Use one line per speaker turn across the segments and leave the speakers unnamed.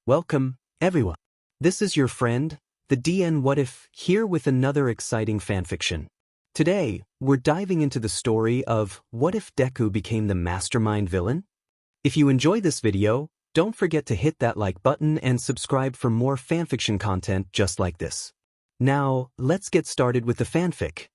Welcome, everyone. This is your friend, the DN What If, here with another exciting fanfiction. Today, we're diving into the story of what if Deku became the mastermind villain? If you enjoy this video, don't forget to hit that like button and subscribe for more fanfiction content just like this. Now, let's get started with the fanfic.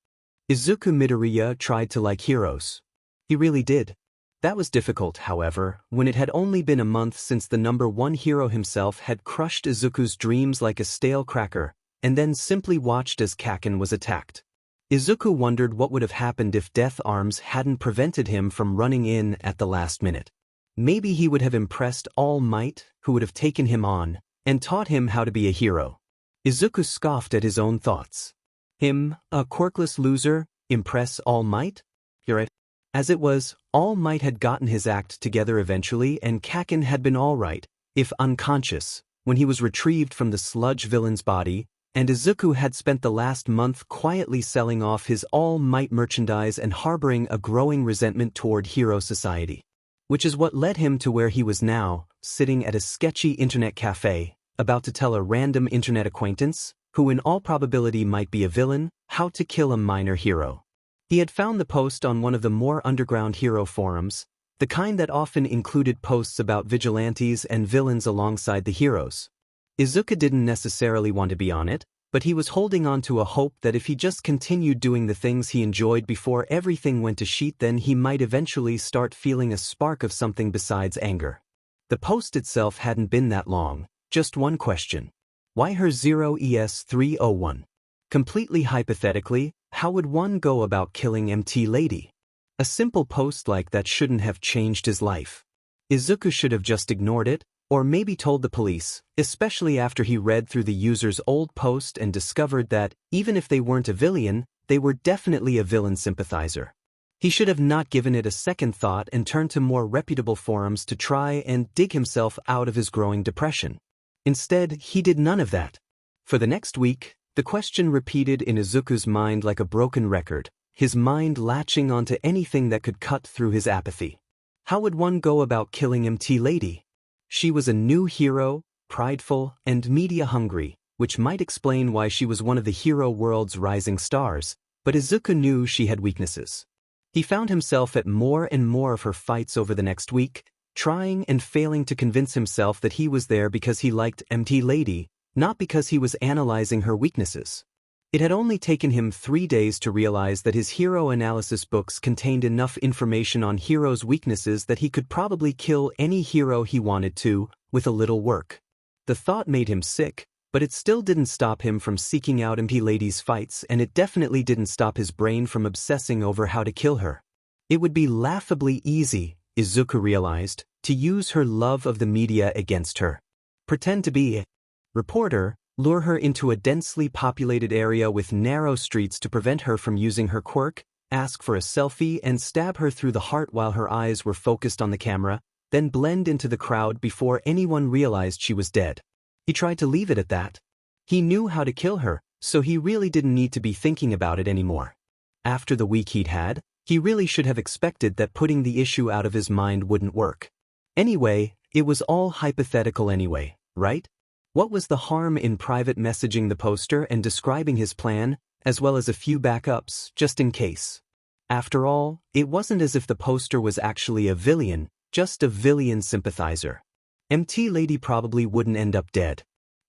Izuku Midoriya tried to like heroes. He really did. That was difficult, however, when it had only been a month since the #1 hero himself had crushed Izuku's dreams like a stale cracker, and then simply watched as Kaken was attacked. Izuku wondered what would have happened if Death Arms hadn't prevented him from running in at the last minute. Maybe he would have impressed All Might, who would have taken him on, and taught him how to be a hero. Izuku scoffed at his own thoughts. Him, a quirkless loser, impress All Might? You're right. As it was, All Might had gotten his act together eventually, and Kaken had been alright, if unconscious, when he was retrieved from the sludge villain's body, and Izuku had spent the last month quietly selling off his All Might merchandise and harboring a growing resentment toward hero society. Which is what led him to where he was now, sitting at a sketchy internet cafe, about to tell a random internet acquaintance, who in all probability might be a villain, how to kill a minor hero. He had found the post on one of the more underground hero forums, the kind that often included posts about vigilantes and villains alongside the heroes. Izuku didn't necessarily want to be on it, but he was holding on to a hope that if he just continued doing the things he enjoyed before everything went to shit, then he might eventually start feeling a spark of something besides anger. The post itself hadn't been that long, just one question. Why her 0ES301? Completely hypothetically, how would one go about killing MT Lady? A simple post like that shouldn't have changed his life. Izuku should have just ignored it, or maybe told the police, especially after he read through the user's old post and discovered that, even if they weren't a villain, they were definitely a villain sympathizer. He should have not given it a second thought and turned to more reputable forums to try and dig himself out of his growing depression. Instead, he did none of that. For the next week, the question repeated in Izuku's mind like a broken record, his mind latching onto anything that could cut through his apathy. How would one go about killing MT Lady? She was a new hero, prideful, and media-hungry, which might explain why she was one of the hero world's rising stars, but Izuku knew she had weaknesses. He found himself at more and more of her fights over the next week, trying and failing to convince himself that he was there because he liked MT Lady, not because he was analyzing her weaknesses. It had only taken him 3 days to realize that his hero analysis books contained enough information on heroes' weaknesses that he could probably kill any hero he wanted to, with a little work. The thought made him sick, but it still didn't stop him from seeking out MT Lady's fights, and it definitely didn't stop his brain from obsessing over how to kill her. It would be laughably easy, Izuku realized, to use her love of the media against her. Pretend to be a reporter, lure her into a densely populated area with narrow streets to prevent her from using her quirk, ask for a selfie and stab her through the heart while her eyes were focused on the camera, then blend into the crowd before anyone realized she was dead. He tried to leave it at that. He knew how to kill her, so he really didn't need to be thinking about it anymore. After the week he'd had, he really should have expected that putting the issue out of his mind wouldn't work. Anyway, it was all hypothetical anyway, right? What was the harm in private messaging the poster and describing his plan, as well as a few backups, just in case? After all, it wasn't as if the poster was actually a villain, just a villain sympathizer. MT Lady probably wouldn't end up dead.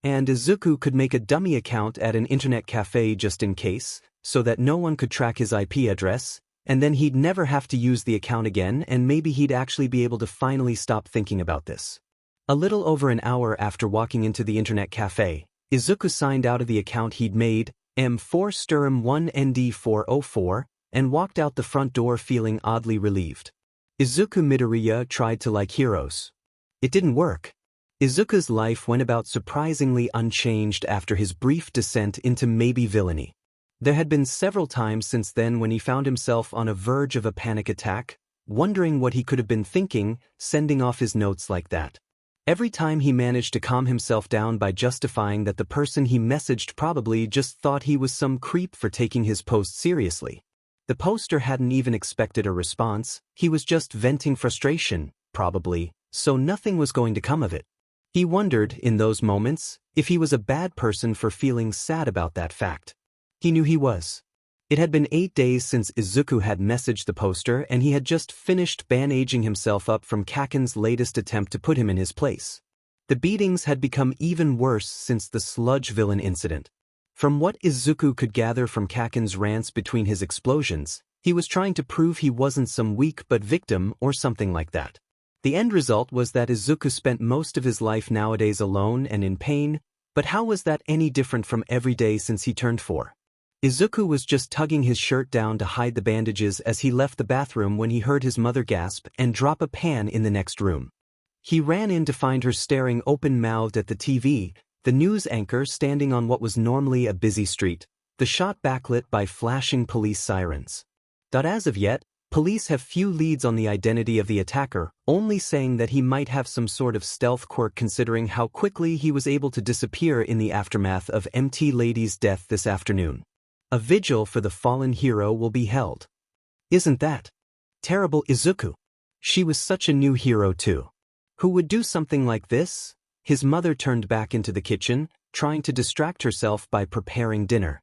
And Izuku could make a dummy account at an internet cafe just in case, so that no one could track his IP address, and then he'd never have to use the account again, and maybe he'd actually be able to finally stop thinking about this. A little over an hour after walking into the internet cafe, Izuku signed out of the account he'd made, M4Sturm1ND404, and walked out the front door feeling oddly relieved. Izuku Midoriya tried to like heroes. It didn't work. Izuku's life went about surprisingly unchanged after his brief descent into maybe villainy. There had been several times since then when he found himself on a verge of a panic attack, wondering what he could have been thinking, sending off his notes like that. Every time he managed to calm himself down by justifying that the person he messaged probably just thought he was some creep for taking his post seriously. The poster hadn't even expected a response, he was just venting frustration, probably, so nothing was going to come of it. He wondered, in those moments, if he was a bad person for feeling sad about that fact. He knew he was. It had been 8 days since Izuku had messaged the poster, and he had just finished bandaging himself up from Kaken's latest attempt to put him in his place. The beatings had become even worse since the sludge villain incident. From what Izuku could gather from Kaken's rants between his explosions, he was trying to prove he wasn't some weak but victim or something like that. The end result was that Izuku spent most of his life nowadays alone and in pain, but how was that any different from every day since he turned 4? Izuku was just tugging his shirt down to hide the bandages as he left the bathroom when he heard his mother gasp and drop a pan in the next room. He ran in to find her staring open-mouthed at the TV, the news anchor standing on what was normally a busy street, the shot backlit by flashing police sirens. As of yet, police have few leads on the identity of the attacker, only saying that he might have some sort of stealth quirk considering how quickly he was able to disappear in the aftermath of MT Lady's death this afternoon. A vigil for the fallen hero will be held. Isn't that terrible, Izuku? She was such a new hero too. Who would do something like this? His mother turned back into the kitchen, trying to distract herself by preparing dinner.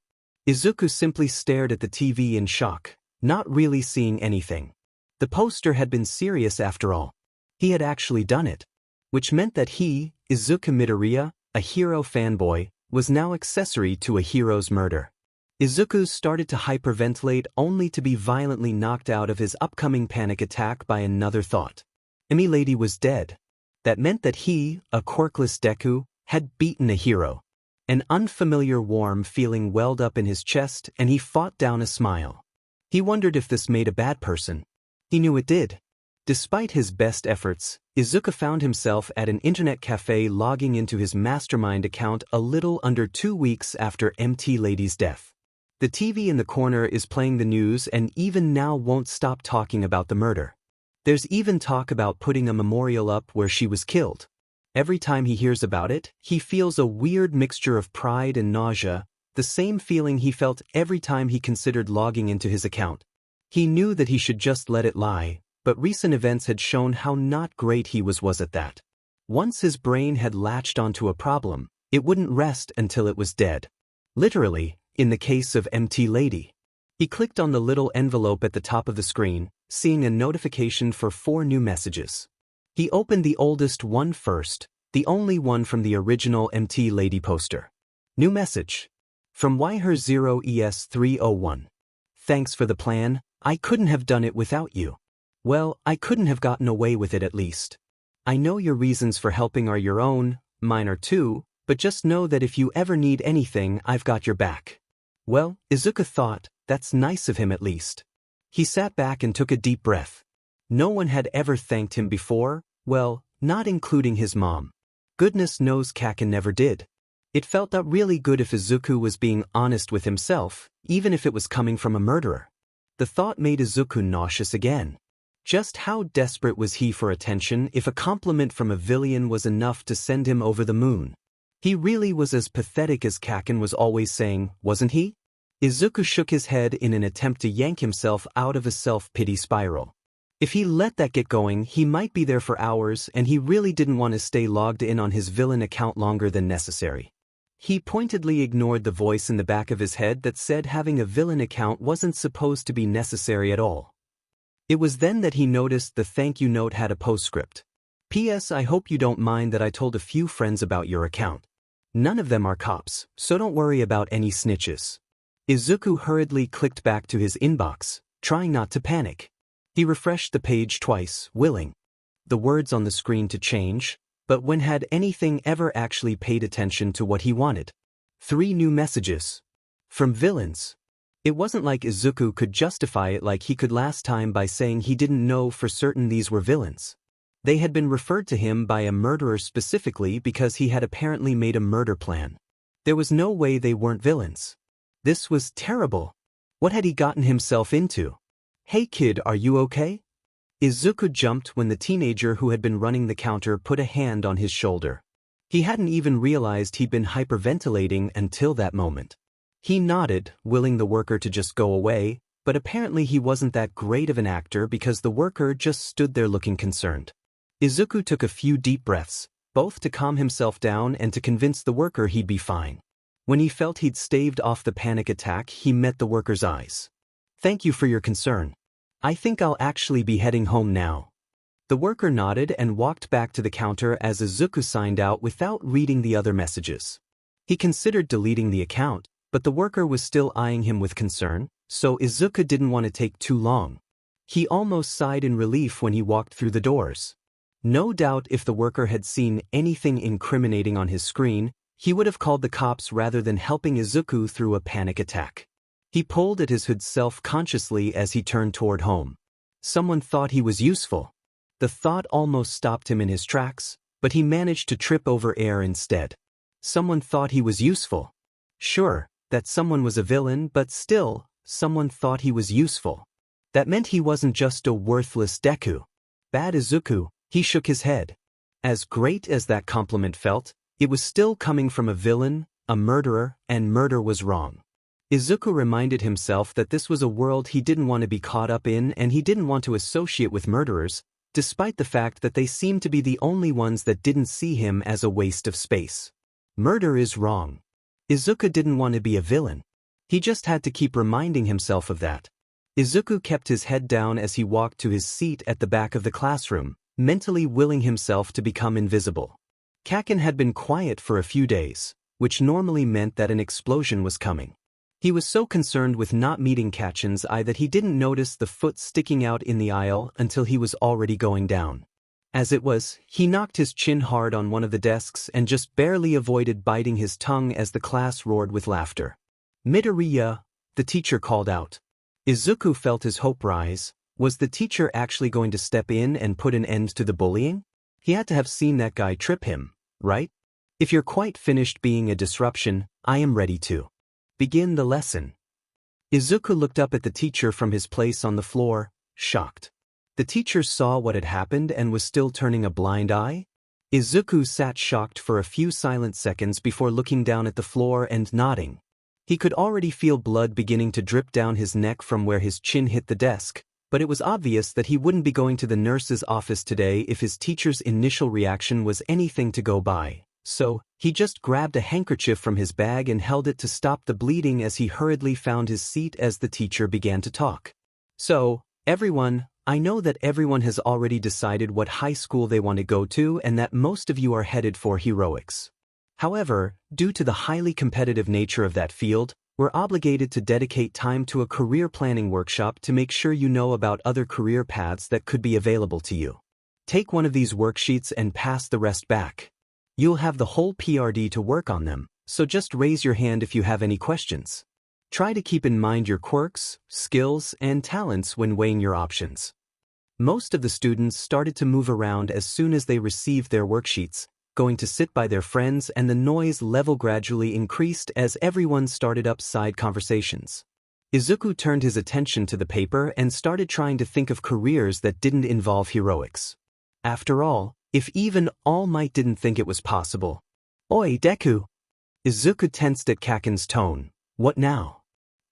Izuku simply stared at the TV in shock, not really seeing anything. The poster had been serious after all. He had actually done it. Which meant that he, Izuku Midoriya, a hero fanboy, was now accessory to a hero's murder. Izuku started to hyperventilate only to be violently knocked out of his upcoming panic attack by another thought. MT Lady was dead. That meant that he, a quirkless Deku, had beaten a hero. An unfamiliar warm feeling welled up in his chest and he fought down a smile. He wondered if this made a bad person. He knew it did. Despite his best efforts, Izuku found himself at an internet cafe logging into his Mastermind account a little under 2 weeks after MT Lady's death. The TV in the corner is playing the news and even now won't stop talking about the murder. There's even talk about putting a memorial up where she was killed. Every time he hears about it, he feels a weird mixture of pride and nausea, the same feeling he felt every time he considered logging into his account. He knew that he should just let it lie, but recent events had shown how not great he was at that. Once his brain had latched onto a problem, it wouldn't rest until it was dead. Literally, in the case of MT Lady. He clicked on the little envelope at the top of the screen, seeing a notification for 4 new messages. He opened the oldest one first, the only one from the original MT Lady poster. New message. From YHER0ES301. Thanks for the plan, I couldn't have done it without you. Well, I couldn't have gotten away with it at least. I know your reasons for helping are your own, mine are too, but just know that if you ever need anything, I've got your back. Well, Izuku thought, that's nice of him at least. He sat back and took a deep breath. No one had ever thanked him before, well, not including his mom. Goodness knows Kaken never did. It felt really good if Izuku was being honest with himself, even if it was coming from a murderer. The thought made Izuku nauseous again. Just how desperate was he for attention if a compliment from a villain was enough to send him over the moon? He really was as pathetic as Kaken was always saying, wasn't he? Izuku shook his head in an attempt to yank himself out of a self-pity spiral. If he let that get going, he might be there for hours, and he really didn't want to stay logged in on his villain account longer than necessary. He pointedly ignored the voice in the back of his head that said having a villain account wasn't supposed to be necessary at all. It was then that he noticed the thank you note had a postscript. P.S. I hope you don't mind that I told a few friends about your account. None of them are cops, so don't worry about any snitches. Izuku hurriedly clicked back to his inbox, trying not to panic. He refreshed the page twice, willing the words on the screen to change, but when had anything ever actually paid attention to what he wanted? 3 new messages. From villains. It wasn't like Izuku could justify it like he could last time by saying he didn't know for certain these were villains. They had been referred to him by a murderer specifically because he had apparently made a murder plan. There was no way they weren't villains. This was terrible. What had he gotten himself into? Hey kid, are you okay? Izuku jumped when the teenager who had been running the counter put a hand on his shoulder. He hadn't even realized he'd been hyperventilating until that moment. He nodded, willing the worker to just go away, but apparently he wasn't that great of an actor because the worker just stood there looking concerned. Izuku took a few deep breaths, both to calm himself down and to convince the worker he'd be fine. When he felt he'd staved off the panic attack, he met the worker's eyes. "Thank you for your concern. I think I'll actually be heading home now." The worker nodded and walked back to the counter as Izuku signed out without reading the other messages. He considered deleting the account, but the worker was still eyeing him with concern, so Izuku didn't want to take too long. He almost sighed in relief when he walked through the doors. No doubt if the worker had seen anything incriminating on his screen, he would have called the cops rather than helping Izuku through a panic attack. He pulled at his hood self-consciously as he turned toward home. Someone thought he was useful. The thought almost stopped him in his tracks, but he managed to trip over air instead. Someone thought he was useful. Sure, that someone was a villain, but still, someone thought he was useful. That meant he wasn't just a worthless Deku. Bad Izuku, he shook his head. As great as that compliment felt, it was still coming from a villain, a murderer, and murder was wrong. Izuku reminded himself that this was a world he didn't want to be caught up in and he didn't want to associate with murderers, despite the fact that they seemed to be the only ones that didn't see him as a waste of space. Murder is wrong. Izuku didn't want to be a villain. He just had to keep reminding himself of that. Izuku kept his head down as he walked to his seat at the back of the classroom, mentally willing himself to become invisible. Kaken had been quiet for a few days, which normally meant that an explosion was coming. He was so concerned with not meeting Kaken's eye that he didn't notice the foot sticking out in the aisle until he was already going down. As it was, he knocked his chin hard on one of the desks and just barely avoided biting his tongue as the class roared with laughter. "Midoriya," the teacher called out. Izuku felt his hope rise. Was the teacher actually going to step in and put an end to the bullying? He had to have seen that guy trip him, right? "If you're quite finished being a disruption, I am ready to begin the lesson." Izuku looked up at the teacher from his place on the floor, shocked. The teacher saw what had happened and was still turning a blind eye. Izuku sat shocked for a few silent seconds before looking down at the floor and nodding. He could already feel blood beginning to drip down his neck from where his chin hit the desk, but it was obvious that he wouldn't be going to the nurse's office today if his teacher's initial reaction was anything to go by. So, he just grabbed a handkerchief from his bag and held it to stop the bleeding as he hurriedly found his seat as the teacher began to talk. "So, everyone, I know that everyone has already decided what high school they want to go to and that most of you are headed for heroics. However, due to the highly competitive nature of that field, we're obligated to dedicate time to a career planning workshop to make sure you know about other career paths that could be available to you. Take one of these worksheets and pass the rest back. You'll have the whole PRD to work on them, so just raise your hand if you have any questions. Try to keep in mind your quirks, skills, and talents when weighing your options." Most of the students started to move around as soon as they received their worksheets, going to sit by their friends, and the noise level gradually increased as everyone started up side conversations. Izuku turned his attention to the paper and started trying to think of careers that didn't involve heroics. After all, if even All Might didn't think it was possible. "Oi, Deku!" Izuku tensed at Kaken's tone. "What now?"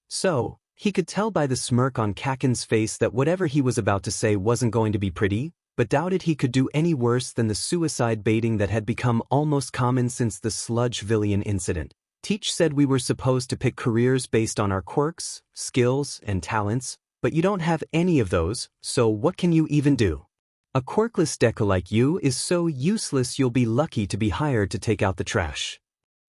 So, he could tell by the smirk on Kaken's face that whatever he was about to say wasn't going to be pretty, but doubted he could do any worse than the suicide baiting that had become almost common since the Sludge Villian incident. "Teach said we were supposed to pick careers based on our quirks, skills, and talents, but you don't have any of those, so what can you even do? A quirkless Deku like you is so useless you'll be lucky to be hired to take out the trash."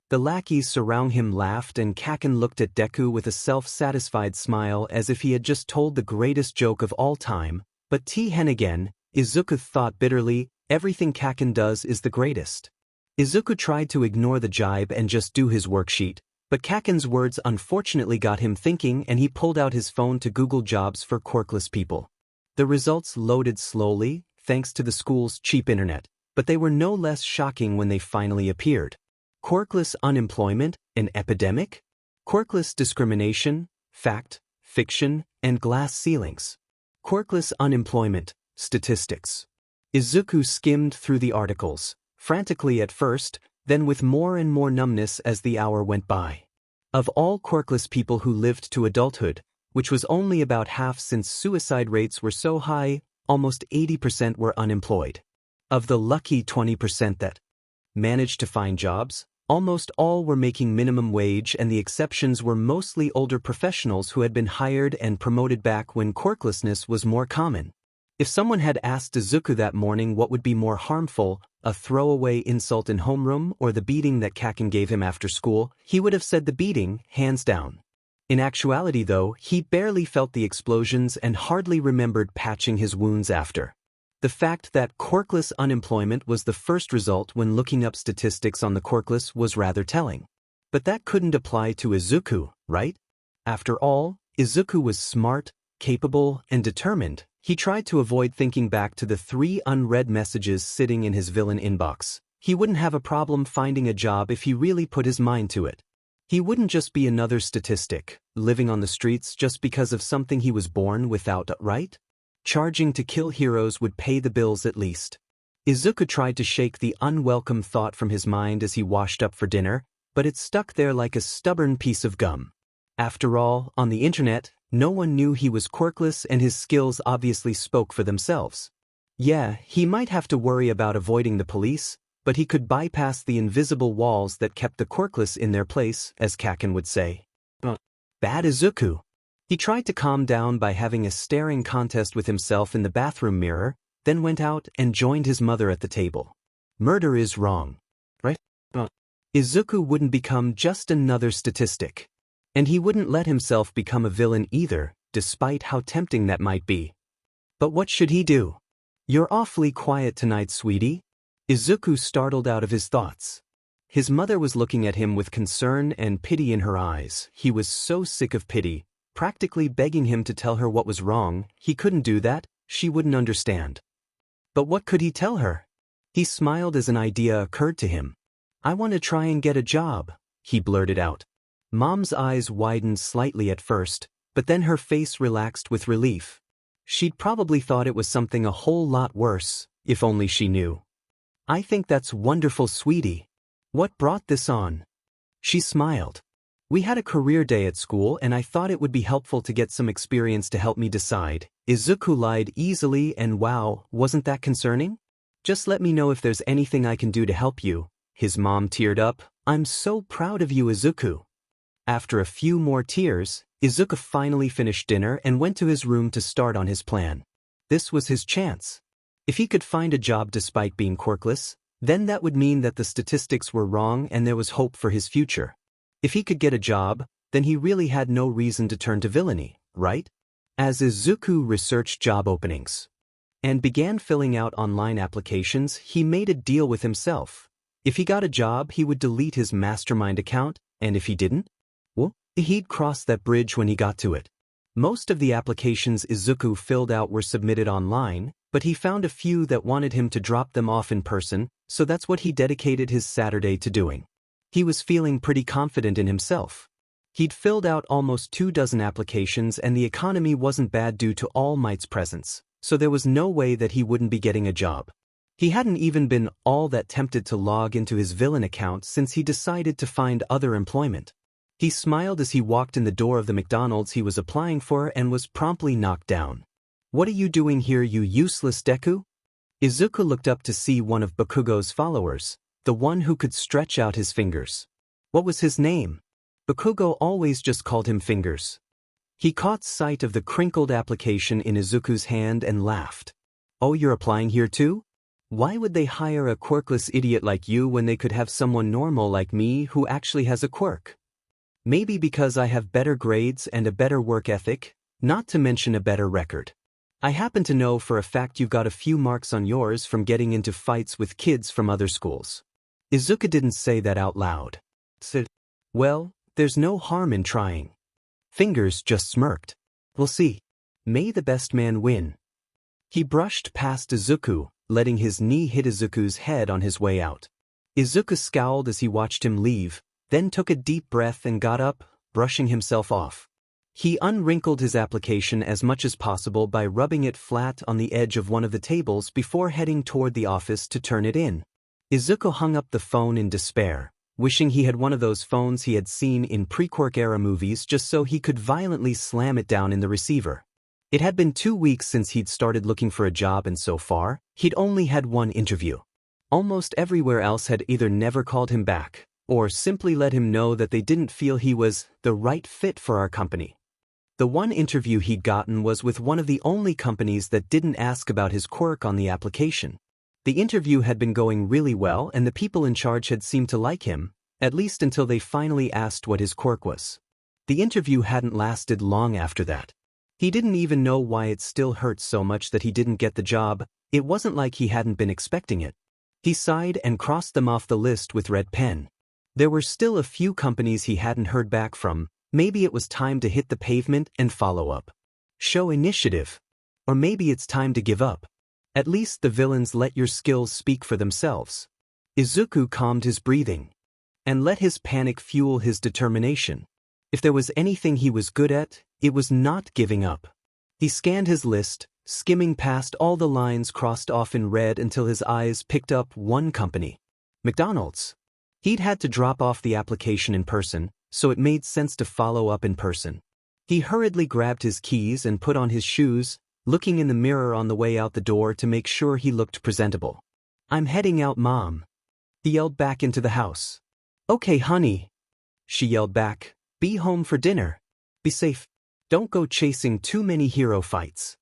The lackeys surrounding him laughed and Kaken looked at Deku with a self-satisfied smile as if he had just told the greatest joke of all time, but Hen again, Izuku thought bitterly, everything Kaken does is the greatest. Izuku tried to ignore the jibe and just do his worksheet, but Kaken's words unfortunately got him thinking and he pulled out his phone to Google jobs for quirkless people. The results loaded slowly, thanks to the school's cheap internet, but they were no less shocking when they finally appeared. Quirkless unemployment, an epidemic? Quirkless discrimination, fact, fiction, and glass ceilings. Quirkless unemployment, statistics. Izuku skimmed through the articles, frantically at first, then with more and more numbness as the hour went by. Of all quirkless people who lived to adulthood, which was only about half since suicide rates were so high, almost 80% were unemployed. Of the lucky 20% that managed to find jobs, almost all were making minimum wage, and the exceptions were mostly older professionals who had been hired and promoted back when quirklessness was more common. If someone had asked Izuku that morning what would be more harmful, a throwaway insult in homeroom or the beating that Kaken gave him after school, he would have said the beating, hands down. In actuality though, he barely felt the explosions and hardly remembered patching his wounds after. The fact that quirkless unemployment was the first result when looking up statistics on the quirkless was rather telling. But that couldn't apply to Izuku, right? After all, Izuku was smart, capable, and determined. He tried to avoid thinking back to the 3 unread messages sitting in his villain inbox. He wouldn't have a problem finding a job if he really put his mind to it. He wouldn't just be another statistic, living on the streets just because of something he was born without, right? Charging to kill heroes would pay the bills at least. Izuku tried to shake the unwelcome thought from his mind as he washed up for dinner, but it stuck there like a stubborn piece of gum. After all, on the internet, no one knew he was quirkless and his skills obviously spoke for themselves. Yeah, he might have to worry about avoiding the police, but he could bypass the invisible walls that kept the quirkless in their place, as Kaken would say. Bad Izuku. He tried to calm down by having a staring contest with himself in the bathroom mirror, then went out and joined his mother at the table. Murder is wrong, right? Izuku wouldn't become just another statistic. And he wouldn't let himself become a villain either, despite how tempting that might be. But what should he do? You're awfully quiet tonight, sweetie. Izuku startled out of his thoughts. His mother was looking at him with concern and pity in her eyes. He was so sick of pity, practically begging him to tell her what was wrong. He couldn't do that, she wouldn't understand. But what could he tell her? He smiled as an idea occurred to him. I want to try and get a job, he blurted out. Mom's eyes widened slightly at first, but then her face relaxed with relief. She'd probably thought it was something a whole lot worse, if only she knew. I think that's wonderful, sweetie. What brought this on? She smiled. We had a career day at school and I thought it would be helpful to get some experience to help me decide. Izuku lied easily and wow, wasn't that concerning? Just let me know if there's anything I can do to help you. His mom teared up. I'm so proud of you, Izuku. After a few more tears, Izuku finally finished dinner and went to his room to start on his plan. This was his chance. If he could find a job despite being quirkless, then that would mean that the statistics were wrong and there was hope for his future. If he could get a job, then he really had no reason to turn to villainy, right? As Izuku researched job openings and began filling out online applications, he made a deal with himself. If he got a job, he would delete his Mastermind account, and if he didn't, well, he'd cross that bridge when he got to it. Most of the applications Izuku filled out were submitted online, but he found a few that wanted him to drop them off in person, so that's what he dedicated his Saturday to doing. He was feeling pretty confident in himself. He'd filled out almost 24 applications and the economy wasn't bad due to All Might's presence, so there was no way that he wouldn't be getting a job. He hadn't even been all that tempted to log into his villain account since he decided to find other employment. He smiled as he walked in the door of the McDonald's he was applying for and was promptly knocked down. What are you doing here, you useless Deku? Izuku looked up to see one of Bakugo's followers, the one who could stretch out his fingers. What was his name? Bakugo always just called him Fingers. He caught sight of the crinkled application in Izuku's hand and laughed. Oh, you're applying here too? Why would they hire a quirkless idiot like you when they could have someone normal like me who actually has a quirk? Maybe because I have better grades and a better work ethic, not to mention a better record. I happen to know for a fact you've got a few marks on yours from getting into fights with kids from other schools. Izuku didn't say that out loud. Said, well, there's no harm in trying. Fingers just smirked. We'll see. May the best man win. He brushed past Izuku, letting his knee hit Izuku's head on his way out. Izuku scowled as he watched him leave, then took a deep breath and got up, brushing himself off. He unwrinkled his application as much as possible by rubbing it flat on the edge of one of the tables before heading toward the office to turn it in. Izuku hung up the phone in despair, wishing he had one of those phones he had seen in pre-Quirk-era movies just so he could violently slam it down in the receiver. It had been 2 weeks since he'd started looking for a job and so far, he'd only had one interview. Almost everywhere else had either never called him back, or simply let him know that they didn't feel he was the right fit for our company. The one interview he'd gotten was with one of the only companies that didn't ask about his quirk on the application. The interview had been going really well and the people in charge had seemed to like him, at least until they finally asked what his quirk was. The interview hadn't lasted long after that. He didn't even know why it still hurt so much that he didn't get the job. It wasn't like he hadn't been expecting it. He sighed and crossed them off the list with red pen. There were still a few companies he hadn't heard back from. Maybe it was time to hit the pavement and follow up. Show initiative. Or maybe it's time to give up. At least the villains let your skills speak for themselves. Izuku calmed his breathing and let his panic fuel his determination. If there was anything he was good at, it was not giving up. He scanned his list, skimming past all the lines crossed off in red until his eyes picked up one company. McDonald's. He'd had to drop off the application in person, so it made sense to follow up in person. He hurriedly grabbed his keys and put on his shoes, looking in the mirror on the way out the door to make sure he looked presentable. "I'm heading out, Mom," he yelled back into the house. "Okay, honey," she yelled back. "Be home for dinner. Be safe. Don't go chasing too many hero fights."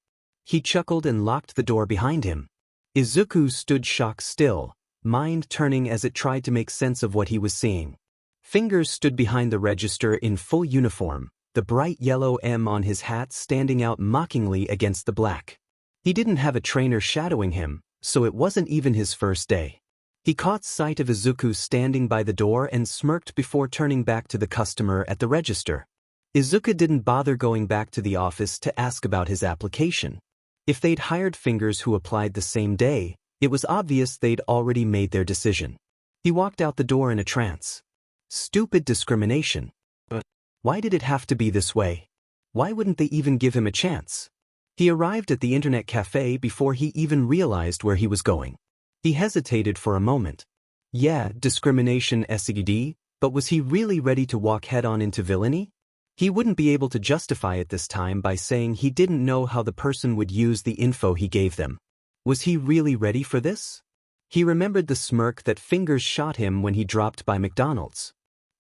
He chuckled and locked the door behind him. Izuku stood shock still, mind turning as it tried to make sense of what he was seeing. Fingers stood behind the register in full uniform, the bright yellow M on his hat standing out mockingly against the black. He didn't have a trainer shadowing him, so it wasn't even his first day. He caught sight of Izuku standing by the door and smirked before turning back to the customer at the register. Izuku didn't bother going back to the office to ask about his application. If they'd hired fingers who applied the same day, it was obvious they'd already made their decision. He walked out the door in a trance. Stupid discrimination. But why did it have to be this way? Why wouldn't they even give him a chance? He arrived at the internet cafe before he even realized where he was going. He hesitated for a moment. Yeah, discrimination SED, but was he really ready to walk head-on into villainy? He wouldn't be able to justify it this time by saying he didn't know how the person would use the info he gave them. Was he really ready for this? He remembered the smirk that Fingers shot him when he dropped by McDonald's.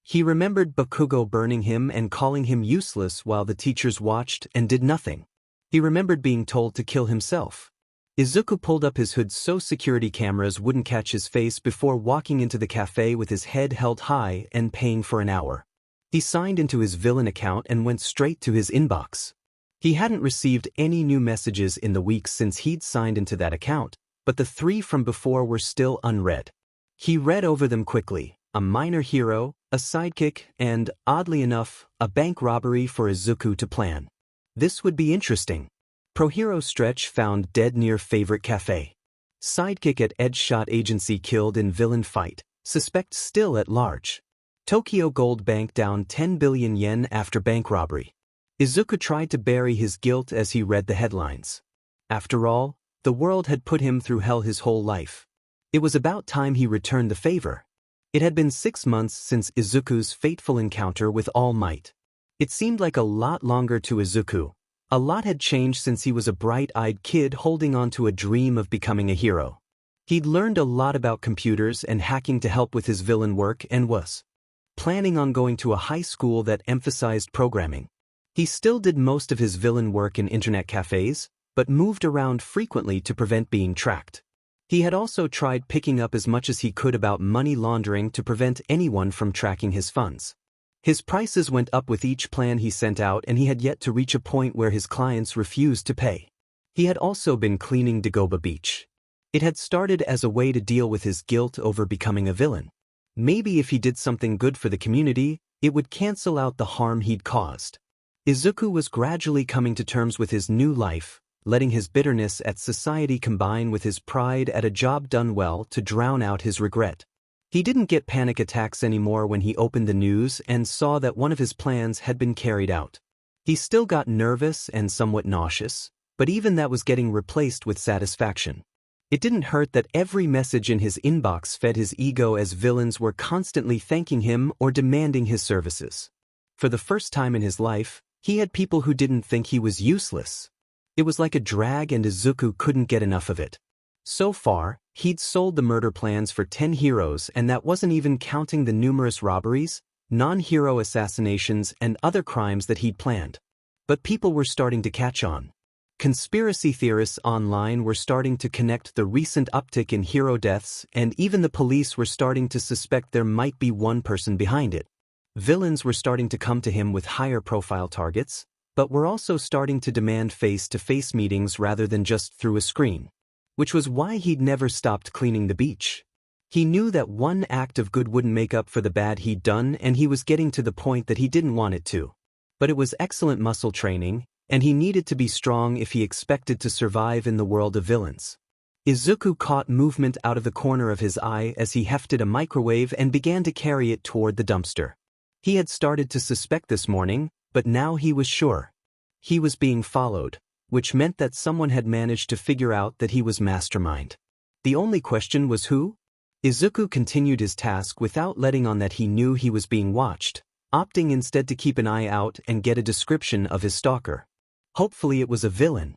He remembered Bakugo burning him and calling him useless while the teachers watched and did nothing. He remembered being told to kill himself. Izuku pulled up his hood so security cameras wouldn't catch his face before walking into the cafe with his head held high and paying for an hour. He signed into his villain account and went straight to his inbox. He hadn't received any new messages in the weeks since he'd signed into that account, but the 3 from before were still unread. He read over them quickly: a minor hero, a sidekick, and, oddly enough, a bank robbery for Izuku to plan. This would be interesting. Pro-hero stretch found dead near favorite cafe. Sidekick at Edge Shot Agency killed in villain fight, suspect still at large. Tokyo Gold Bank down 10 billion yen after bank robbery. Izuku tried to bury his guilt as he read the headlines. After all, the world had put him through hell his whole life. It was about time he returned the favor. It had been 6 months since Izuku's fateful encounter with All Might. It seemed like a lot longer to Izuku. A lot had changed since he was a bright-eyed kid holding on to a dream of becoming a hero. He'd learned a lot about computers and hacking to help with his villain work and was planning on going to a high school that emphasized programming. He still did most of his villain work in internet cafes, but moved around frequently to prevent being tracked. He had also tried picking up as much as he could about money laundering to prevent anyone from tracking his funds. His prices went up with each plan he sent out, and he had yet to reach a point where his clients refused to pay. He had also been cleaning Dagoba Beach. It had started as a way to deal with his guilt over becoming a villain. Maybe if he did something good for the community, it would cancel out the harm he'd caused. Izuku was gradually coming to terms with his new life, letting his bitterness at society combine with his pride at a job done well to drown out his regret. He didn't get panic attacks anymore when he opened the news and saw that one of his plans had been carried out. He still got nervous and somewhat nauseous, but even that was getting replaced with satisfaction. It didn't hurt that every message in his inbox fed his ego as villains were constantly thanking him or demanding his services. For the first time in his life, he had people who didn't think he was useless. It was like a drag, and Izuku couldn't get enough of it. So far, he'd sold the murder plans for 10 heroes, and that wasn't even counting the numerous robberies, non-hero assassinations, and other crimes that he'd planned. But people were starting to catch on. Conspiracy theorists online were starting to connect the recent uptick in hero deaths, and even the police were starting to suspect there might be one person behind it. Villains were starting to come to him with higher profile targets, but were also starting to demand face-to-face meetings rather than just through a screen. Which was why he'd never stopped cleaning the beach. He knew that one act of good wouldn't make up for the bad he'd done, and he was getting to the point that he didn't want it to. But it was excellent muscle training, and he needed to be strong if he expected to survive in the world of villains. Izuku caught movement out of the corner of his eye as he hefted a microwave and began to carry it toward the dumpster. He had started to suspect this morning, but now he was sure. He was being followed, which meant that someone had managed to figure out that he was Mastermind. The only question was who? Izuku continued his task without letting on that he knew he was being watched, opting instead to keep an eye out and get a description of his stalker. Hopefully it was a villain.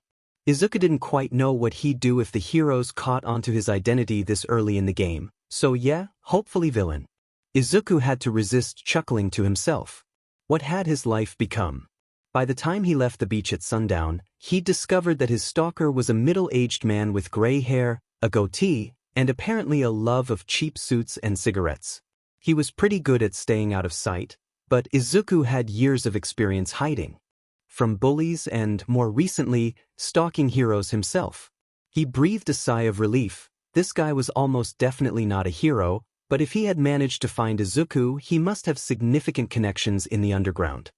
Izuku didn't quite know what he'd do if the heroes caught onto his identity this early in the game, so yeah, hopefully villain. Izuku had to resist chuckling to himself. What had his life become? By the time he left the beach at sundown, he discovered that his stalker was a middle-aged man with gray hair, a goatee, and apparently a love of cheap suits and cigarettes. He was pretty good at staying out of sight, but Izuku had years of experience hiding. From bullies and, more recently, stalking heroes himself. He breathed a sigh of relief. This guy was almost definitely not a hero, but if he had managed to find Izuku, he must have significant connections in the underground.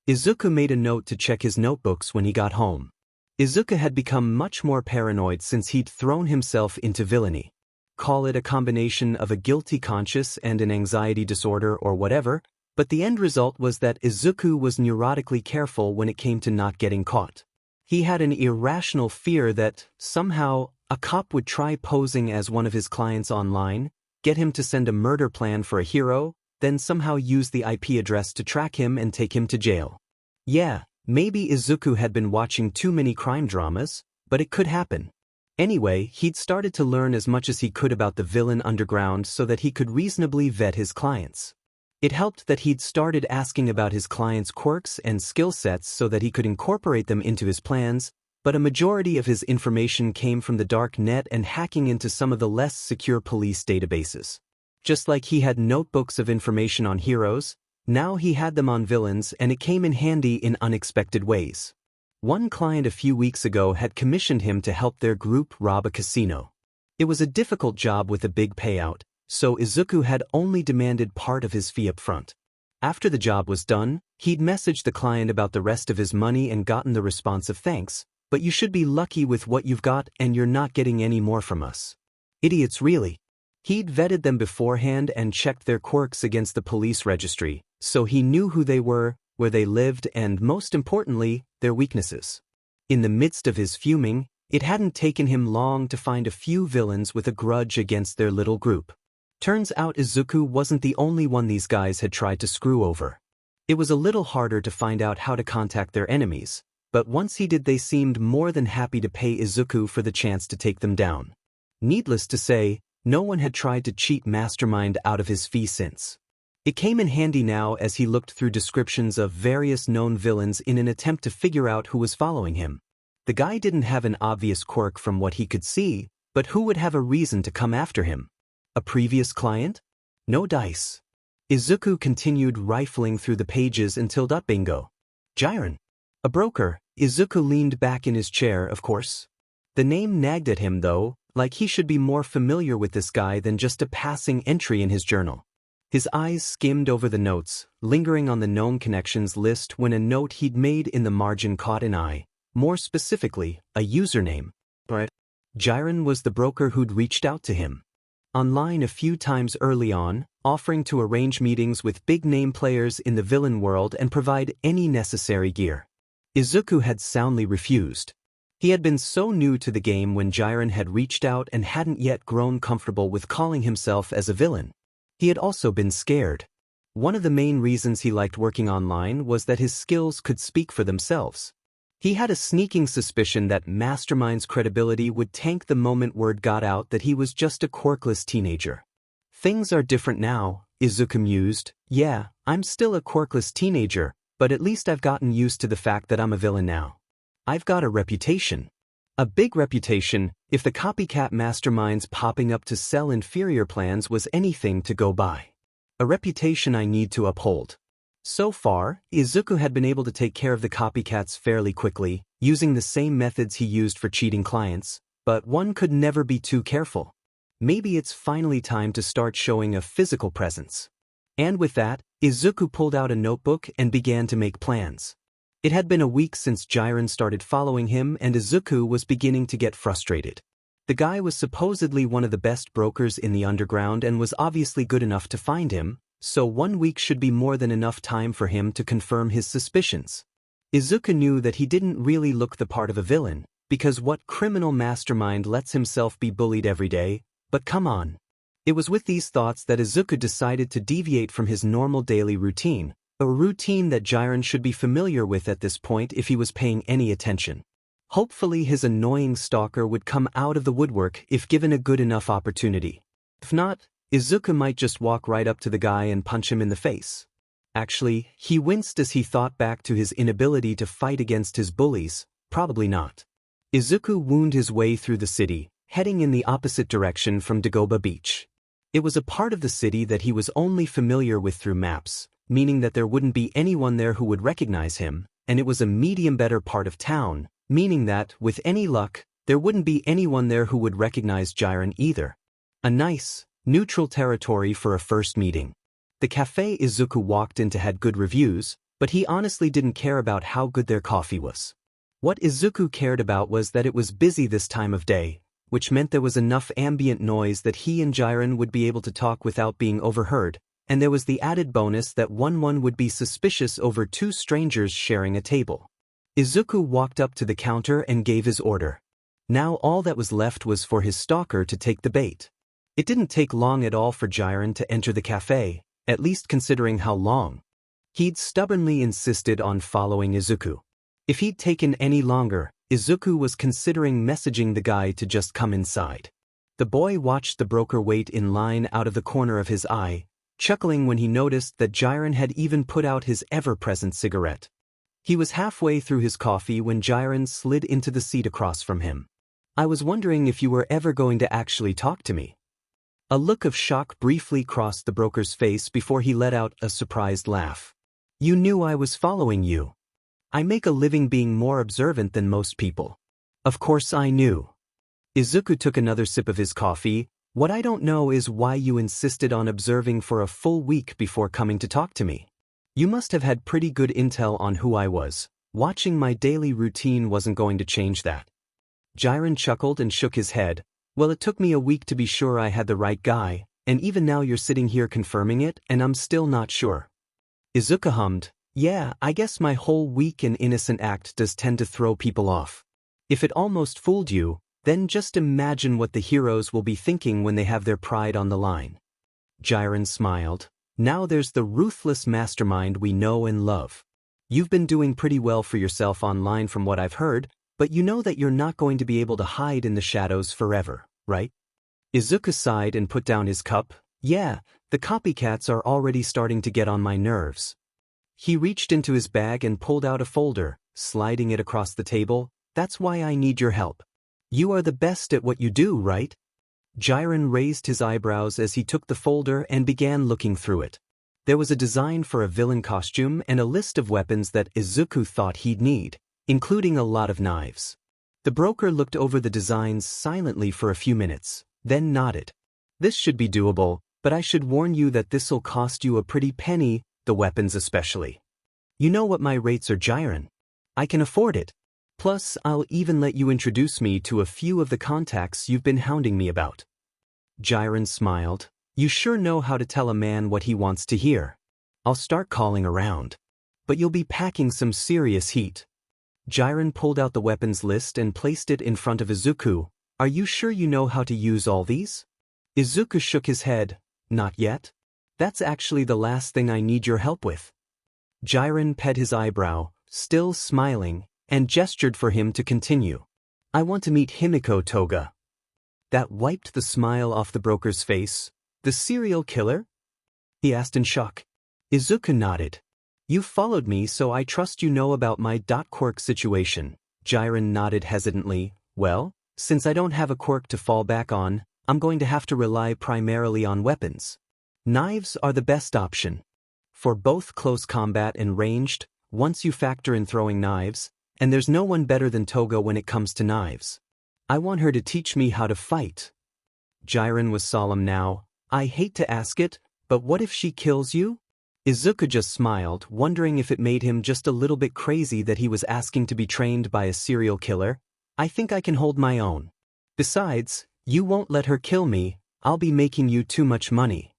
Izuku made a note to check his notebooks when he got home. Izuku had become much more paranoid since he'd thrown himself into villainy. Call it a combination of a guilty conscience and an anxiety disorder or whatever, but the end result was that Izuku was neurotically careful when it came to not getting caught. He had an irrational fear that, somehow, a cop would try posing as one of his clients online, get him to send a murder plan for a hero, then somehow use the IP address to track him and take him to jail. Yeah, maybe Izuku had been watching too many crime dramas, but it could happen. Anyway, he'd started to learn as much as he could about the villain underground so that he could reasonably vet his clients. It helped that he'd started asking about his clients' quirks and skill sets so that he could incorporate them into his plans, but a majority of his information came from the dark net and hacking into some of the less secure police databases. Just like he had notebooks of information on heroes, now he had them on villains, and it came in handy in unexpected ways. One client a few weeks ago had commissioned him to help their group rob a casino. It was a difficult job with a big payout, so Izuku had only demanded part of his fee up front. After the job was done, he'd messaged the client about the rest of his money and gotten the response of thanks, but you should be lucky with what you've got and you're not getting any more from us. Idiots really. He'd vetted them beforehand and checked their quirks against the police registry, so he knew who they were, where they lived, and most importantly, their weaknesses. In the midst of his fuming, it hadn't taken him long to find a few villains with a grudge against their little group. Turns out Izuku wasn't the only one these guys had tried to screw over. It was a little harder to find out how to contact their enemies, but once he did, they seemed more than happy to pay Izuku for the chance to take them down. Needless to say, no one had tried to cheat Mastermind out of his fee since. It came in handy now as he looked through descriptions of various known villains in an attempt to figure out who was following him. The guy didn't have an obvious quirk from what he could see, but who would have a reason to come after him? A previous client? No dice. Izuku continued rifling through the pages until bingo. Jiren. A broker. Izuku leaned back in his chair, of course. The name nagged at him though, like he should be more familiar with this guy than just a passing entry in his journal. His eyes skimmed over the notes, lingering on the known connections list when a note he'd made in the margin caught an eye, more specifically, a username. But Jiren was the broker who'd reached out to him online a few times early on, offering to arrange meetings with big-name players in the villain world and provide any necessary gear. Izuku had soundly refused. He had been so new to the game when Jiren had reached out and hadn't yet grown comfortable with calling himself as a villain. He had also been scared. One of the main reasons he liked working online was that his skills could speak for themselves. He had a sneaking suspicion that Mastermind's credibility would tank the moment word got out that he was just a quirkless teenager. Things are different now, Izuku mused. Yeah, I'm still a quirkless teenager, but at least I've gotten used to the fact that I'm a villain now. I've got a reputation. A big reputation, if the copycat masterminds popping up to sell inferior plans was anything to go by. A reputation I need to uphold. So far, Izuku had been able to take care of the copycats fairly quickly, using the same methods he used for cheating clients, but one could never be too careful. Maybe it's finally time to start showing a physical presence. And with that, Izuku pulled out a notebook and began to make plans. It had been a week since Jiren started following him and Izuku was beginning to get frustrated. The guy was supposedly one of the best brokers in the underground and was obviously good enough to find him, so 1 week should be more than enough time for him to confirm his suspicions. Izuku knew that he didn't really look the part of a villain, because what criminal mastermind lets himself be bullied every day? But come on. It was with these thoughts that Izuku decided to deviate from his normal daily routine, a routine that Jiren should be familiar with at this point if he was paying any attention. Hopefully his annoying stalker would come out of the woodwork if given a good enough opportunity. If not, Izuku might just walk right up to the guy and punch him in the face. Actually, he winced as he thought back to his inability to fight against his bullies. Probably not. Izuku wound his way through the city, heading in the opposite direction from Dagoba Beach. It was a part of the city that he was only familiar with through maps, meaning that there wouldn't be anyone there who would recognize him, and it was a medium better part of town, meaning that, with any luck, there wouldn't be anyone there who would recognize Jiren either. A nice, neutral territory for a first meeting. The cafe Izuku walked into had good reviews, but he honestly didn't care about how good their coffee was. What Izuku cared about was that it was busy this time of day, which meant there was enough ambient noise that he and Jiren would be able to talk without being overheard, and there was the added bonus that one would be suspicious over two strangers sharing a table. Izuku walked up to the counter and gave his order. Now all that was left was for his stalker to take the bait. It didn't take long at all for Jiren to enter the cafe, at least considering how long. He'd stubbornly insisted on following Izuku. If he'd taken any longer, Izuku was considering messaging the guy to just come inside. The boy watched the broker wait in line out of the corner of his eye, chuckling when he noticed that Jiren had even put out his ever-present cigarette. He was halfway through his coffee when Jiren slid into the seat across from him. "I was wondering if you were ever going to actually talk to me." A look of shock briefly crossed the broker's face before he let out a surprised laugh. "You knew I was following you. I make a living being more observant than most people." "Of course I knew." Izuku took another sip of his coffee. "What I don't know is why you insisted on observing for a full week before coming to talk to me. You must have had pretty good intel on who I was. Watching my daily routine wasn't going to change that." Jiren chuckled and shook his head. "Well, it took me a week to be sure I had the right guy, and even now you're sitting here confirming it, and I'm still not sure." Izuku hummed. "Yeah, I guess my whole weak and innocent act does tend to throw people off. If it almost fooled you, then just imagine what the heroes will be thinking when they have their pride on the line." Jiren smiled. "Now there's the ruthless mastermind we know and love. You've been doing pretty well for yourself online from what I've heard, but you know that you're not going to be able to hide in the shadows forever, right?" Izuku sighed and put down his cup. "Yeah, the copycats are already starting to get on my nerves." He reached into his bag and pulled out a folder, sliding it across the table. "That's why I need your help. You are the best at what you do, right?" Jiren raised his eyebrows as he took the folder and began looking through it. There was a design for a villain costume and a list of weapons that Izuku thought he'd need, including a lot of knives. The broker looked over the designs silently for a few minutes, then nodded. "This should be doable, but I should warn you that this'll cost you a pretty penny, the weapons especially. You know what my rates are, Jiren. I can afford it. Plus, I'll even let you introduce me to a few of the contacts you've been hounding me about." Jiren smiled. "You sure know how to tell a man what he wants to hear. I'll start calling around. But you'll be packing some serious heat." Jiren pulled out the weapons list and placed it in front of Izuku. "Are you sure you know how to use all these?" Izuku shook his head. "Not yet. That's actually the last thing I need your help with." Jiren pet his eyebrow, still smiling. and gestured for him to continue. I want to meet Himiko Toga. That wiped the smile off the broker's face. The serial killer? He asked in shock. Izuku nodded. You followed me, so I trust you know about my quirk situation. Jiren nodded hesitantly. Well, since I don't have a quirk to fall back on, I'm going to have to rely primarily on weapons. Knives are the best option. For both close combat and ranged, once you factor in throwing knives, and there's no one better than Toga when it comes to knives. I want her to teach me how to fight. Jiren was solemn now. I hate to ask it, but what if she kills you? Izuku just smiled, wondering if it made him just a little bit crazy that he was asking to be trained by a serial killer. I think I can hold my own. Besides, you won't let her kill me, I'll be making you too much money.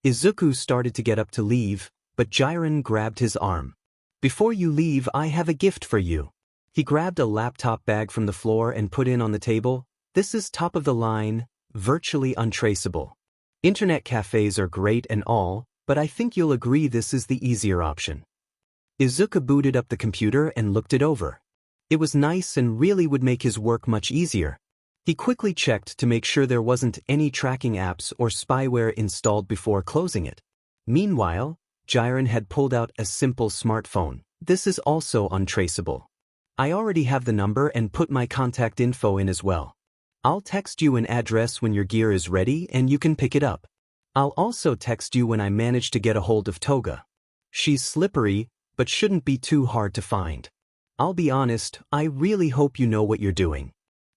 Izuku started to get up to leave, but Jiren grabbed his arm. Before you leave, I have a gift for you. He grabbed a laptop bag from the floor and put it on the table. This is top of the line, virtually untraceable. Internet cafes are great and all, but I think you'll agree this is the easier option. Izuku booted up the computer and looked it over. It was nice and really would make his work much easier. He quickly checked to make sure there wasn't any tracking apps or spyware installed before closing it. Meanwhile, Jiren had pulled out a simple smartphone. This is also untraceable. I already have the number and put my contact info in as well. I'll text you an address when your gear is ready and you can pick it up. I'll also text you when I manage to get a hold of Toga. She's slippery, but shouldn't be too hard to find. I'll be honest, I really hope you know what you're doing.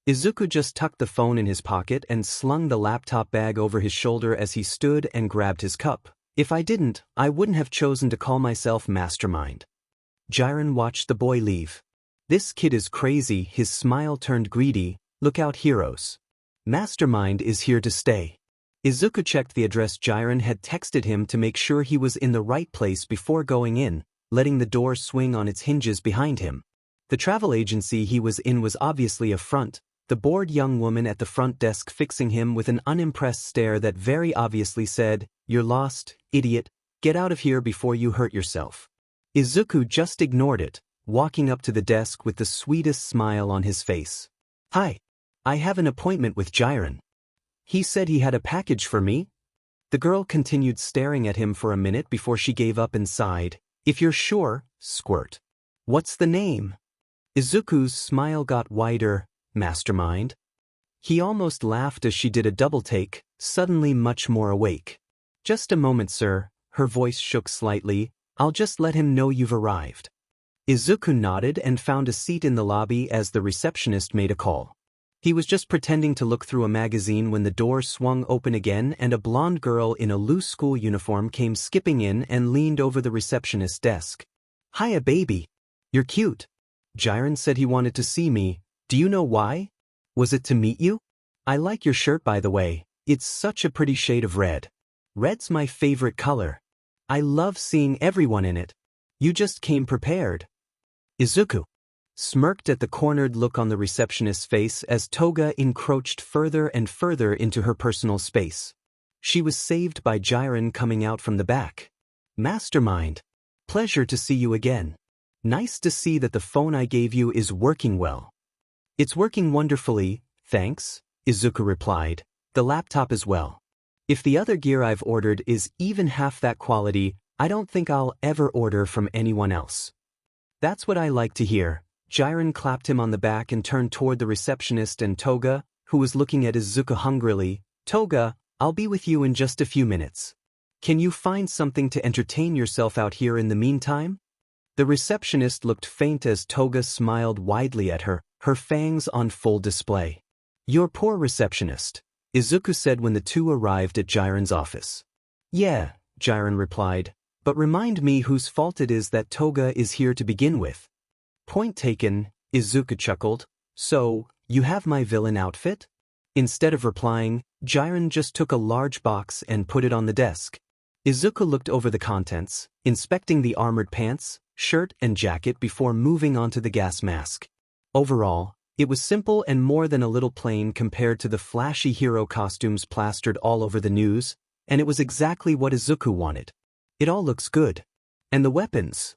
Izuku just tucked the phone in his pocket and slung the laptop bag over his shoulder as he stood and grabbed his cup. If I didn't, I wouldn't have chosen to call myself Mastermind. Jiren watched the boy leave. This kid is crazy, his smile turned greedy. Look out, heroes. Mastermind is here to stay. Izuku checked the address Jiren had texted him to make sure he was in the right place before going in, letting the door swing on its hinges behind him. The travel agency he was in was obviously a front, the bored young woman at the front desk fixing him with an unimpressed stare that very obviously said, "You're lost, idiot, get out of here before you hurt yourself." Izuku just ignored it, walking up to the desk with the sweetest smile on his face. "Hi. I have an appointment with Jiren. He said he had a package for me." The girl continued staring at him for a minute before she gave up and sighed. "If you're sure, squirt. What's the name?" Izuku's smile got wider. Mastermind. He almost laughed as she did a double take, suddenly much more awake. "Just a moment, sir." Her voice shook slightly. "I'll just let him know you've arrived." Izuku nodded and found a seat in the lobby as the receptionist made a call. He was just pretending to look through a magazine when the door swung open again and a blonde girl in a loose school uniform came skipping in and leaned over the receptionist's desk. "Hiya, baby. You're cute. Jiren said he wanted to see me. Do you know why? Was it to meet you? I like your shirt, by the way. It's such a pretty shade of red. Red's my favorite color. I love seeing everyone in it. You just came prepared." Izuku smirked at the cornered look on the receptionist's face as Toga encroached further and further into her personal space. She was saved by Jiren coming out from the back. "Mastermind. Pleasure to see you again. Nice to see that the phone I gave you is working well." "It's working wonderfully, thanks," Izuku replied. "The laptop as well. If the other gear I've ordered is even half that quality, I don't think I'll ever order from anyone else." "That's what I like to hear." Jiren clapped him on the back and turned toward the receptionist and Toga, who was looking at Izuku hungrily. "Toga, I'll be with you in just a few minutes. Can you find something to entertain yourself out here in the meantime?" The receptionist looked faint as Toga smiled widely at her, her fangs on full display. "Your poor receptionist," Izuku said when the two arrived at Jiren's office. "Yeah," Jiren replied, "but remind me whose fault it is that Toga is here to begin with." "Point taken," Izuku chuckled. "So, you have my villain outfit?" Instead of replying, Jiren just took a large box and put it on the desk. Izuku looked over the contents, inspecting the armored pants, shirt and jacket before moving on to the gas mask. Overall, it was simple and more than a little plain compared to the flashy hero costumes plastered all over the news, and it was exactly what Izuku wanted. It all looks good. And the weapons?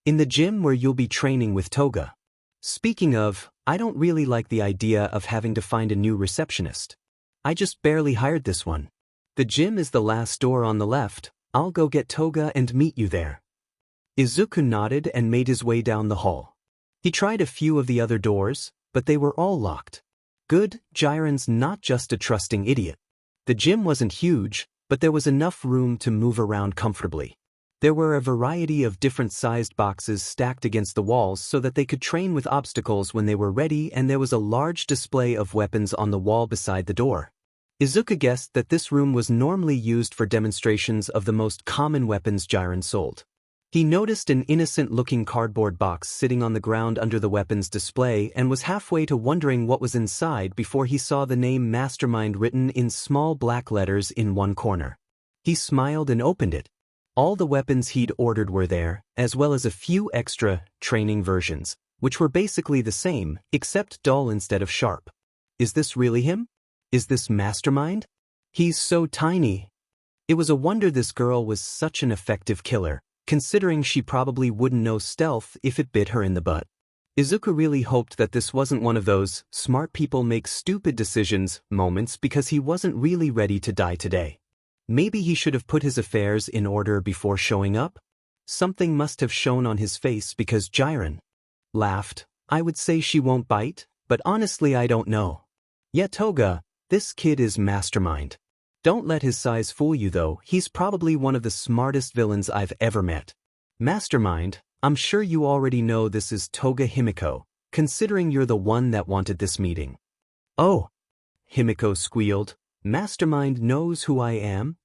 In the gym where you'll be training with Toga. Speaking of, I don't really like the idea of having to find a new receptionist. I just barely hired this one. The gym is the last door on the left. I'll go get Toga and meet you there. Izuku nodded and made his way down the hall. He tried a few of the other doors, but they were all locked. Good, Jiren's not just a trusting idiot. The gym wasn't huge, but there was enough room to move around comfortably. There were a variety of different-sized boxes stacked against the walls so that they could train with obstacles when they were ready, and there was a large display of weapons on the wall beside the door. Izuku guessed that this room was normally used for demonstrations of the most common weapons Jiren sold. He noticed an innocent-looking cardboard box sitting on the ground under the weapons display and was halfway to wondering what was inside before he saw the name Mastermind written in small black letters in one corner. He smiled and opened it. All the weapons he'd ordered were there, as well as a few extra, training versions, which were basically the same, except dull instead of sharp. Is this really him? Is this Mastermind? He's so tiny. It was a wonder this girl was such an effective killer, considering she probably wouldn't know stealth if it bit her in the butt. Izuku really hoped that this wasn't one of those smart people make stupid decisions moments because he wasn't really ready to die today. Maybe he should have put his affairs in order before showing up? Something must have shown on his face because Jiren laughed. I would say she won't bite, but honestly I don't know. Yeah, Toga, this kid is Mastermind. Don't let his size fool you though, he's probably one of the smartest villains I've ever met. Mastermind, I'm sure you already know this is Toga Himiko, considering you're the one that wanted this meeting. Oh, Himiko squealed. Mastermind knows who I am?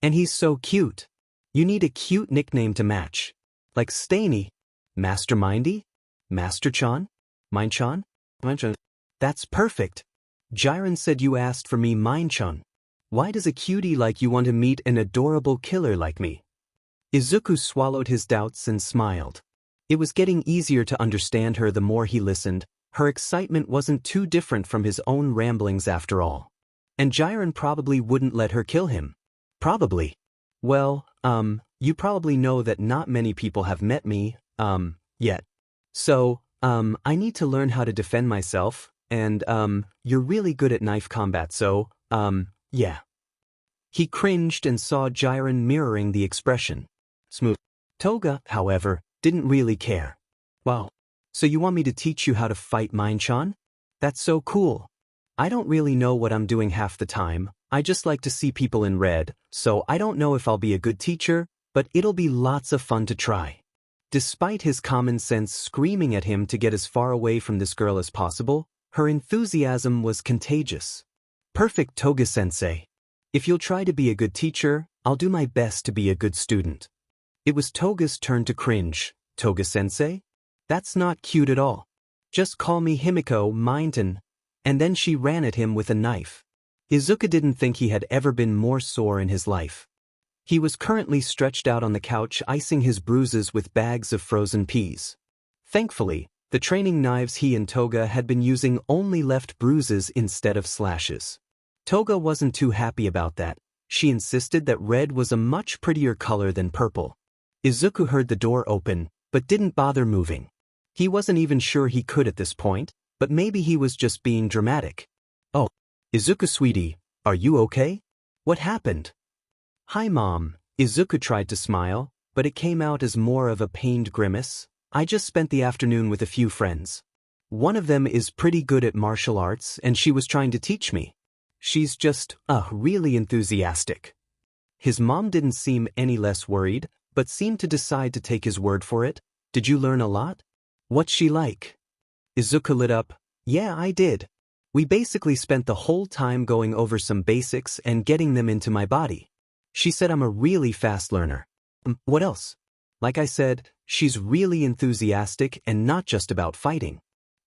And he's so cute. You need a cute nickname to match. Like Staney. Mastermindy? Master-chan? Mine-chan? Mine-chan. That's perfect. Jiren said you asked for me, Mine-chan. Why does a cutie like you want to meet an adorable killer like me? Izuku swallowed his doubts and smiled. It was getting easier to understand her the more he listened. Her excitement wasn't too different from his own ramblings after all. And Jiren probably wouldn't let her kill him. Probably. Well, you probably know that not many people have met me, yet. So, I need to learn how to defend myself, and, you're really good at knife combat, so, yeah. He cringed and saw Jiren mirroring the expression. Smooth. Toga, however, didn't really care. Wow. So you want me to teach you how to fight Mine-chan? That's so cool. I don't really know what I'm doing half the time. I just like to see people in red, so I don't know if I'll be a good teacher, but it'll be lots of fun to try. Despite his common sense screaming at him to get as far away from this girl as possible, her enthusiasm was contagious. Perfect, Toga-sensei. If you'll try to be a good teacher, I'll do my best to be a good student. It was Toga's turn to cringe. Toga-sensei? That's not cute at all. Just call me Himiko, Mine-chan. And then she ran at him with a knife. Izuku didn't think he had ever been more sore in his life. He was currently stretched out on the couch icing his bruises with bags of frozen peas. Thankfully, the training knives he and Toga had been using only left bruises instead of slashes. Toga wasn't too happy about that. She insisted that red was a much prettier color than purple. Izuku heard the door open, but didn't bother moving. He wasn't even sure he could at this point, but maybe he was just being dramatic. Oh, Izuku sweetie, are you okay? What happened? Hi Mom. Izuku tried to smile, but it came out as more of a pained grimace. I just spent the afternoon with a few friends. One of them is pretty good at martial arts and she was trying to teach me. She's just, really enthusiastic. His mom didn't seem any less worried, but seemed to decide to take his word for it. Did you learn a lot? What's she like? Izuku lit up. Yeah, I did. We basically spent the whole time going over some basics and getting them into my body. She said I'm a really fast learner. What else? Like I said, she's really enthusiastic and not just about fighting.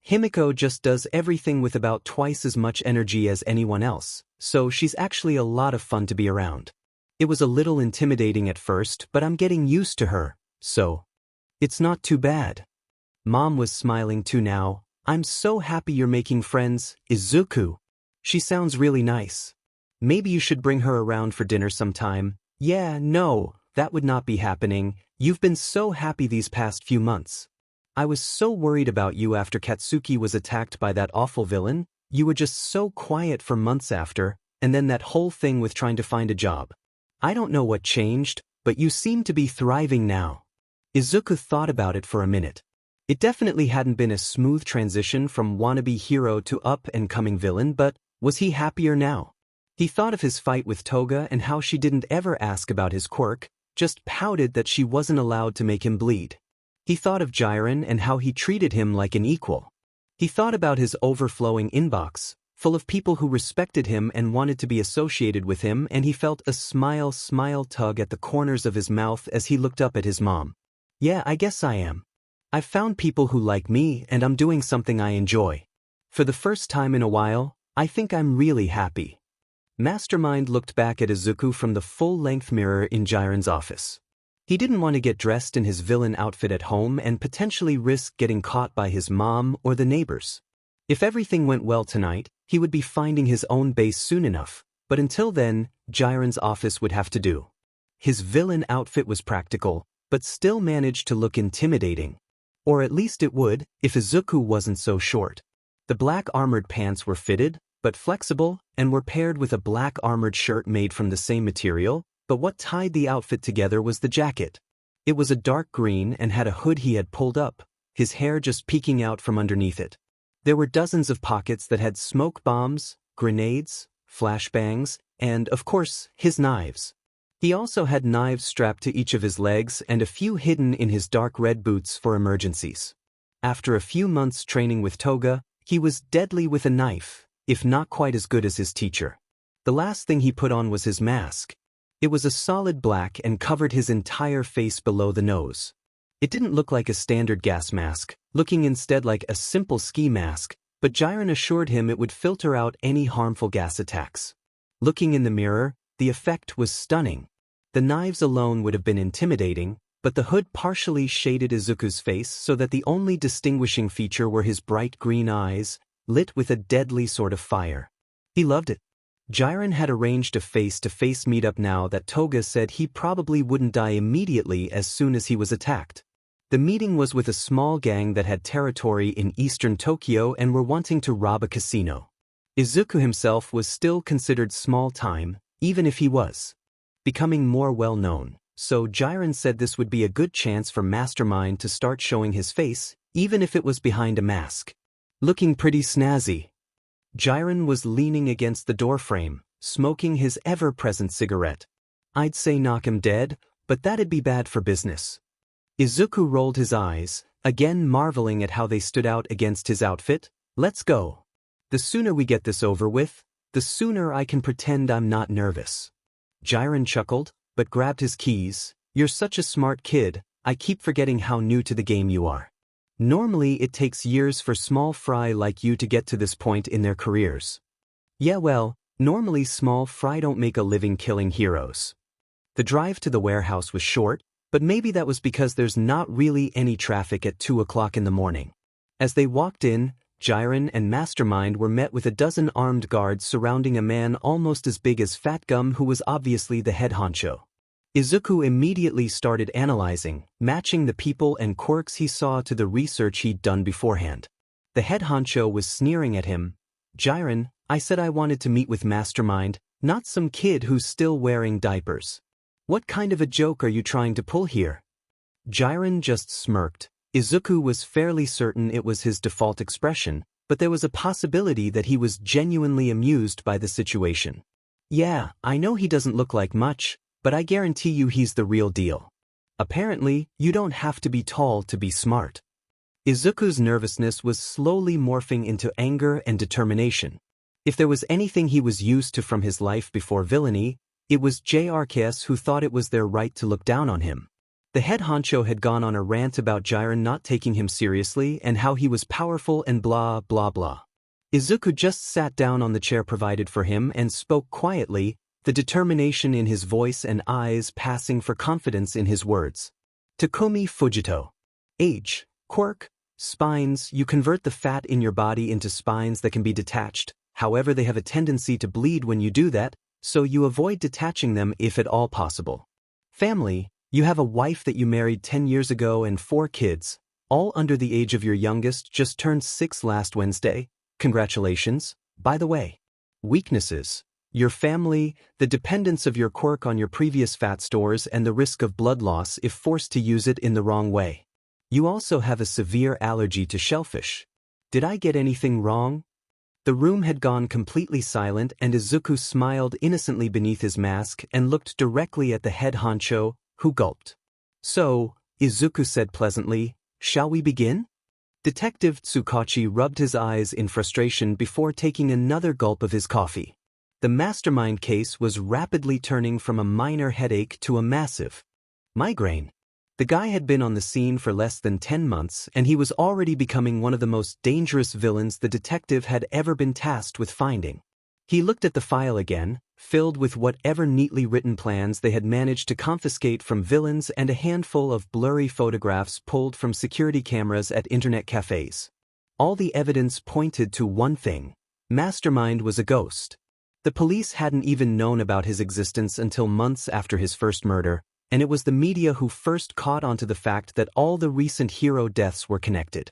Himiko just does everything with about twice as much energy as anyone else, so she's actually a lot of fun to be around. It was a little intimidating at first, but I'm getting used to her, so it's not too bad. Mom was smiling too now. I'm so happy you're making friends, Izuku. She sounds really nice. Maybe you should bring her around for dinner sometime. Yeah, no, that would not be happening. You've been so happy these past few months. I was so worried about you after Katsuki was attacked by that awful villain. You were just so quiet for months after, and then that whole thing with trying to find a job. I don't know what changed, but you seem to be thriving now." Izuku thought about it for a minute. It definitely hadn't been a smooth transition from wannabe hero to up-and-coming villain, but was he happier now? He thought of his fight with Toga and how she didn't ever ask about his quirk, just pouted that she wasn't allowed to make him bleed. He thought of Jiren and how he treated him like an equal. He thought about his overflowing inbox, full of people who respected him and wanted to be associated with him, and he felt a smile tug at the corners of his mouth as he looked up at his mom. "Yeah, I guess I am. I've found people who like me and I'm doing something I enjoy. For the first time in a while, I think I'm really happy." Mastermind looked back at Izuku from the full-length mirror in Jiren's office. He didn't want to get dressed in his villain outfit at home and potentially risk getting caught by his mom or the neighbors. If everything went well tonight, he would be finding his own base soon enough, but until then, Jiren's office would have to do. His villain outfit was practical, but still managed to look intimidating. Or at least it would, if Izuku wasn't so short. The black armored pants were fitted, but flexible, and were paired with a black armored shirt made from the same material, but what tied the outfit together was the jacket. It was a dark green and had a hood he had pulled up, his hair just peeking out from underneath it. There were dozens of pockets that had smoke bombs, grenades, flashbangs, and, of course, his knives. He also had knives strapped to each of his legs and a few hidden in his dark red boots for emergencies. After a few months training with Toga, he was deadly with a knife, if not quite as good as his teacher. The last thing he put on was his mask. It was a solid black and covered his entire face below the nose. It didn't look like a standard gas mask, looking instead like a simple ski mask, but Jiren assured him it would filter out any harmful gas attacks. Looking in the mirror, the effect was stunning. The knives alone would have been intimidating, but the hood partially shaded Izuku's face so that the only distinguishing feature were his bright green eyes, lit with a deadly sort of fire. He loved it. Jiren had arranged a face-to-face meetup now that Toga said he probably wouldn't die immediately as soon as he was attacked. The meeting was with a small gang that had territory in eastern Tokyo and were wanting to rob a casino. Izuku himself was still considered small-time, even if he was becoming more well-known, so Jiren said this would be a good chance for Mastermind to start showing his face, even if it was behind a mask. Looking pretty snazzy. Jiren was leaning against the doorframe, smoking his ever-present cigarette. "I'd say knock him dead, but that'd be bad for business." Izuku rolled his eyes, again marveling at how they stood out against his outfit. "Let's go. The sooner we get this over with, the sooner I can pretend I'm not nervous." Jiren chuckled, but grabbed his keys. "You're such a smart kid, I keep forgetting how new to the game you are. Normally it takes years for small fry like you to get to this point in their careers." "Yeah, well, normally small fry don't make a living killing heroes." The drive to the warehouse was short, but maybe that was because there's not really any traffic at 2 o'clock in the morning. As they walked in, Jiren and Mastermind were met with a dozen armed guards surrounding a man almost as big as Fat Gum who was obviously the head honcho. Izuku immediately started analyzing, matching the people and quirks he saw to the research he'd done beforehand. The head honcho was sneering at him. "Jiren, I said I wanted to meet with Mastermind, not some kid who's still wearing diapers. What kind of a joke are you trying to pull here?" Jiren just smirked. Izuku was fairly certain it was his default expression, but there was a possibility that he was genuinely amused by the situation. "Yeah, I know he doesn't look like much, but I guarantee you he's the real deal. Apparently, you don't have to be tall to be smart." Izuku's nervousness was slowly morphing into anger and determination. If there was anything he was used to from his life before villainy, it was JRKs who thought it was their right to look down on him. The head honcho had gone on a rant about Jiren not taking him seriously and how he was powerful and blah blah blah. Izuku just sat down on the chair provided for him and spoke quietly, the determination in his voice and eyes passing for confidence in his words. "Takumi Fujito. Age, quirk, spines. You convert the fat in your body into spines that can be detached, however they have a tendency to bleed when you do that, so you avoid detaching them if at all possible. Family. You have a wife that you married 10 years ago and 4 kids. All under the age of your youngest just turned 6 last Wednesday. Congratulations. By the way. Weaknesses. Your family, the dependence of your quirk on your previous fat stores and the risk of blood loss if forced to use it in the wrong way. You also have a severe allergy to shellfish. Did I get anything wrong? The room had gone completely silent and Izuku smiled innocently beneath his mask and looked directly at the head honcho, who gulped. So, Izuku said pleasantly, shall we begin? Detective Tsukachi rubbed his eyes in frustration before taking another gulp of his coffee. The Mastermind case was rapidly turning from a minor headache to a massive migraine. The guy had been on the scene for less than 10 months and he was already becoming one of the most dangerous villains the detective had ever been tasked with finding. He looked at the file again, filled with whatever neatly written plans they had managed to confiscate from villains and a handful of blurry photographs pulled from security cameras at internet cafes. All the evidence pointed to one thing: Mastermind was a ghost. The police hadn't even known about his existence until months after his first murder, and it was the media who first caught onto the fact that all the recent hero deaths were connected.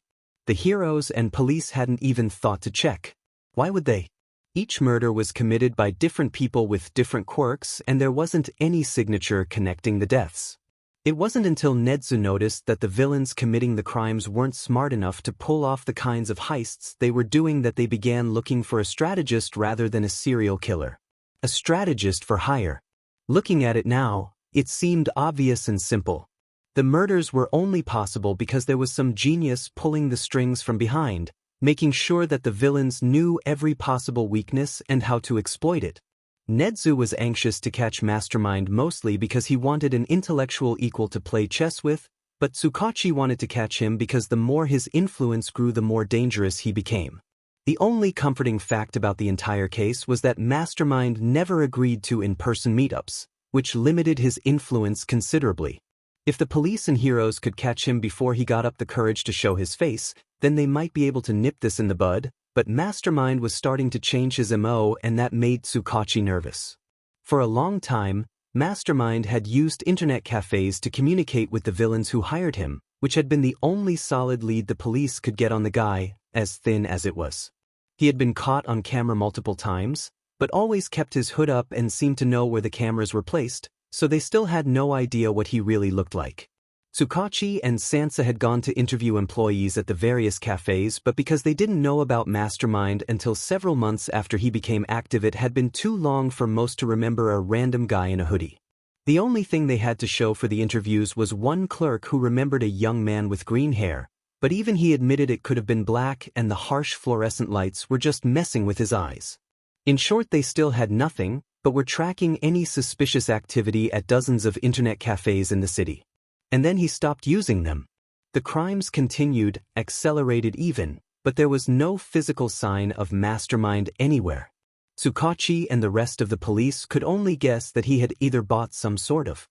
The heroes and police hadn't even thought to check. Why would they? Each murder was committed by different people with different quirks and there wasn't any signature connecting the deaths. It wasn't until Nedzu noticed that the villains committing the crimes weren't smart enough to pull off the kinds of heists they were doing that they began looking for a strategist rather than a serial killer. A strategist for hire. Looking at it now, it seemed obvious and simple. The murders were only possible because there was some genius pulling the strings from behind, making sure that the villains knew every possible weakness and how to exploit it. Nedzu was anxious to catch Mastermind mostly because he wanted an intellectual equal to play chess with, but Tsukachi wanted to catch him because the more his influence grew the more dangerous he became. The only comforting fact about the entire case was that Mastermind never agreed to in-person meetups, which limited his influence considerably. If the police and heroes could catch him before he got up the courage to show his face, then they might be able to nip this in the bud, but Mastermind was starting to change his MO and that made Tsukachi nervous. For a long time, Mastermind had used internet cafes to communicate with the villains who hired him, which had been the only solid lead the police could get on the guy, as thin as it was. He had been caught on camera multiple times, but always kept his hood up and seemed to know where the cameras were placed, so they still had no idea what he really looked like. Tsukachi and Sansa had gone to interview employees at the various cafes, but because they didn't know about Mastermind until several months after he became active, it had been too long for most to remember a random guy in a hoodie. The only thing they had to show for the interviews was one clerk who remembered a young man with green hair, but even he admitted it could have been black and the harsh fluorescent lights were just messing with his eyes. In short, they still had nothing, but were tracking any suspicious activity at dozens of internet cafes in the city. And then he stopped using them. The crimes continued, accelerated even, but there was no physical sign of Mastermind anywhere. Tsukachi and the rest of the police could only guess that he had either bought some sort of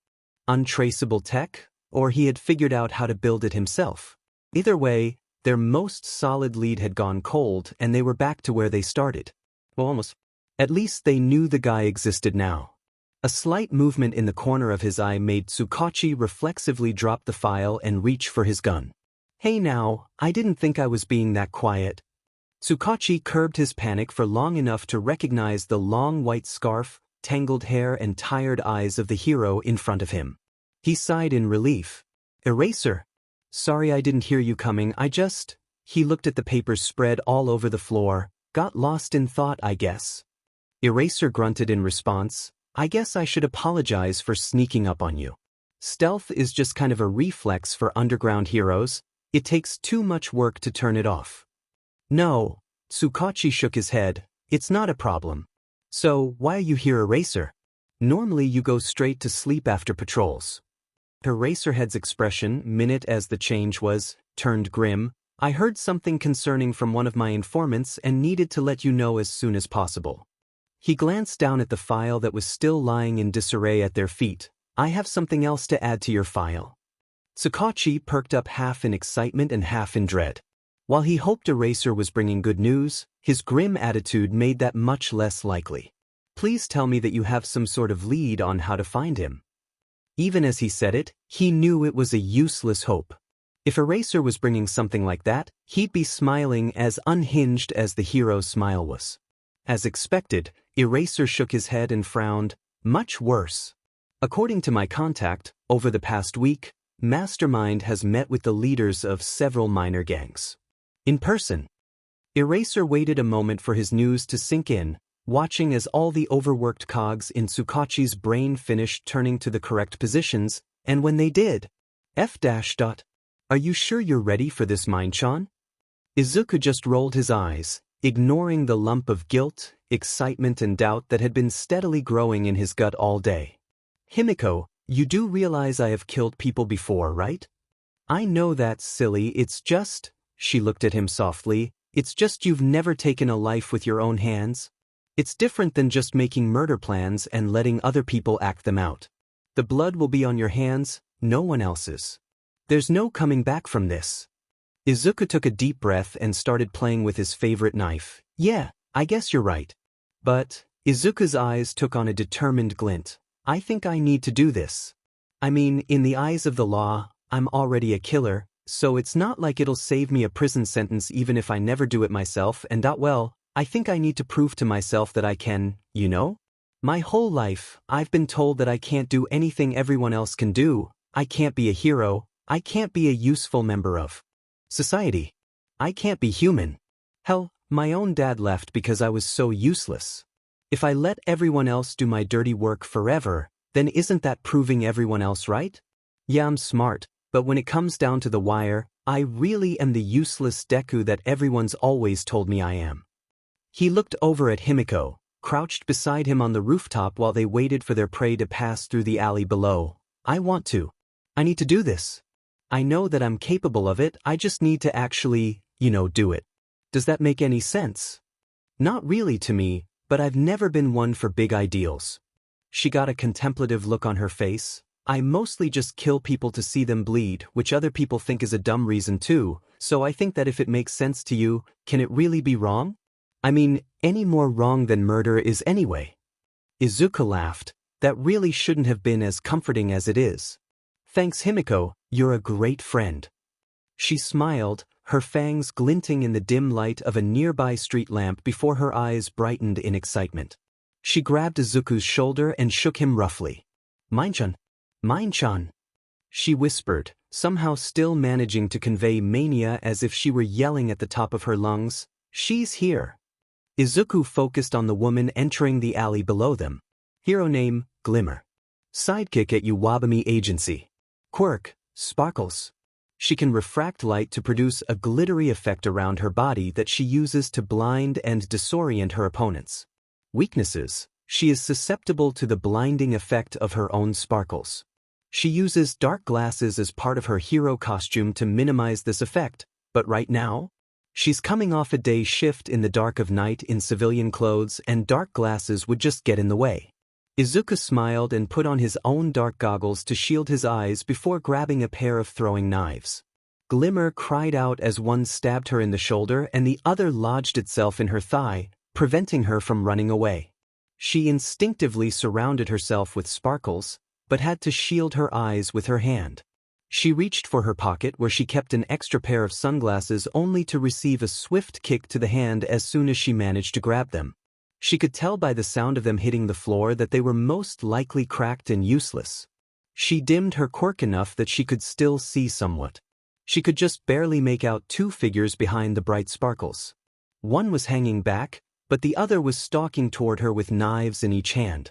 untraceable tech, or he had figured out how to build it himself. Either way, their most solid lead had gone cold and they were back to where they started. Well, almost. At least they knew the guy existed now. A slight movement in the corner of his eye made Tsukachi reflexively drop the file and reach for his gun. Hey now, I didn't think I was being that quiet. Tsukachi curbed his panic for long enough to recognize the long white scarf, tangled hair and tired eyes of the hero in front of him. He sighed in relief. Eraser. Sorry I didn't hear you coming, He looked at the papers spread all over the floor, got lost in thought I guess. Eraser grunted in response, I guess I should apologize for sneaking up on you. Stealth is just kind of a reflex for underground heroes, it takes too much work to turn it off. No, Tsukachi shook his head, it's not a problem. So, why are you here, Eraser? Normally you go straight to sleep after patrols. Eraserhead's expression, minute as the change was, turned grim. I heard something concerning from one of my informants and needed to let you know as soon as possible. He glanced down at the file that was still lying in disarray at their feet. I have something else to add to your file. Tsukachi perked up half in excitement and half in dread. While he hoped Eraser was bringing good news, his grim attitude made that much less likely. Please tell me that you have some sort of lead on how to find him. Even as he said it, he knew it was a useless hope. If Eraser was bringing something like that, he'd be smiling as unhinged as the hero's smile was. As expected, Eraser shook his head and frowned. Much worse. According to my contact, over the past week, Mastermind has met with the leaders of several minor gangs. In person. Eraser waited a moment for his news to sink in, watching as all the overworked cogs in Tsukachi's brain finished turning to the correct positions, and when they did, Are you sure you're ready for this, Mind-chan? Izuku just rolled his eyes, ignoring the lump of guilt, excitement and doubt that had been steadily growing in his gut all day. Himiko, you do realize I have killed people before, right? I know that's silly, it's just, she looked at him softly, it's just you've never taken a life with your own hands. It's different than just making murder plans and letting other people act them out. The blood will be on your hands, no one else's. There's no coming back from this. Izuku took a deep breath and started playing with his favorite knife. Yeah, I guess you're right. But, Izuku's eyes took on a determined glint. I think I need to do this. I mean, in the eyes of the law, I'm already a killer, so it's not like it'll save me a prison sentence even if I never do it myself and well, I think I need to prove to myself that I can, you know? My whole life, I've been told that I can't do anything everyone else can do, I can't be a hero, I can't be a useful member of society. I can't be human. Hell, my own dad left because I was so useless. If I let everyone else do my dirty work forever, then isn't that proving everyone else right? Yeah, I'm smart, but when it comes down to the wire, I really am the useless Deku that everyone's always told me I am. He looked over at Himiko, crouched beside him on the rooftop while they waited for their prey to pass through the alley below. I need to do this. I know that I'm capable of it, I just need to actually, do it. Does that make any sense? Not really to me, but I've never been one for big ideals. She got a contemplative look on her face. I mostly just kill people to see them bleed, which other people think is a dumb reason too, so I think that if it makes sense to you, can it really be wrong? I mean, any more wrong than murder is anyway. Izuku laughed. That really shouldn't have been as comforting as it is. Thanks, Himiko, you're a great friend. She smiled, her fangs glinting in the dim light of a nearby street lamp before her eyes brightened in excitement. She grabbed Izuku's shoulder and shook him roughly. Mind-chan. Mind-chan. She whispered, somehow still managing to convey mania as if she were yelling at the top of her lungs. She's here. Izuku focused on the woman entering the alley below them. Hero name, Glimmer. Sidekick at Uwabami Agency. Quirk, Sparkles. She can refract light to produce a glittery effect around her body that she uses to blind and disorient her opponents. Weaknesses. She is susceptible to the blinding effect of her own sparkles. She uses dark glasses as part of her hero costume to minimize this effect, but right now, she's coming off a day shift in the dark of night in civilian clothes and dark glasses would just get in the way. Izuku smiled and put on his own dark goggles to shield his eyes before grabbing a pair of throwing knives. Glimmer cried out as one stabbed her in the shoulder and the other lodged itself in her thigh, preventing her from running away. She instinctively surrounded herself with sparkles, but had to shield her eyes with her hand. She reached for her pocket where she kept an extra pair of sunglasses only to receive a swift kick to the hand as soon as she managed to grab them. She could tell by the sound of them hitting the floor that they were most likely cracked and useless. She dimmed her quirk enough that she could still see somewhat. She could just barely make out two figures behind the bright sparkles. One was hanging back, but the other was stalking toward her with knives in each hand.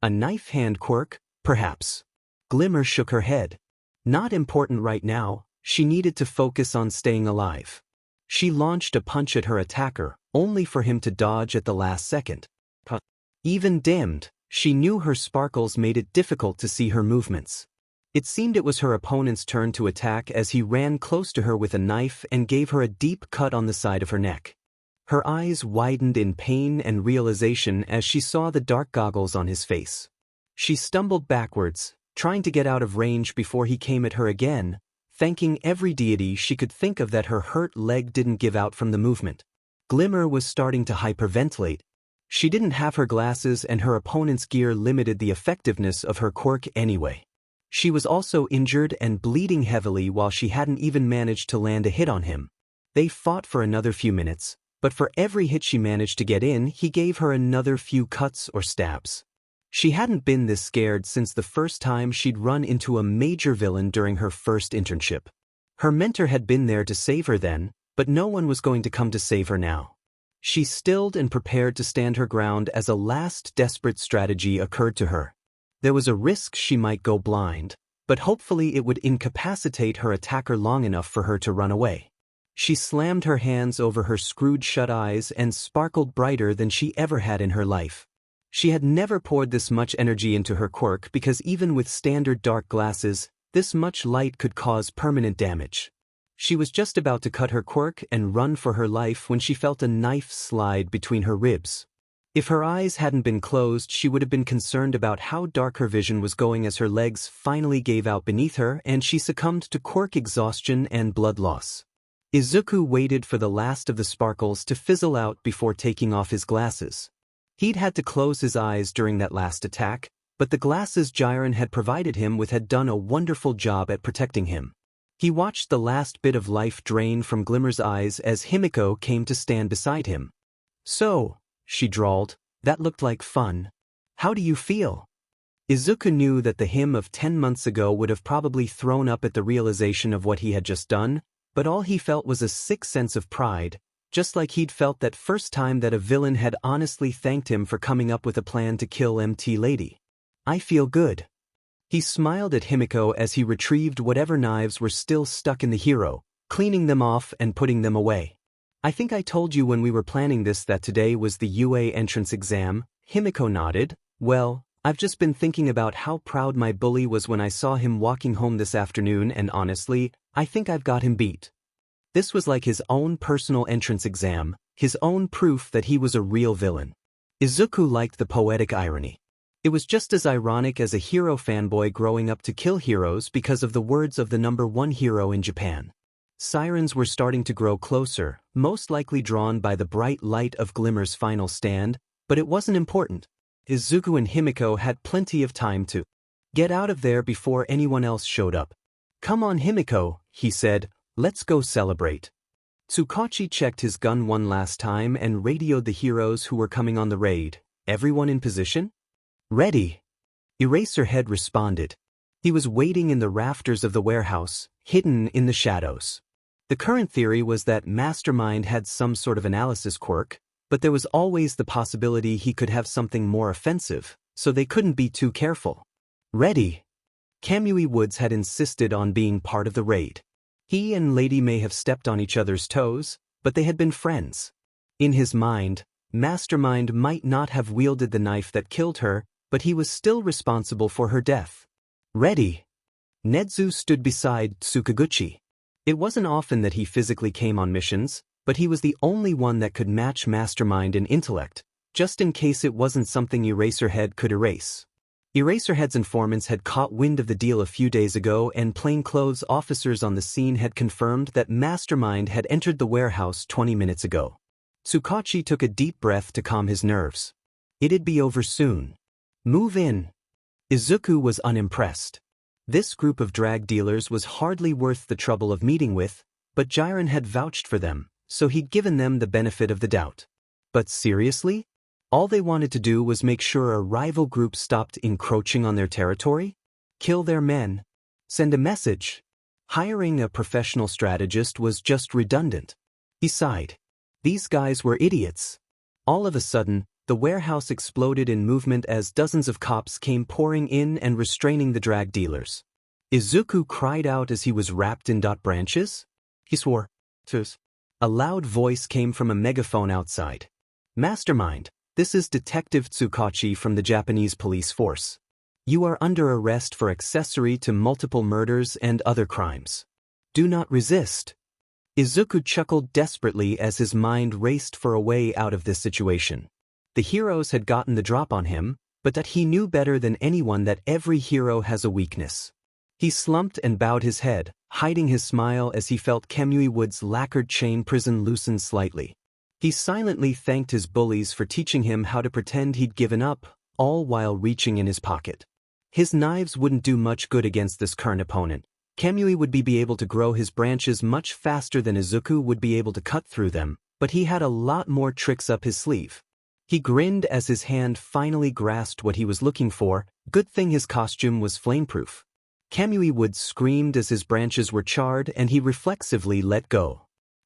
A knife hand quirk, perhaps. Glimmer shook her head. Not important right now, she needed to focus on staying alive. She launched a punch at her attacker, only for him to dodge at the last second. Even dimmed, she knew her sparkles made it difficult to see her movements. It seemed it was her opponent's turn to attack as he ran close to her with a knife and gave her a deep cut on the side of her neck. Her eyes widened in pain and realization as she saw the dark goggles on his face. She stumbled backwards, trying to get out of range before he came at her again, thanking every deity she could think of that her hurt leg didn't give out from the movement. Glimmer was starting to hyperventilate. She didn't have her glasses and her opponent's gear limited the effectiveness of her quirk anyway. She was also injured and bleeding heavily while she hadn't even managed to land a hit on him. They fought for another few minutes, but for every hit she managed to get in, he gave her another few cuts or stabs. She hadn't been this scared since the first time she'd run into a major villain during her first internship. Her mentor had been there to save her then, but no one was going to come to save her now. She stilled and prepared to stand her ground as a last desperate strategy occurred to her. There was a risk she might go blind, but hopefully it would incapacitate her attacker long enough for her to run away. She slammed her hands over her screwed-shut eyes and sparkled brighter than she ever had in her life. She had never poured this much energy into her quirk because even with standard dark glasses, this much light could cause permanent damage. She was just about to cut her quirk and run for her life when she felt a knife slide between her ribs. If her eyes hadn't been closed, she would have been concerned about how dark her vision was going as her legs finally gave out beneath her and she succumbed to quirk exhaustion and blood loss. Izuku waited for the last of the sparkles to fizzle out before taking off his glasses. He'd had to close his eyes during that last attack, but the glasses Jiren had provided him with had done a wonderful job at protecting him. He watched the last bit of life drain from Glimmer's eyes as Himiko came to stand beside him. "So," she drawled, "that looked like fun. How do you feel?" Izuku knew that the him of 10 months ago would have probably thrown up at the realization of what he had just done, but all he felt was a sick sense of pride, just like he'd felt that first time that a villain had honestly thanked him for coming up with a plan to kill MT Lady. "I feel good." He smiled at Himiko as he retrieved whatever knives were still stuck in the hero, cleaning them off and putting them away. "I think I told you when we were planning this that today was the UA entrance exam." Himiko nodded. "Well, I've just been thinking about how proud my bully was when I saw him walking home this afternoon, and honestly, I think I've got him beat." This was like his own personal entrance exam, his own proof that he was a real villain. Izuku liked the poetic irony. It was just as ironic as a hero fanboy growing up to kill heroes because of the words of the #1 hero in Japan. Sirens were starting to grow closer, most likely drawn by the bright light of Glimmer's final stand, but it wasn't important. Izuku and Himiko had plenty of time to get out of there before anyone else showed up. "Come on, Himiko," he said, "let's go celebrate." Tsukachi checked his gun one last time and radioed the heroes who were coming on the raid. "Everyone in position?" "Ready." Eraserhead responded. He was waiting in the rafters of the warehouse, hidden in the shadows. The current theory was that Mastermind had some sort of analysis quirk, but there was always the possibility he could have something more offensive, so they couldn't be too careful. "Ready." Kamui Woods had insisted on being part of the raid. He and Lady may have stepped on each other's toes, but they had been friends. In his mind, Mastermind might not have wielded the knife that killed her, but he was still responsible for her death. "Ready." Nedzu stood beside Tsukaguchi. It wasn't often that he physically came on missions, but he was the only one that could match Mastermind in intellect, just in case it wasn't something Eraserhead could erase. Eraserhead's informants had caught wind of the deal a few days ago, and plainclothes officers on the scene had confirmed that Mastermind had entered the warehouse 20 minutes ago. Tsukachi took a deep breath to calm his nerves. It'd be over soon. "Move in." Izuku was unimpressed. This group of drag dealers was hardly worth the trouble of meeting with, but Jiren had vouched for them, so he'd given them the benefit of the doubt. But seriously? All they wanted to do was make sure a rival group stopped encroaching on their territory? Kill their men? Send a message? Hiring a professional strategist was just redundant. He sighed. These guys were idiots. All of a sudden, the warehouse exploded in movement as dozens of cops came pouring in and restraining the drag dealers. Izuku cried out as he was wrapped in branches. He swore. "Tus." A loud voice came from a megaphone outside. "Mastermind, this is Detective Tsukachi from the Japanese police force. You are under arrest for accessory to multiple murders and other crimes. Do not resist." Izuku chuckled desperately as his mind raced for a way out of this situation. The heroes had gotten the drop on him, but that he knew better than anyone that every hero has a weakness. He slumped and bowed his head, hiding his smile as he felt Kamui Wood's lacquered chain prison loosen slightly. He silently thanked his bullies for teaching him how to pretend he'd given up, all while reaching in his pocket. His knives wouldn't do much good against this current opponent. Kamui would be able to grow his branches much faster than Izuku would be able to cut through them, but he had a lot more tricks up his sleeve. He grinned as his hand finally grasped what he was looking for. Good thing his costume was flameproof. Kamui Wood screamed as his branches were charred and he reflexively let go.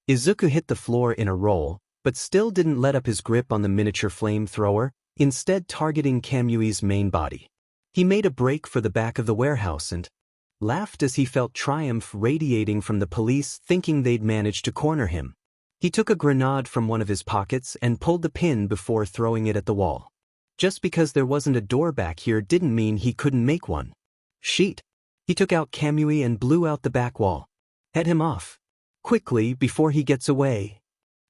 Izuku hit the floor in a roll, but still didn't let up his grip on the miniature flamethrower, instead targeting Kamui's main body. He made a break for the back of the warehouse and laughed as he felt triumph radiating from the police, thinking they'd managed to corner him. He took a grenade from one of his pockets and pulled the pin before throwing it at the wall. Just because there wasn't a door back here didn't mean he couldn't make one. Sheet. He took out Kamui and blew out the back wall. Head him off. Quickly, before he gets away.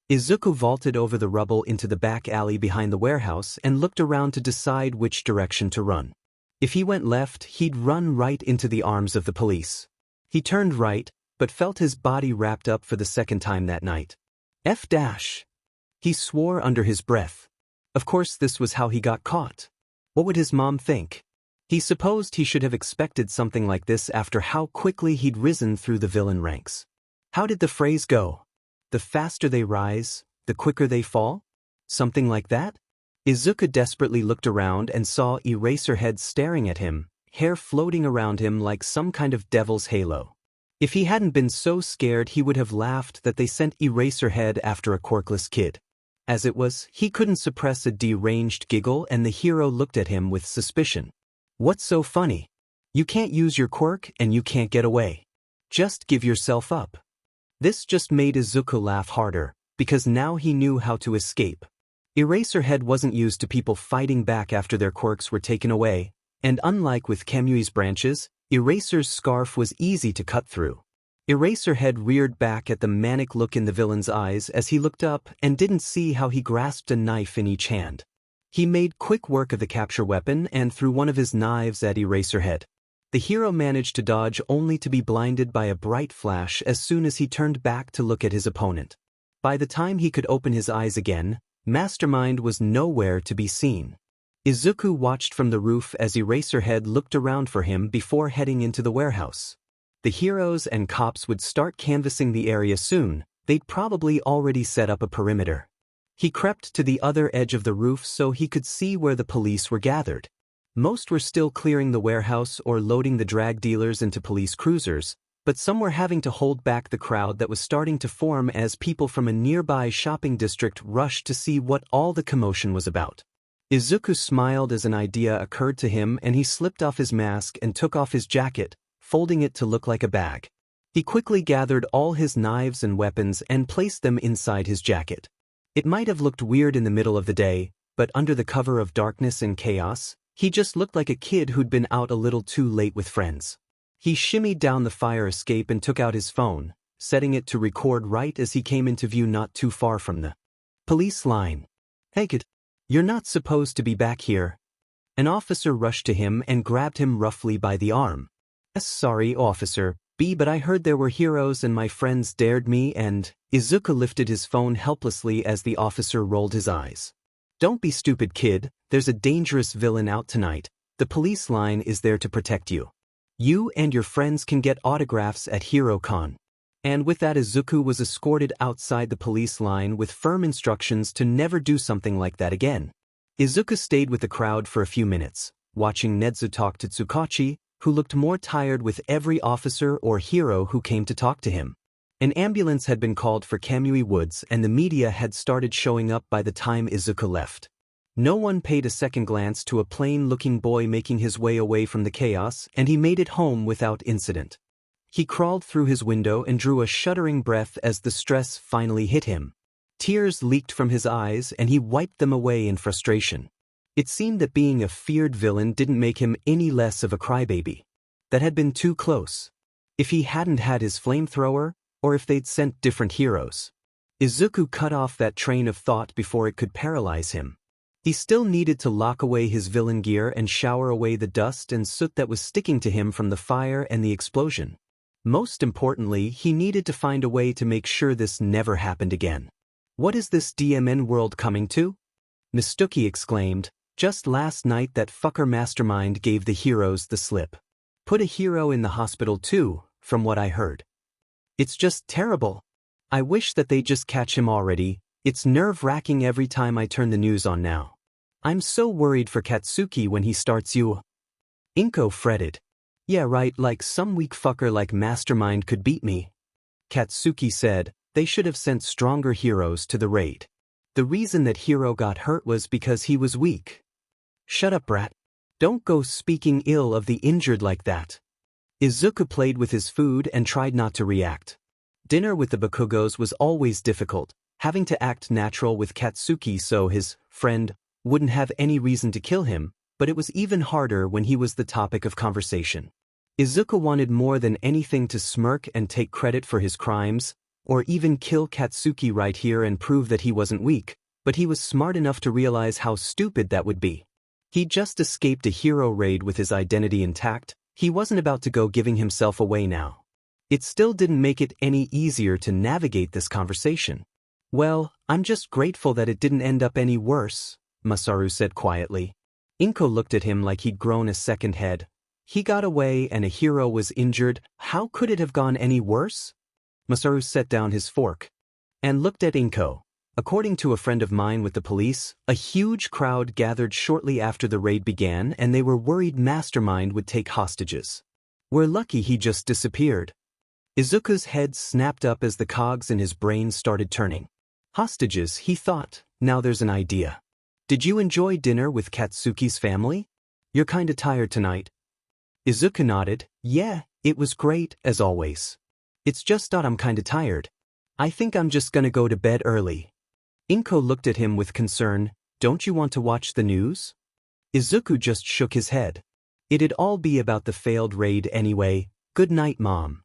Izuku vaulted over the rubble into the back alley behind the warehouse and looked around to decide which direction to run. If he went left, he'd run right into the arms of the police. He turned right, but felt his body wrapped up for the second time that night. F-. He swore under his breath. Of course this was how he got caught. What would his mom think? He supposed he should have expected something like this after how quickly he'd risen through the villain ranks. How did the phrase go? The faster they rise, the quicker they fall? Something like that? Izuku desperately looked around and saw Eraserhead staring at him, hair floating around him like some kind of devil's halo. If he hadn't been so scared he would have laughed that they sent Eraserhead after a quirkless kid. As it was, he couldn't suppress a deranged giggle and the hero looked at him with suspicion. What's so funny? You can't use your quirk and you can't get away. Just give yourself up. This just made Izuku laugh harder, because now he knew how to escape. Eraserhead wasn't used to people fighting back after their quirks were taken away, and unlike with Kamui's branches, Eraser's scarf was easy to cut through. Eraserhead reared back at the manic look in the villain's eyes as he looked up and didn't see how he grasped a knife in each hand. He made quick work of the capture weapon and threw one of his knives at Eraserhead. The hero managed to dodge only to be blinded by a bright flash as soon as he turned back to look at his opponent. By the time he could open his eyes again, Mastermind was nowhere to be seen. Izuku watched from the roof as Eraserhead looked around for him before heading into the warehouse. The heroes and cops would start canvassing the area soon. They'd probably already set up a perimeter. He crept to the other edge of the roof so he could see where the police were gathered. Most were still clearing the warehouse or loading the drag dealers into police cruisers, but some were having to hold back the crowd that was starting to form as people from a nearby shopping district rushed to see what all the commotion was about. Izuku smiled as an idea occurred to him and he slipped off his mask and took off his jacket, folding it to look like a bag. He quickly gathered all his knives and weapons and placed them inside his jacket. It might have looked weird in the middle of the day, but under the cover of darkness and chaos, he just looked like a kid who'd been out a little too late with friends. He shimmied down the fire escape and took out his phone, setting it to record right as he came into view not too far from the police line. "Hey kid, you're not supposed to be back here." An officer rushed to him and grabbed him roughly by the arm. "Sorry, Officer B, but I heard there were heroes and my friends dared me and..." Izuku lifted his phone helplessly as the officer rolled his eyes. "Don't be stupid, kid, there's a dangerous villain out tonight. The police line is there to protect you. You and your friends can get autographs at HeroCon." And with that, Izuku was escorted outside the police line with firm instructions to never do something like that again. Izuku stayed with the crowd for a few minutes, watching Nezu talk to Tsukachi, who looked more tired with every officer or hero who came to talk to him. An ambulance had been called for Kamui Woods and the media had started showing up by the time Izuku left. No one paid a second glance to a plain-looking boy making his way away from the chaos, and he made it home without incident. He crawled through his window and drew a shuddering breath as the stress finally hit him. Tears leaked from his eyes and he wiped them away in frustration. It seemed that being a feared villain didn't make him any less of a crybaby. That had been too close. If he hadn't had his flamethrower, or if they'd sent different heroes. Izuku cut off that train of thought before it could paralyze him. He still needed to lock away his villain gear and shower away the dust and soot that was sticking to him from the fire and the explosion. Most importantly, he needed to find a way to make sure this never happened again. "What is this DMN world coming to?" Mistuki exclaimed, Just last night that fucker Mastermind gave the heroes the slip. Put a hero in the hospital too, from what I heard. It's just terrible. I wish that they'd just catch him already. It's nerve-wracking every time I turn the news on now. I'm so worried for Katsuki when he starts you. Inko fretted. Yeah right, like some weak fucker like Mastermind could beat me. Katsuki said, they should have sent stronger heroes to the raid. The reason that hero got hurt was because he was weak. Shut up, brat. Don't go speaking ill of the injured like that. Izuku played with his food and tried not to react. Dinner with the Bakugos was always difficult, having to act natural with Katsuki so his friend wouldn't have any reason to kill him, but it was even harder when he was the topic of conversation. Izuku wanted more than anything to smirk and take credit for his crimes, or even kill Katsuki right here and prove that he wasn't weak, but he was smart enough to realize how stupid that would be. He just escaped a hero raid with his identity intact. He wasn't about to go giving himself away now. It still didn't make it any easier to navigate this conversation. Well, I'm just grateful that it didn't end up any worse, Masaru said quietly. Inko looked at him like he'd grown a second head. He got away and a hero was injured. How could it have gone any worse? Masaru set down his fork and looked at Inko. According to a friend of mine with the police, a huge crowd gathered shortly after the raid began and they were worried Mastermind would take hostages. We're lucky he just disappeared. Izuku's head snapped up as the cogs in his brain started turning. Hostages, he thought. Now there's an idea. Did you enjoy dinner with Katsuki's family? You're kinda tired tonight. Izuku nodded. Yeah, it was great, as always. It's just that I'm kinda tired. I think I'm just gonna go to bed early. Inko looked at him with concern. Don't you want to watch the news? Izuku just shook his head. It'd all be about the failed raid anyway. Good night, Mom.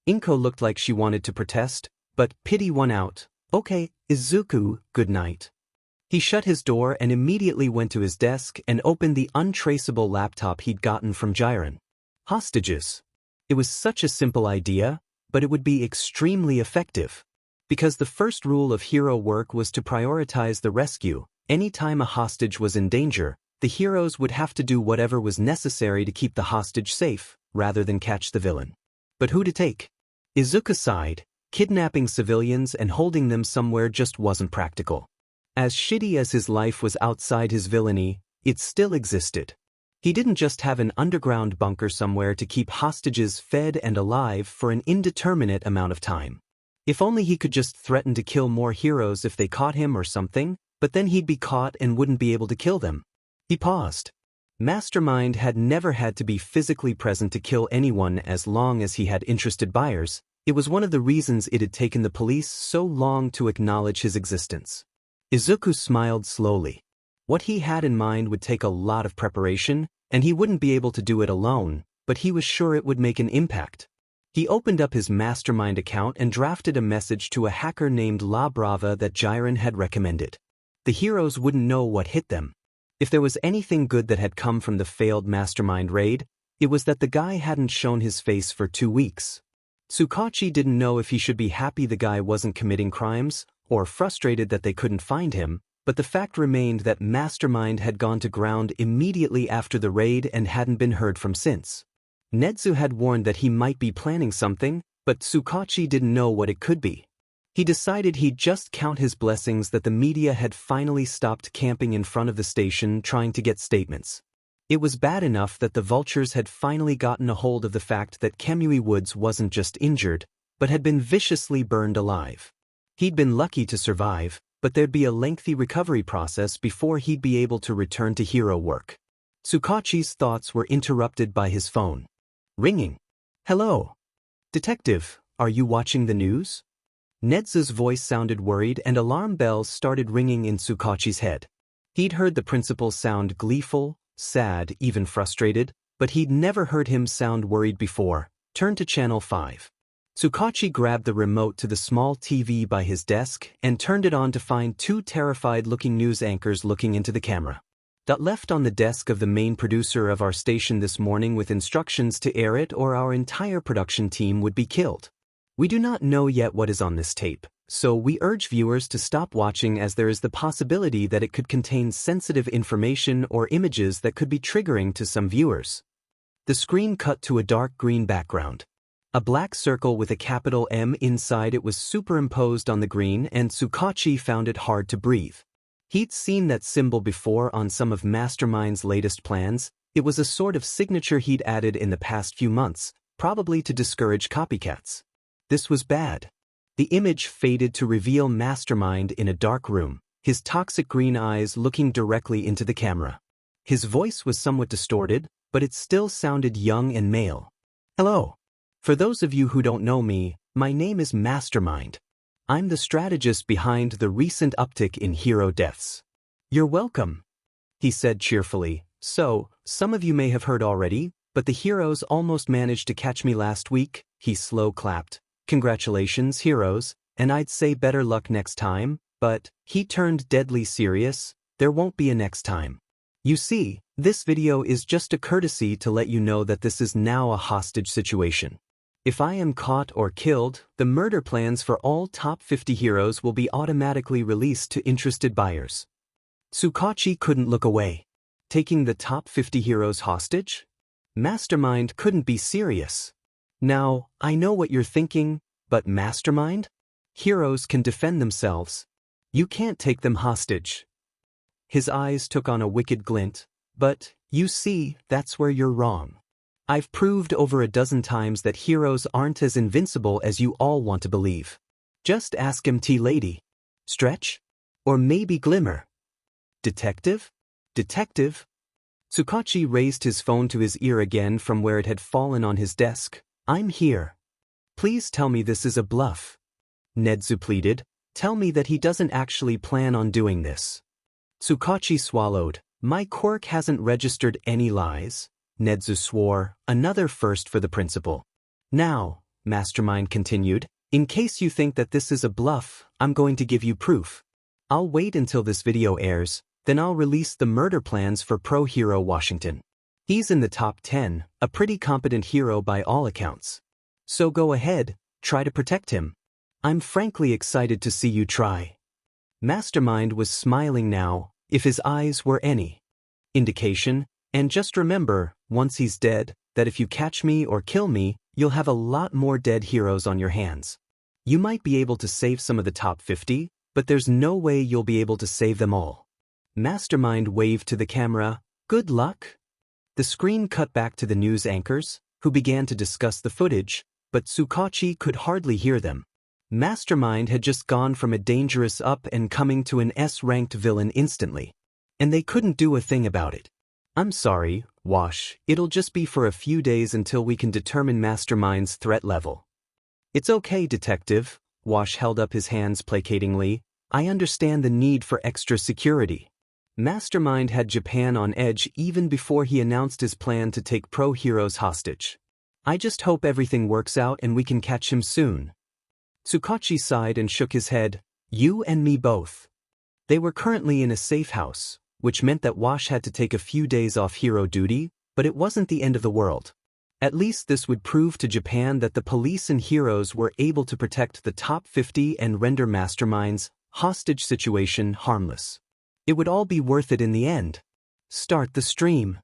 Inko looked like she wanted to protest, but pity won out. Okay, Izuku, good night. He shut his door and immediately went to his desk and opened the untraceable laptop he'd gotten from Jiren. Hostages. It was such a simple idea, but it would be extremely effective. Because the first rule of hero work was to prioritize the rescue. Anytime a hostage was in danger, the heroes would have to do whatever was necessary to keep the hostage safe, rather than catch the villain. But who to take? Izuku sighed. Kidnapping civilians and holding them somewhere just wasn't practical. As shitty as his life was outside his villainy, it still existed. He didn't just have an underground bunker somewhere to keep hostages fed and alive for an indeterminate amount of time. If only he could just threaten to kill more heroes if they caught him or something, but then he'd be caught and wouldn't be able to kill them. He paused. Mastermind had never had to be physically present to kill anyone as long as he had interested buyers. It was one of the reasons it had taken the police so long to acknowledge his existence. Izuku smiled slowly. What he had in mind would take a lot of preparation, and he wouldn't be able to do it alone, but he was sure it would make an impact. He opened up his Mastermind account and drafted a message to a hacker named La Brava that Jiren had recommended. The heroes wouldn't know what hit them. If there was anything good that had come from the failed Mastermind raid, it was that the guy hadn't shown his face for 2 weeks. Tsukachi didn't know if he should be happy the guy wasn't committing crimes, or frustrated that they couldn't find him, but the fact remained that Mastermind had gone to ground immediately after the raid and hadn't been heard from since. Netsu had warned that he might be planning something, but Tsukachi didn't know what it could be. He decided he'd just count his blessings that the media had finally stopped camping in front of the station trying to get statements. It was bad enough that the vultures had finally gotten a hold of the fact that Kemui Woods wasn't just injured, but had been viciously burned alive. He'd been lucky to survive, but there'd be a lengthy recovery process before he'd be able to return to hero work. Tsukachi's thoughts were interrupted by his phone. Ringing. Hello. Detective, are you watching the news? Netsu's voice sounded worried and alarm bells started ringing in Tsukachi's head. He'd heard the principal sound gleeful, sad, even frustrated, but he'd never heard him sound worried before. Turn to channel 5. Tsukachi grabbed the remote to the small TV by his desk and turned it on to find 2 terrified-looking news anchors looking into the camera. That left on the desk of the main producer of our station this morning with instructions to air it or our entire production team would be killed. We do not know yet what is on this tape, so we urge viewers to stop watching as there is the possibility that it could contain sensitive information or images that could be triggering to some viewers. The screen cut to a dark green background. A black circle with a capital M inside it was superimposed on the green, and Tsukachi found it hard to breathe. He'd seen that symbol before on some of Mastermind's latest plans. It was a sort of signature he'd added in the past few months, probably to discourage copycats. This was bad. The image faded to reveal Mastermind in a dark room, his toxic green eyes looking directly into the camera. His voice was somewhat distorted, but it still sounded young and male. Hello. For those of you who don't know me, my name is Mastermind. I'm the strategist behind the recent uptick in hero deaths. You're welcome, he said cheerfully. So, some of you may have heard already, but the heroes almost managed to catch me last week, he slow clapped. Congratulations, heroes, and I'd say better luck next time, but, he turned deadly serious, there won't be a next time. You see, this video is just a courtesy to let you know that this is now a hostage situation. If I am caught or killed, the murder plans for all top 50 heroes will be automatically released to interested buyers. Tsukachi couldn't look away. Taking the top 50 heroes hostage? Mastermind couldn't be serious. Now, I know what you're thinking, but Mastermind? Heroes can defend themselves. You can't take them hostage. His eyes took on a wicked glint, but, you see, that's where you're wrong. I've proved over a dozen times that heroes aren't as invincible as you all want to believe. Just ask MT-Lady. Stretch? Or maybe Glimmer. Detective? Detective? Tsukachi raised his phone to his ear again from where it had fallen on his desk. I'm here. Please tell me this is a bluff. Nedzu pleaded. Tell me that he doesn't actually plan on doing this. Tsukachi swallowed. My quirk hasn't registered any lies. Nedzu swore, another first for the principal. Now, Mastermind continued, in case you think that this is a bluff, I'm going to give you proof. I'll wait until this video airs, then I'll release the murder plans for Pro Hero Washington. He's in the top 10, a pretty competent hero by all accounts. So go ahead, try to protect him. I'm frankly excited to see you try. Mastermind was smiling now, if his eyes were any indication, and just remember, once he's dead, that if you catch me or kill me, you'll have a lot more dead heroes on your hands. You might be able to save some of the top 50, but there's no way you'll be able to save them all. Mastermind waved to the camera. Good luck. The screen cut back to the news anchors, who began to discuss the footage, but Tsukachi could hardly hear them. Mastermind had just gone from a dangerous up-and-coming to an S-ranked villain instantly. And they couldn't do a thing about it. I'm sorry, Wash, it'll just be for a few days until we can determine Mastermind's threat level. It's okay, Detective, Wash held up his hands placatingly. I understand the need for extra security. Mastermind had Japan on edge even before he announced his plan to take pro heroes hostage. I just hope everything works out and we can catch him soon. Tsukachi sighed and shook his head. You and me both. They were currently in a safe house, which meant that Wash had to take a few days off hero duty, but it wasn't the end of the world. At least this would prove to Japan that the police and heroes were able to protect the top 50 and render Mastermind's hostage situation harmless. It would all be worth it in the end. Start the stream.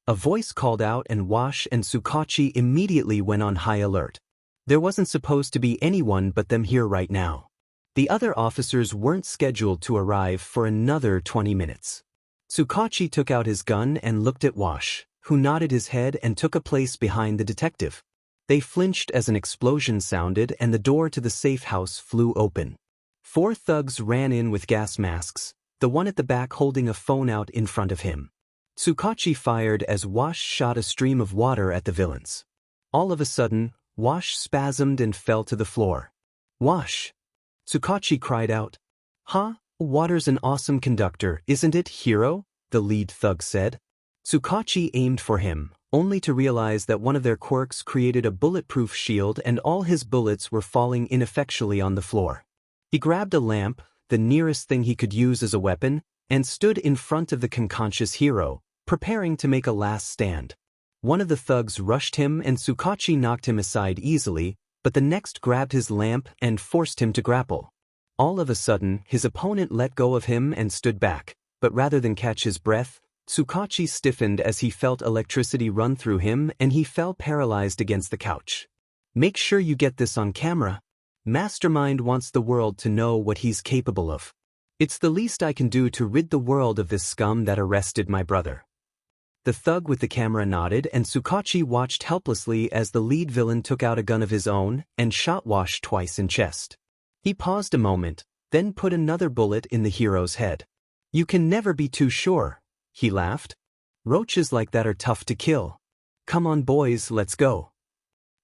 A voice called out and Wash and Tsukachi immediately went on high alert. There wasn't supposed to be anyone but them here right now. The other officers weren't scheduled to arrive for another 20 minutes. Tsukachi took out his gun and looked at Wash, who nodded his head and took a place behind the detective. They flinched as an explosion sounded and the door to the safe house flew open. 4 thugs ran in with gas masks, the one at the back holding a phone out in front of him. Tsukachi fired as Wash shot a stream of water at the villains. All of a sudden, Wash spasmed and fell to the floor. Wash! Tsukachi cried out. Huh? Water's an awesome conductor, isn't it, hero? The lead thug said. Tsukachi aimed for him, only to realize that one of their quirks created a bulletproof shield and all his bullets were falling ineffectually on the floor. He grabbed a lamp, the nearest thing he could use as a weapon, and stood in front of the unconscious hero, preparing to make a last stand. One of the thugs rushed him and Tsukachi knocked him aside easily, but the next grabbed his lamp and forced him to grapple. All of a sudden, his opponent let go of him and stood back, but rather than catch his breath, Tsukachi stiffened as he felt electricity run through him and he fell paralyzed against the couch. Make sure you get this on camera. Mastermind wants the world to know what he's capable of. It's the least I can do to rid the world of this scum that arrested my brother. The thug with the camera nodded and Tsukachi watched helplessly as the lead villain took out a gun of his own and shot Wash twice in chest. He paused a moment, then put another bullet in the hero's head. You can never be too sure, he laughed. Roaches like that are tough to kill. Come on boys, let's go.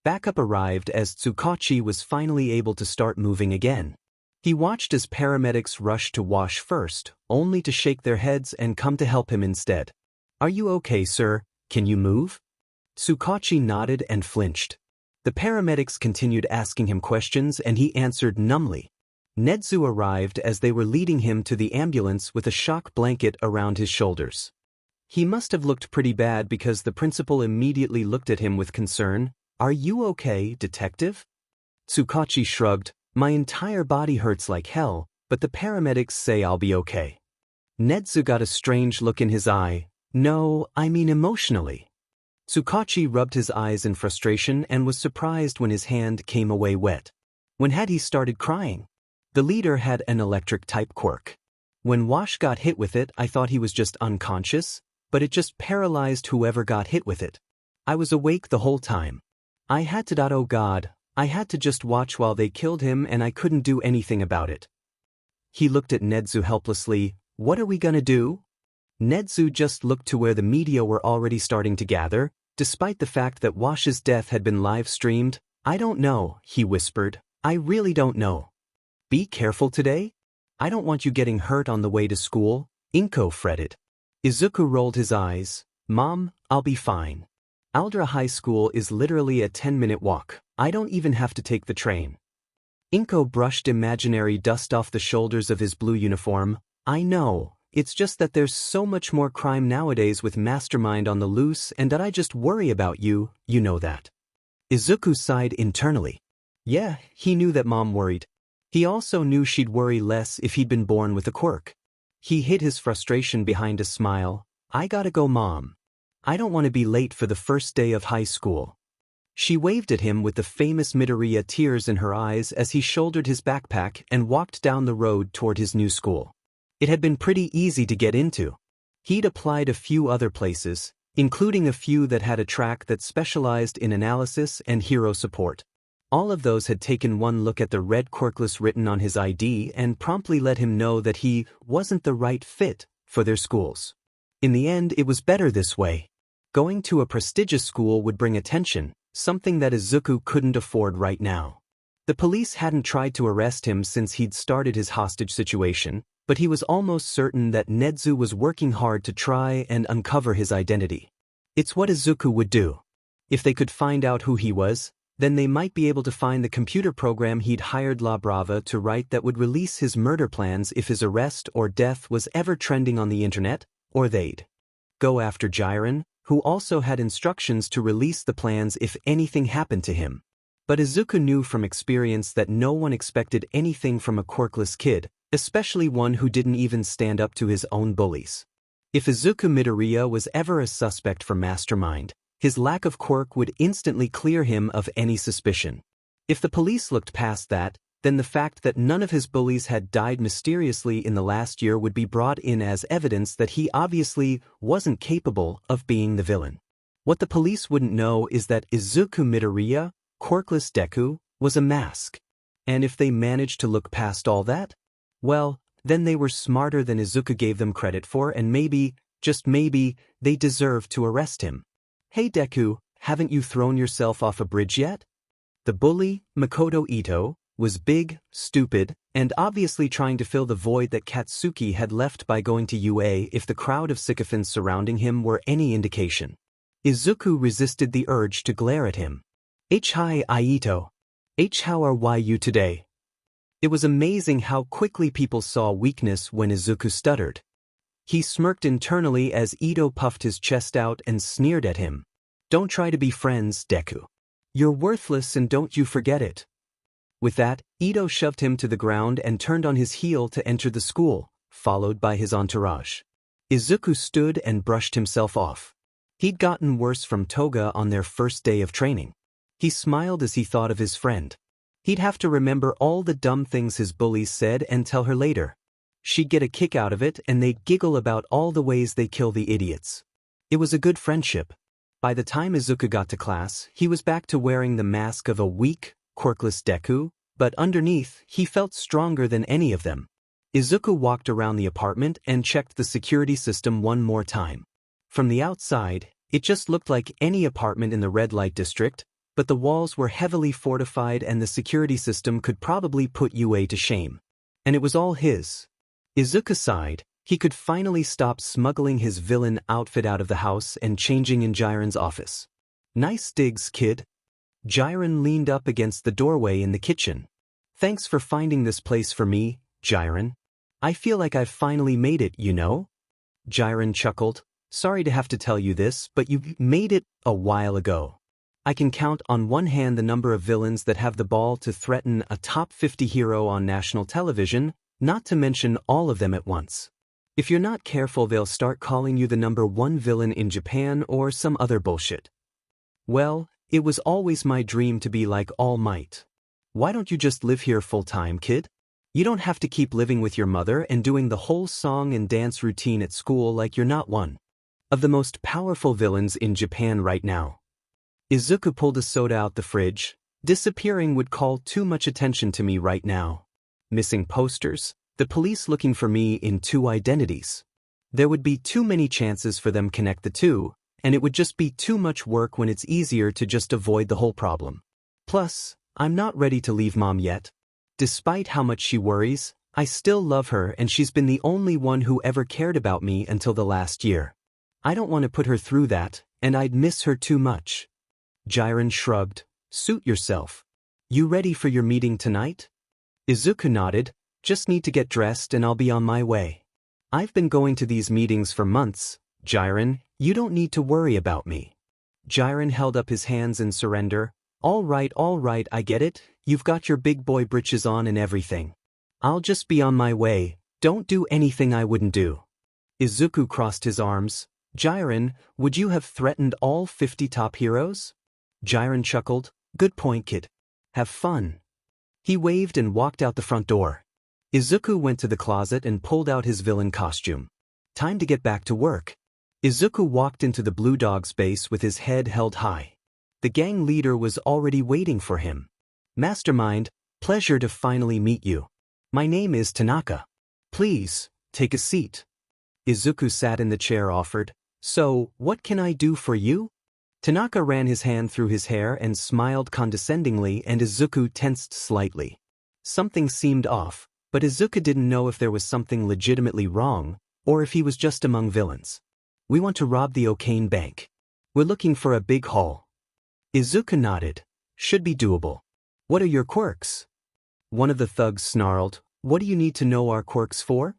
Backup arrived as Tsukachi was finally able to start moving again. He watched as paramedics rushed to Wash first, only to shake their heads and come to help him instead. Are you okay, sir? Can you move? Tsukachi nodded and flinched. The paramedics continued asking him questions and he answered numbly. Nedzu arrived as they were leading him to the ambulance with a shock blanket around his shoulders. He must have looked pretty bad because the principal immediately looked at him with concern. Are you okay, detective? Tsukachi shrugged. My entire body hurts like hell, but the paramedics say I'll be okay. Nedzu got a strange look in his eye. No, I mean emotionally. Tsukachi rubbed his eyes in frustration and was surprised when his hand came away wet. When had he started crying? The leader had an electric-type quirk. When Wash got hit with it, I thought he was just unconscious, but it just paralyzed whoever got hit with it. I was awake the whole time. I had to. Oh God, I had to just watch while they killed him and I couldn't do anything about it. He looked at Nedzu helplessly. What are we gonna do? Nedzu just looked to where the media were already starting to gather, despite the fact that Wash's death had been live-streamed. I don't know, he whispered. I really don't know. Be careful today? I don't want you getting hurt on the way to school, Inko fretted. Izuku rolled his eyes. Mom, I'll be fine. Aldra High School is literally a 10-minute walk. I don't even have to take the train. Inko brushed imaginary dust off the shoulders of his blue uniform. I know. It's just that there's so much more crime nowadays with Mastermind on the loose and that I just worry about you, you know that. Izuku sighed internally. Yeah, he knew that Mom worried. He also knew she'd worry less if he'd been born with a quirk. He hid his frustration behind a smile. I gotta go, Mom. I don't want to be late for the first day of high school. She waved at him with the famous Midoriya tears in her eyes as he shouldered his backpack and walked down the road toward his new school. It had been pretty easy to get into. He'd applied a few other places, including a few that had a track that specialized in analysis and hero support. All of those had taken one look at the red quirkless written on his ID and promptly let him know that he wasn't the right fit for their schools. In the end, it was better this way. Going to a prestigious school would bring attention, something that Izuku couldn't afford right now. The police hadn't tried to arrest him since he'd started his hostage situation, but he was almost certain that Nedzu was working hard to try and uncover his identity. It's what Izuku would do. If they could find out who he was, then they might be able to find the computer program he'd hired La Brava to write that would release his murder plans if his arrest or death was ever trending on the internet, or they'd go after Jiren, who also had instructions to release the plans if anything happened to him. But Izuku knew from experience that no one expected anything from a quirkless kid, especially one who didn't even stand up to his own bullies. If Izuku Midoriya was ever a suspect for Mastermind, his lack of quirk would instantly clear him of any suspicion. If the police looked past that, then the fact that none of his bullies had died mysteriously in the last year would be brought in as evidence that he obviously wasn't capable of being the villain. What the police wouldn't know is that Izuku Midoriya, quirkless Deku, was a mask. And if they managed to look past all that, well, then they were smarter than Izuku gave them credit for and maybe, just maybe, they deserved to arrest him. Hey Deku, haven't you thrown yourself off a bridge yet? The bully, Makoto Ito, was big, stupid, and obviously trying to fill the void that Katsuki had left by going to UA if the crowd of sycophants surrounding him were any indication. Izuku resisted the urge to glare at him. Hi Ito. How are you today? It was amazing how quickly people saw weakness when Izuku stuttered. He smirked internally as Ito puffed his chest out and sneered at him. Don't try to be friends, Deku. You're worthless and don't you forget it. With that, Ito shoved him to the ground and turned on his heel to enter the school, followed by his entourage. Izuku stood and brushed himself off. He'd gotten worse from Toga on their first day of training. He smiled as he thought of his friend. He'd have to remember all the dumb things his bullies said and tell her later. She'd get a kick out of it and they'd giggle about all the ways they kill the idiots. It was a good friendship. By the time Izuku got to class, he was back to wearing the mask of a weak, quirkless Deku, but underneath, he felt stronger than any of them. Izuku walked around the apartment and checked the security system one more time. From the outside, it just looked like any apartment in the red light district, but the walls were heavily fortified and the security system could probably put UA to shame. And it was all his. Izuku sighed. He could finally stop smuggling his villain outfit out of the house and changing in Jiren's office. Nice digs, kid. Jiren leaned up against the doorway in the kitchen. Thanks for finding this place for me, Jiren. I feel like I've finally made it, you know? Jiren chuckled. Sorry to have to tell you this, but you made it a while ago. I can count on one hand the number of villains that have the ball to threaten a top 50 hero on national television, not to mention all of them at once. If you're not careful, they'll start calling you the #1 villain in Japan or some other bullshit. Well, it was always my dream to be like All Might. Why don't you just live here full-time, kid? You don't have to keep living with your mother and doing the whole song and dance routine at school like you're not one of the most powerful villains in Japan right now. Izuku pulled a soda out the fridge. Disappearing would call too much attention to me right now. Missing posters, the police looking for me in 2 identities. There would be too many chances for them connect the two, and it would just be too much work when it's easier to just avoid the whole problem. Plus, I'm not ready to leave Mom yet. Despite how much she worries, I still love her and she's been the only one who ever cared about me until the last year. I don't want to put her through that, and I'd miss her too much. Jiren shrugged. Suit yourself. You ready for your meeting tonight? Izuku nodded. Just need to get dressed and I'll be on my way. I've been going to these meetings for months, Jiren. You don't need to worry about me. Jiren held up his hands in surrender. All right, I get it. You've got your big boy britches on and everything. I'll just be on my way. Don't do anything I wouldn't do. Izuku crossed his arms. Jiren, would you have threatened all 50 top heroes? Jiren chuckled. Good point, kid. Have fun. He waved and walked out the front door. Izuku went to the closet and pulled out his villain costume. Time to get back to work. Izuku walked into the Blue Dog's base with his head held high. The gang leader was already waiting for him. Mastermind, pleasure to finally meet you. My name is Tanaka. Please, take a seat. Izuku sat in the chair offered. So, what can I do for you? Tanaka ran his hand through his hair and smiled condescendingly, and Izuku tensed slightly. Something seemed off, but Izuku didn't know if there was something legitimately wrong, or if he was just among villains. We want to rob the Okane Bank. We're looking for a big haul. Izuku nodded. Should be doable. What are your quirks? One of the thugs snarled. What do you need to know our quirks for?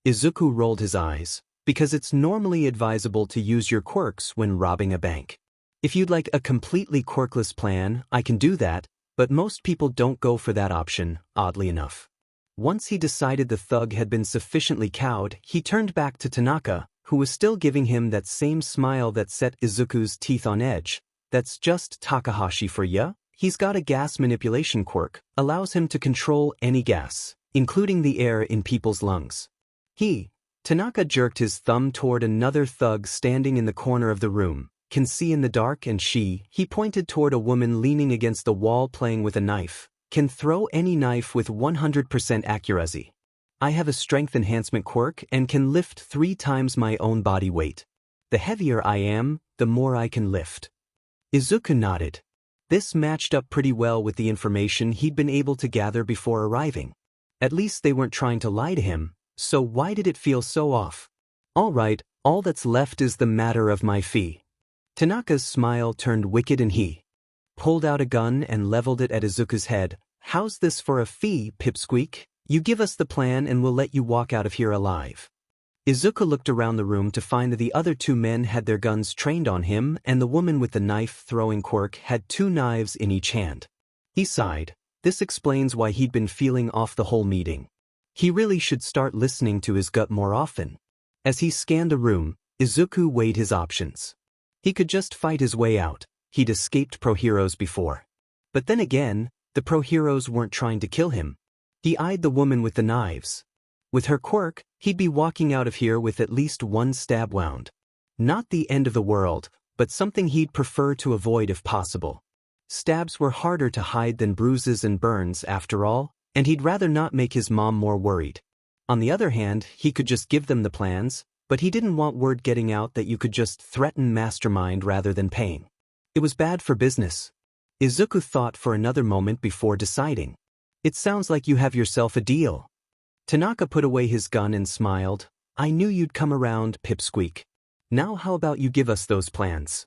Izuku rolled his eyes. Because it's normally advisable to use your quirks when robbing a bank. If you'd like a completely quirkless plan, I can do that, but most people don't go for that option, oddly enough. Once he decided the thug had been sufficiently cowed, he turned back to Tanaka, who was still giving him that same smile that set Izuku's teeth on edge. That's just Takahashi for ya. He's got a gas manipulation quirk, allows him to control any gas, including the air in people's lungs. Tanaka jerked his thumb toward another thug standing in the corner of the room, can see in the dark, and he pointed toward a woman leaning against the wall playing with a knife, can throw any knife with 100% accuracy. I have a strength enhancement quirk and can lift 3 times my own body weight. The heavier I am, the more I can lift. Izuku nodded. This matched up pretty well with the information he'd been able to gather before arriving. At least they weren't trying to lie to him, so why did it feel so off? All right, all that's left is the matter of my fee. Tanaka's smile turned wicked and he pulled out a gun and leveled it at Izuku's head. How's this for a fee, pipsqueak? You give us the plan and we'll let you walk out of here alive. Izuku looked around the room to find that the other 2 men had their guns trained on him and the woman with the knife-throwing quirk had 2 knives in each hand. He sighed. This explains why he'd been feeling off the whole meeting. He really should start listening to his gut more often. As he scanned the room, Izuku weighed his options. He could just fight his way out. He'd escaped pro-heroes before. But then again, the pro-heroes weren't trying to kill him. He eyed the woman with the knives. With her quirk, he'd be walking out of here with at least one stab wound. Not the end of the world, but something he'd prefer to avoid if possible. Stabs were harder to hide than bruises and burns after all, and he'd rather not make his mom more worried. On the other hand, he could just give them the plans, but he didn't want word getting out that you could just threaten Mastermind rather than paying. It was bad for business. Izuku thought for another moment before deciding. It sounds like you have yourself a deal. Tanaka put away his gun and smiled. I knew you'd come around, pipsqueak. Now how about you give us those plans?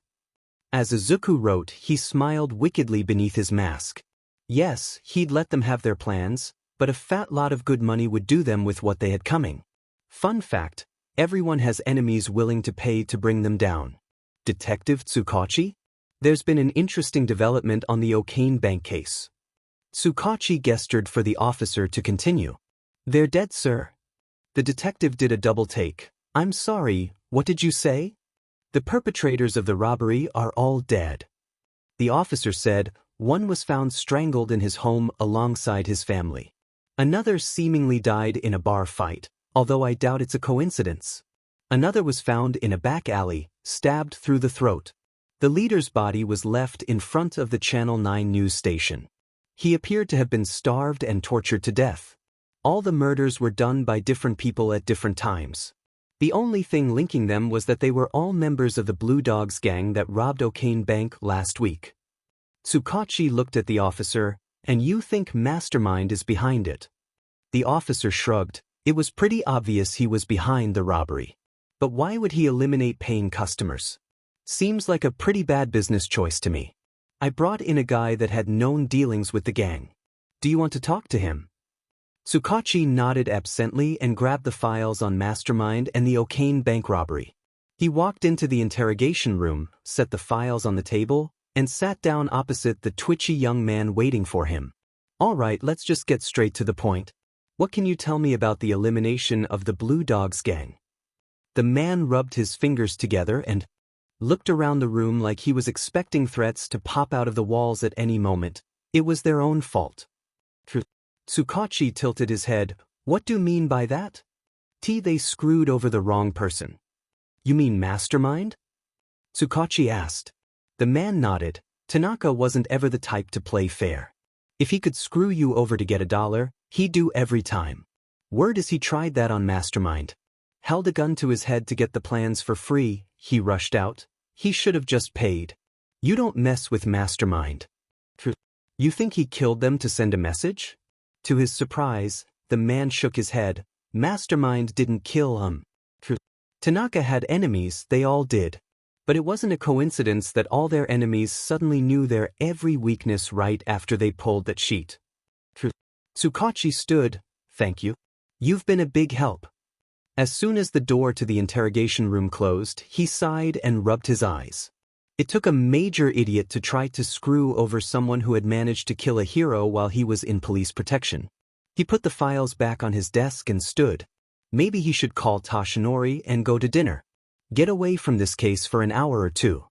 As Izuku wrote, he smiled wickedly beneath his mask. Yes, he'd let them have their plans, but a fat lot of good money would do them with what they had coming. Fun fact, everyone has enemies willing to pay to bring them down. Detective Tsukachi? There's been an interesting development on the Okaine Bank case. Tsukachi gestured for the officer to continue. They're dead, sir. The detective did a double take. I'm sorry, what did you say? The perpetrators of the robbery are all dead. The officer said, one was found strangled in his home alongside his family. Another seemingly died in a bar fight, although I doubt it's a coincidence. Another was found in a back alley, stabbed through the throat. The leader's body was left in front of the Channel 9 news station. He appeared to have been starved and tortured to death. All the murders were done by different people at different times. The only thing linking them was that they were all members of the Blue Dogs gang that robbed Okaine Bank last week. Tsukachi looked at the officer, and you think Mastermind is behind it? The officer shrugged. It was pretty obvious he was behind the robbery. But why would he eliminate paying customers? Seems like a pretty bad business choice to me. I brought in a guy that had known dealings with the gang. Do you want to talk to him? Tsukachi nodded absently and grabbed the files on Mastermind and the Okaine Bank robbery. He walked into the interrogation room, set the files on the table, and sat down opposite the twitchy young man waiting for him. All right, let's just get straight to the point. What can you tell me about the elimination of the Blue Dogs gang? The man rubbed his fingers together and looked around the room like he was expecting threats to pop out of the walls at any moment. It was their own fault. Tsukachi tilted his head. What do you mean by that? They screwed over the wrong person. You mean Mastermind? Tsukachi asked. The man nodded. Tanaka wasn't ever the type to play fair. If he could screw you over to get $1, he'd do every time. Word is he tried that on Mastermind. Held a gun to his head to get the plans for free, he rushed out. He should have just paid. You don't mess with Mastermind. You think he killed them to send a message? To his surprise, the man shook his head. Mastermind didn't kill him. Tanaka had enemies, they all did. But it wasn't a coincidence that all their enemies suddenly knew their every weakness right after they pulled that sheet. Tsukachi stood. Thank you. You've been a big help. As soon as the door to the interrogation room closed, he sighed and rubbed his eyes. It took a major idiot to try to screw over someone who had managed to kill a hero while he was in police protection. He put the files back on his desk and stood. Maybe he should call Toshinori and go to dinner. Get away from this case for an hour or two.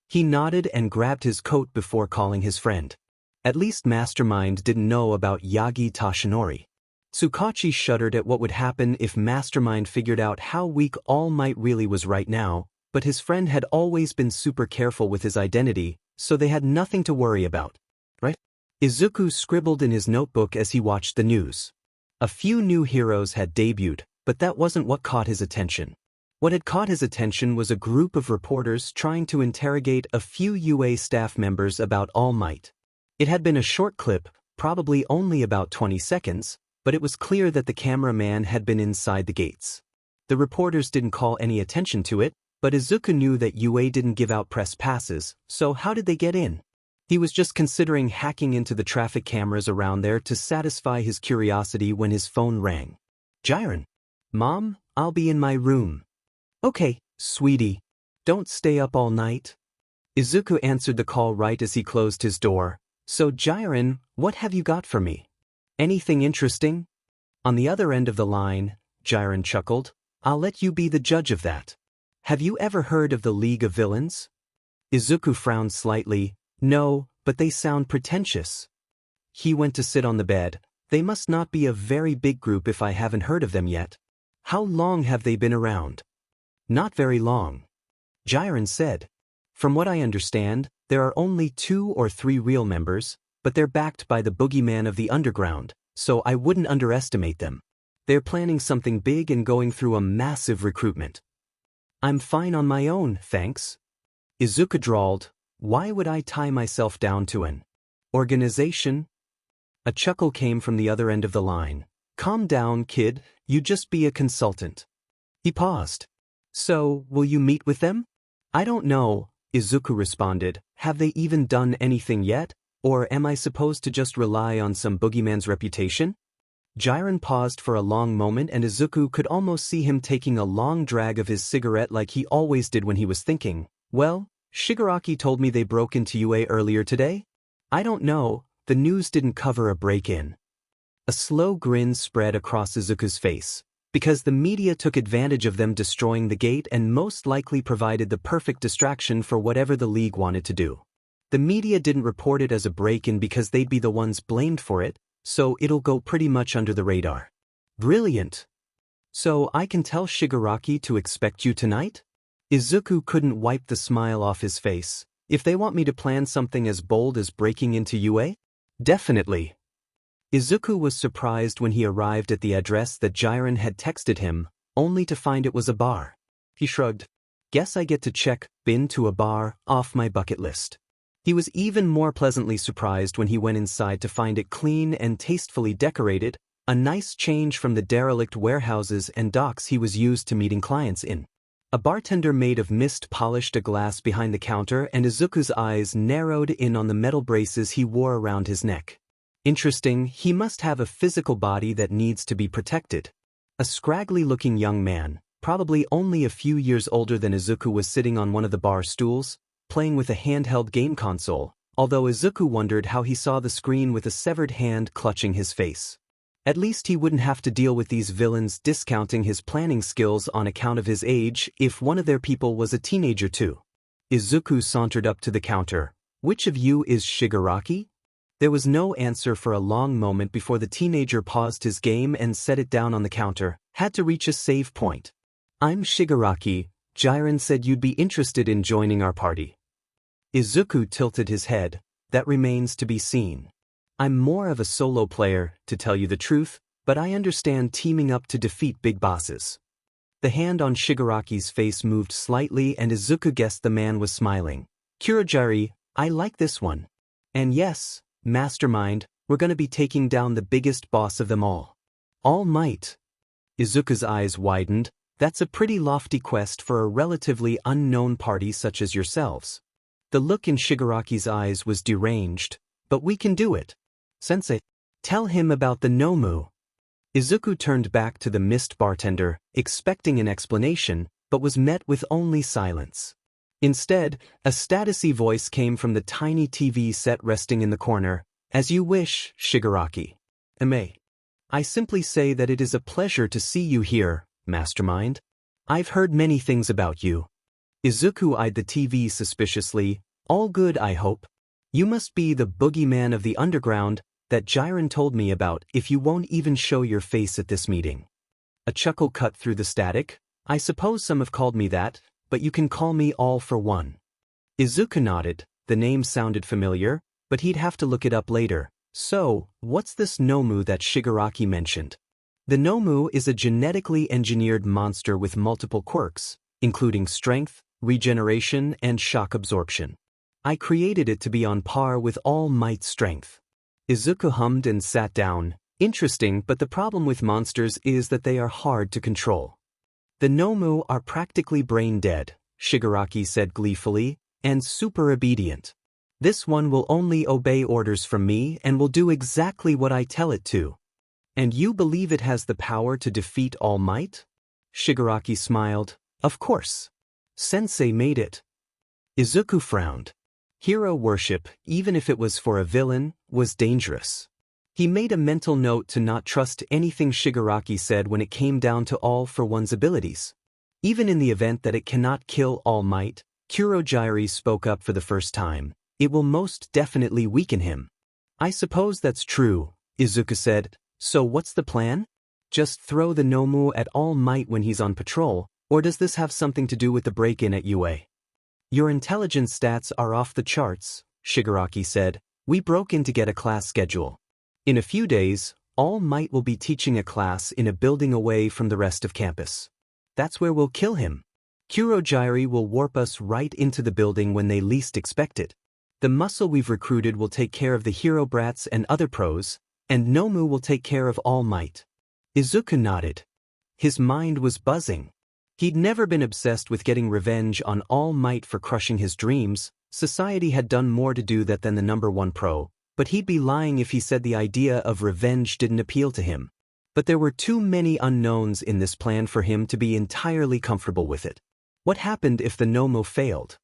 He nodded and grabbed his coat before calling his friend. At least Mastermind didn't know about Yagi Toshinori. Tsukachi shuddered at what would happen if Mastermind figured out how weak All Might really was right now, but his friend had always been super careful with his identity, so they had nothing to worry about. Right? Izuku scribbled in his notebook as he watched the news. A few new heroes had debuted, but that wasn't what caught his attention. What had caught his attention was a group of reporters trying to interrogate a few UA staff members about All Might. It had been a short clip, probably only about 20 seconds, but it was clear that the cameraman had been inside the gates. The reporters didn't call any attention to it, but Izuku knew that UA didn't give out press passes, so how did they get in? He was just considering hacking into the traffic cameras around there to satisfy his curiosity when his phone rang. Jiren. Mom, I'll be in my room. Okay, sweetie. Don't stay up all night. Izuku answered the call right as he closed his door. So Jiren, what have you got for me? Anything interesting? On the other end of the line, Jiren chuckled. I'll let you be the judge of that. Have you ever heard of the League of Villains? Izuku frowned slightly. No, but they sound pretentious. He went to sit on the bed. They must not be a very big group if I haven't heard of them yet. How long have they been around? Not very long. Jiren said. From what I understand, there are only 2 or 3 real members, but they're backed by the boogeyman of the underground, so I wouldn't underestimate them. They're planning something big and going through a massive recruitment. I'm fine on my own, thanks. Izuku drawled. Why would I tie myself down to an organization? A chuckle came from the other end of the line. Calm down, kid, you just be a consultant. He paused. So, will you meet with them? I don't know, Izuku responded. Have they even done anything yet? Or am I supposed to just rely on some boogeyman's reputation? Jiren paused for a long moment and Izuku could almost see him taking a long drag of his cigarette like he always did when he was thinking. Well, Shigaraki told me they broke into UA earlier today? I don't know, the news didn't cover a break-in. A slow grin spread across Izuku's face, because the media took advantage of them destroying the gate and most likely provided the perfect distraction for whatever the League wanted to do. The media didn't report it as a break-in because they'd be the ones blamed for it, so it'll go pretty much under the radar. Brilliant. So I can tell Shigaraki to expect you tonight? Izuku couldn't wipe the smile off his face. If they want me to plan something as bold as breaking into UA? Definitely. Izuku was surprised when he arrived at the address that Jiren had texted him, only to find it was a bar. He shrugged. Guess I get to check been to a bar off my bucket list. He was even more pleasantly surprised when he went inside to find it clean and tastefully decorated, a nice change from the derelict warehouses and docks he was used to meeting clients in. A bartender made of mist polished a glass behind the counter and Izuku's eyes narrowed in on the metal braces he wore around his neck. Interesting, he must have a physical body that needs to be protected. A scraggly-looking young man, probably only a few years older than Izuku, was sitting on one of the bar stools, playing with a handheld game console, although Izuku wondered how he saw the screen with a severed hand clutching his face. At least he wouldn't have to deal with these villains discounting his planning skills on account of his age if one of their people was a teenager too. Izuku sauntered up to the counter. Which of you is Shigaraki? There was no answer for a long moment before the teenager paused his game and set it down on the counter, had to reach a save point. I'm Shigaraki. Jiren said you'd be interested in joining our party. Izuku tilted his head. That remains to be seen. I'm more of a solo player, to tell you the truth, but I understand teaming up to defeat big bosses. The hand on Shigaraki's face moved slightly and Izuku guessed the man was smiling. Kurogiri, I like this one. And yes, Mastermind, we're gonna be taking down the biggest boss of them all. All Might. Izuku's eyes widened. That's a pretty lofty quest for a relatively unknown party such as yourselves. The look in Shigaraki's eyes was deranged, but we can do it. Sensei, tell him about the Nomu. Izuku turned back to the mist bartender, expecting an explanation, but was met with only silence. Instead, a statusy voice came from the tiny TV set resting in the corner. As you wish, Shigaraki. I simply say that it is a pleasure to see you here, Mastermind. I've heard many things about you. Izuku eyed the TV suspiciously. All good, I hope. You must be the boogeyman of the underground that Jiren told me about if you won't even show your face at this meeting. A chuckle cut through the static. I suppose some have called me that, but you can call me All for One. Izuku nodded. The name sounded familiar, but he'd have to look it up later. So, what's this Nomu that Shigaraki mentioned? The Nomu is a genetically engineered monster with multiple quirks, including strength, regeneration, and shock absorption. I created it to be on par with All Might's strength. Izuku hummed and sat down. Interesting, but the problem with monsters is that they are hard to control. The Nomu are practically brain dead, Shigaraki said gleefully, and super obedient. This one will only obey orders from me and will do exactly what I tell it to. And you believe it has the power to defeat All Might? Shigaraki smiled. Of course. Sensei made it. Izuku frowned. Hero worship, even if it was for a villain, was dangerous. He made a mental note to not trust anything Shigaraki said when it came down to All for One's abilities. Even in the event that it cannot kill All Might, Kurogyari spoke up for the first time. It will most definitely weaken him. I suppose that's true, Izuku said. So what's the plan? Just throw the Nomu at All Might when he's on patrol, or does this have something to do with the break-in at UA? Your intelligence stats are off the charts, Shigaraki said. We broke in to get a class schedule. In a few days, All Might will be teaching a class in a building away from the rest of campus. That's where we'll kill him. Kurogyari will warp us right into the building when they least expect it. The muscle we've recruited will take care of the hero brats and other pros, and Nomu will take care of All Might. Izuku nodded. His mind was buzzing. He'd never been obsessed with getting revenge on All Might for crushing his dreams. Society had done more to do that than the #1 pro, but he'd be lying if he said the idea of revenge didn't appeal to him. But there were too many unknowns in this plan for him to be entirely comfortable with it. What happened if the Nomu failed?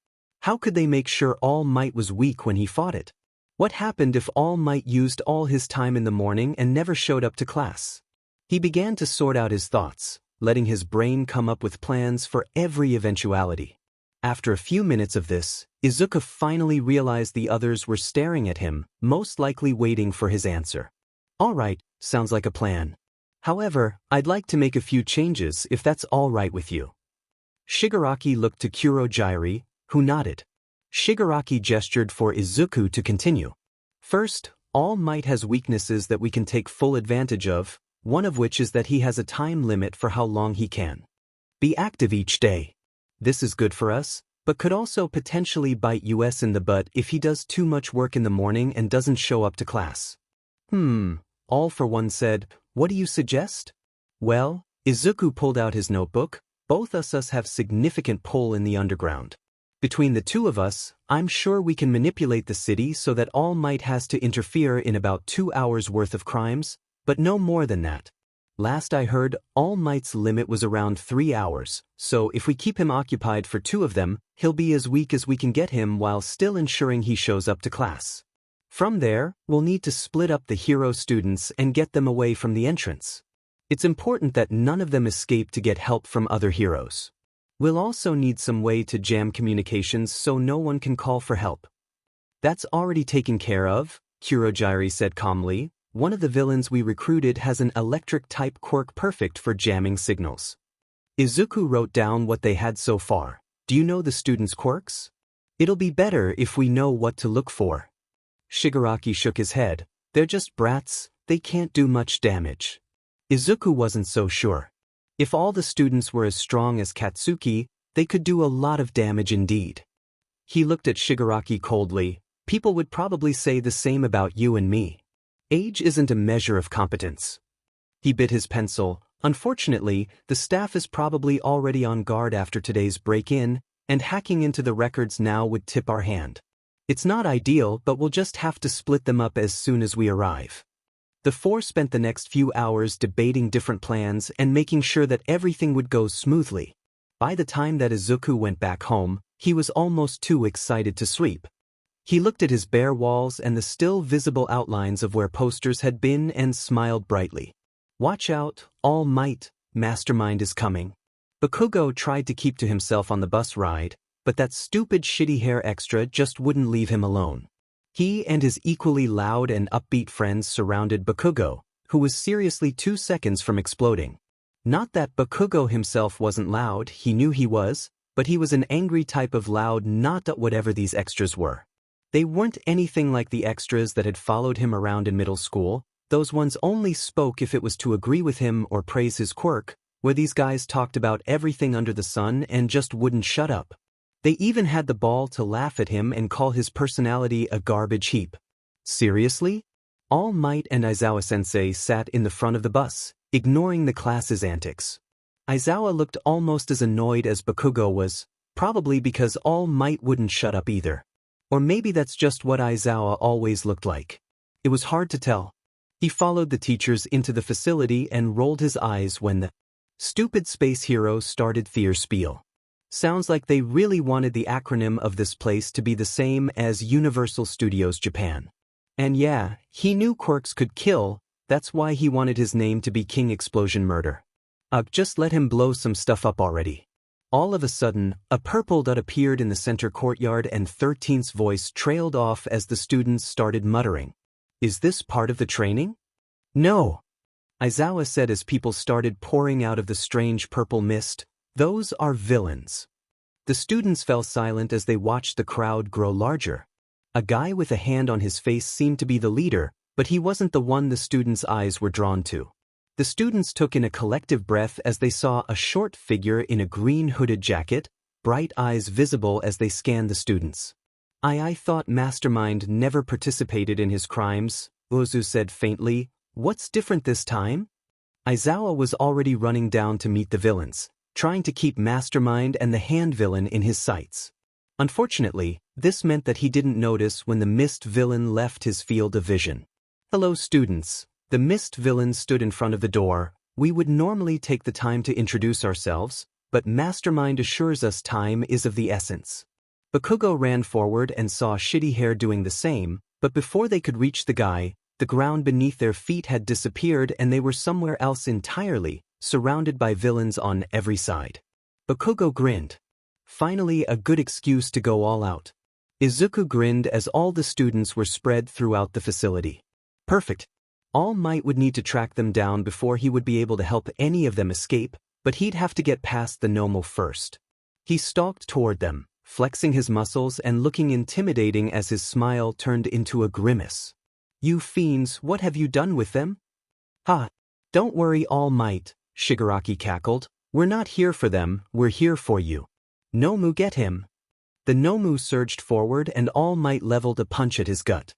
How could they make sure All Might was weak when he fought it? What happened if All Might used all his time in the morning and never showed up to class? He began to sort out his thoughts, letting his brain come up with plans for every eventuality. After a few minutes of this, Izuku finally realized the others were staring at him, most likely waiting for his answer. All right, sounds like a plan. However, I'd like to make a few changes if that's all right with you. Shigaraki looked to Kurogyari, who nodded. Shigaraki gestured for Izuku to continue. First, All Might has weaknesses that we can take full advantage of, one of which is that he has a time limit for how long he can be active each day. This is good for us, but could also potentially bite us in the butt if he does too much work in the morning and doesn't show up to class. All for One said, what do you suggest? Well, Izuku pulled out his notebook. Both us have significant pull in the underground. Between the two of us, I'm sure we can manipulate the city so that All Might has to interfere in about 2 hours worth of crimes, but no more than that. Last I heard, All Might's limit was around 3 hours, so if we keep him occupied for 2 of them, he'll be as weak as we can get him while still ensuring he shows up to class. From there, we'll need to split up the hero students and get them away from the entrance. It's important that none of them escape to get help from other heroes. We'll also need some way to jam communications so no one can call for help. That's already taken care of, Kurogyari said calmly. One of the villains we recruited has an electric-type quirk perfect for jamming signals. Izuku wrote down what they had so far. Do you know the students' quirks? It'll be better if we know what to look for. Shigaraki shook his head. They're just brats, they can't do much damage. Izuku wasn't so sure. If all the students were as strong as Katsuki, they could do a lot of damage indeed. He looked at Shigaraki coldly. People would probably say the same about you and me. Age isn't a measure of competence. He bit his pencil. Unfortunately, the staff is probably already on guard after today's break-in, and hacking into the records now would tip our hand. It's not ideal, but we'll just have to split them up as soon as we arrive. The four spent the next few hours debating different plans and making sure that everything would go smoothly. By the time that Izuku went back home, he was almost too excited to sleep. He looked at his bare walls and the still visible outlines of where posters had been and smiled brightly. Watch out, All Might, Mastermind is coming. Bakugo tried to keep to himself on the bus ride, but that stupid shitty hair extra just wouldn't leave him alone. He and his equally loud and upbeat friends surrounded Bakugo, who was seriously 2 seconds from exploding. Not that Bakugo himself wasn't loud, he knew he was, but he was an angry type of loud, not whatever these extras were. They weren't anything like the extras that had followed him around in middle school. Those ones only spoke if it was to agree with him or praise his quirk, where these guys talked about everything under the sun and just wouldn't shut up. They even had the ball to laugh at him and call his personality a garbage heap. Seriously? All Might and Aizawa-sensei sat in the front of the bus, ignoring the class's antics. Aizawa looked almost as annoyed as Bakugo was, probably because All Might wouldn't shut up either. Or maybe that's just what Aizawa always looked like. It was hard to tell. He followed the teachers into the facility and rolled his eyes when the stupid space hero started their spiel. Sounds like they really wanted the acronym of this place to be the same as Universal Studios Japan. And yeah, he knew quirks could kill, that's why he wanted his name to be King Explosion Murder. Ugh, just let him blow some stuff up already. All of a sudden, a purple dot appeared in the center courtyard and 13th's voice trailed off as the students started muttering. Is this part of the training? No. Aizawa said as people started pouring out of the strange purple mist. Those are villains. The students fell silent as they watched the crowd grow larger. A guy with a hand on his face seemed to be the leader, but he wasn't the one the students' eyes were drawn to. The students took in a collective breath as they saw a short figure in a green hooded jacket, bright eyes visible as they scanned the students. I thought Mastermind never participated in his crimes, Ozu said faintly. What's different this time? Aizawa was already running down to meet the villains, trying to keep Mastermind and the hand villain in his sights. Unfortunately, this meant that he didn't notice when the mist villain left his field of vision. Hello students, the mist villain stood in front of the door. We would normally take the time to introduce ourselves, but Mastermind assures us time is of the essence. Bakugo ran forward and saw Shitty Hair doing the same, but before they could reach the guy, the ground beneath their feet had disappeared and they were somewhere else entirely, surrounded by villains on every side. Bakugo grinned. Finally, a good excuse to go all out. Izuku grinned as all the students were spread throughout the facility. Perfect. All Might would need to track them down before he would be able to help any of them escape, but he'd have to get past the Nomu first. He stalked toward them, flexing his muscles and looking intimidating as his smile turned into a grimace. You fiends, what have you done with them? Ha! Don't worry, All Might, Shigaraki cackled. We're not here for them, we're here for you. Nomu, get him. The Nomu surged forward and All Might leveled a punch at his gut.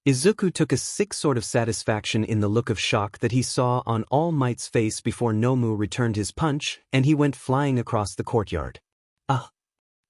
Izuku took a sick sort of satisfaction in the look of shock that he saw on All Might's face before Nomu returned his punch, and he went flying across the courtyard. Ah!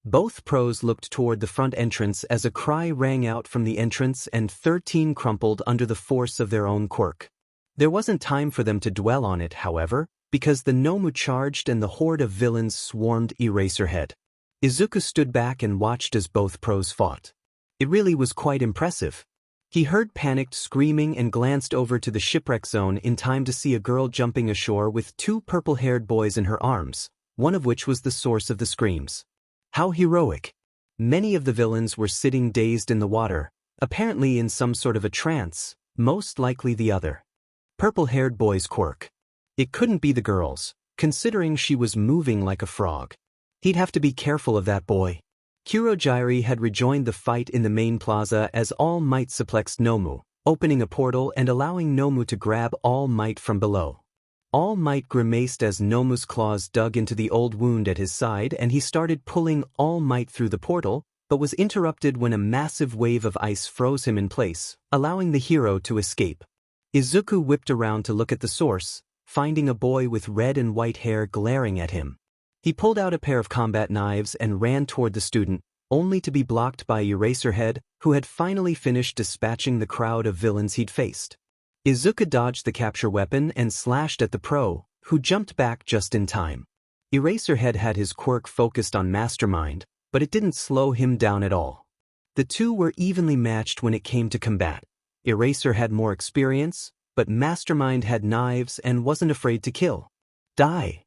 Both pros looked toward the front entrance as a cry rang out from the entrance and 13 crumpled under the force of their own quirk. There wasn't time for them to dwell on it, however, because the Nomu charged and the horde of villains swarmed Eraserhead. Izuku stood back and watched as both pros fought. It really was quite impressive. He heard panicked screaming and glanced over to the shipwreck zone in time to see a girl jumping ashore with 2 purple-haired boys in her arms, one of which was the source of the screams. How heroic! Many of the villains were sitting dazed in the water, apparently in some sort of a trance, most likely the other. Purple-haired boy's quirk. It couldn't be the girl's, considering she was moving like a frog. He'd have to be careful of that boy. Kurogyri had rejoined the fight in the main plaza as All Might suplexed Nomu, opening a portal and allowing Nomu to grab All Might from below. All Might grimaced as Nomu's claws dug into the old wound at his side and he started pulling All Might through the portal, but was interrupted when a massive wave of ice froze him in place, allowing the hero to escape. Izuku whipped around to look at the source, finding a boy with red and white hair glaring at him. He pulled out a pair of combat knives and ran toward the student, only to be blocked by Eraserhead, who had finally finished dispatching the crowd of villains he'd faced. Izuku dodged the capture weapon and slashed at the pro, who jumped back just in time. Eraserhead had his quirk focused on Mastermind, but it didn't slow him down at all. The two were evenly matched when it came to combat. Eraser had more experience, but Mastermind had knives and wasn't afraid to kill. Die!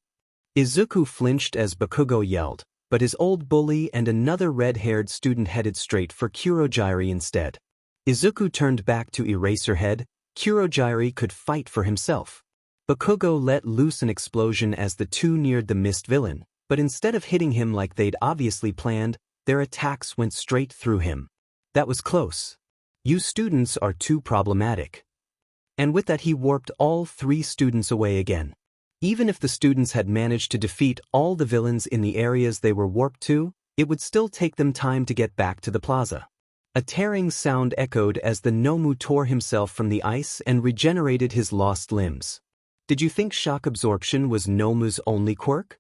Izuku flinched as Bakugo yelled, but his old bully and another red-haired student headed straight for Kurogyri instead. Izuku turned back to Eraserhead. Kurogyri could fight for himself. Bakugo let loose an explosion as the two neared the mist villain, but instead of hitting him like they'd obviously planned, their attacks went straight through him. That was close. You students are too problematic. And with that he warped all 3 students away again. Even if the students had managed to defeat all the villains in the areas they were warped to, it would still take them time to get back to the plaza. A tearing sound echoed as the Nomu tore himself from the ice and regenerated his lost limbs. Did you think shock absorption was Nomu's only quirk?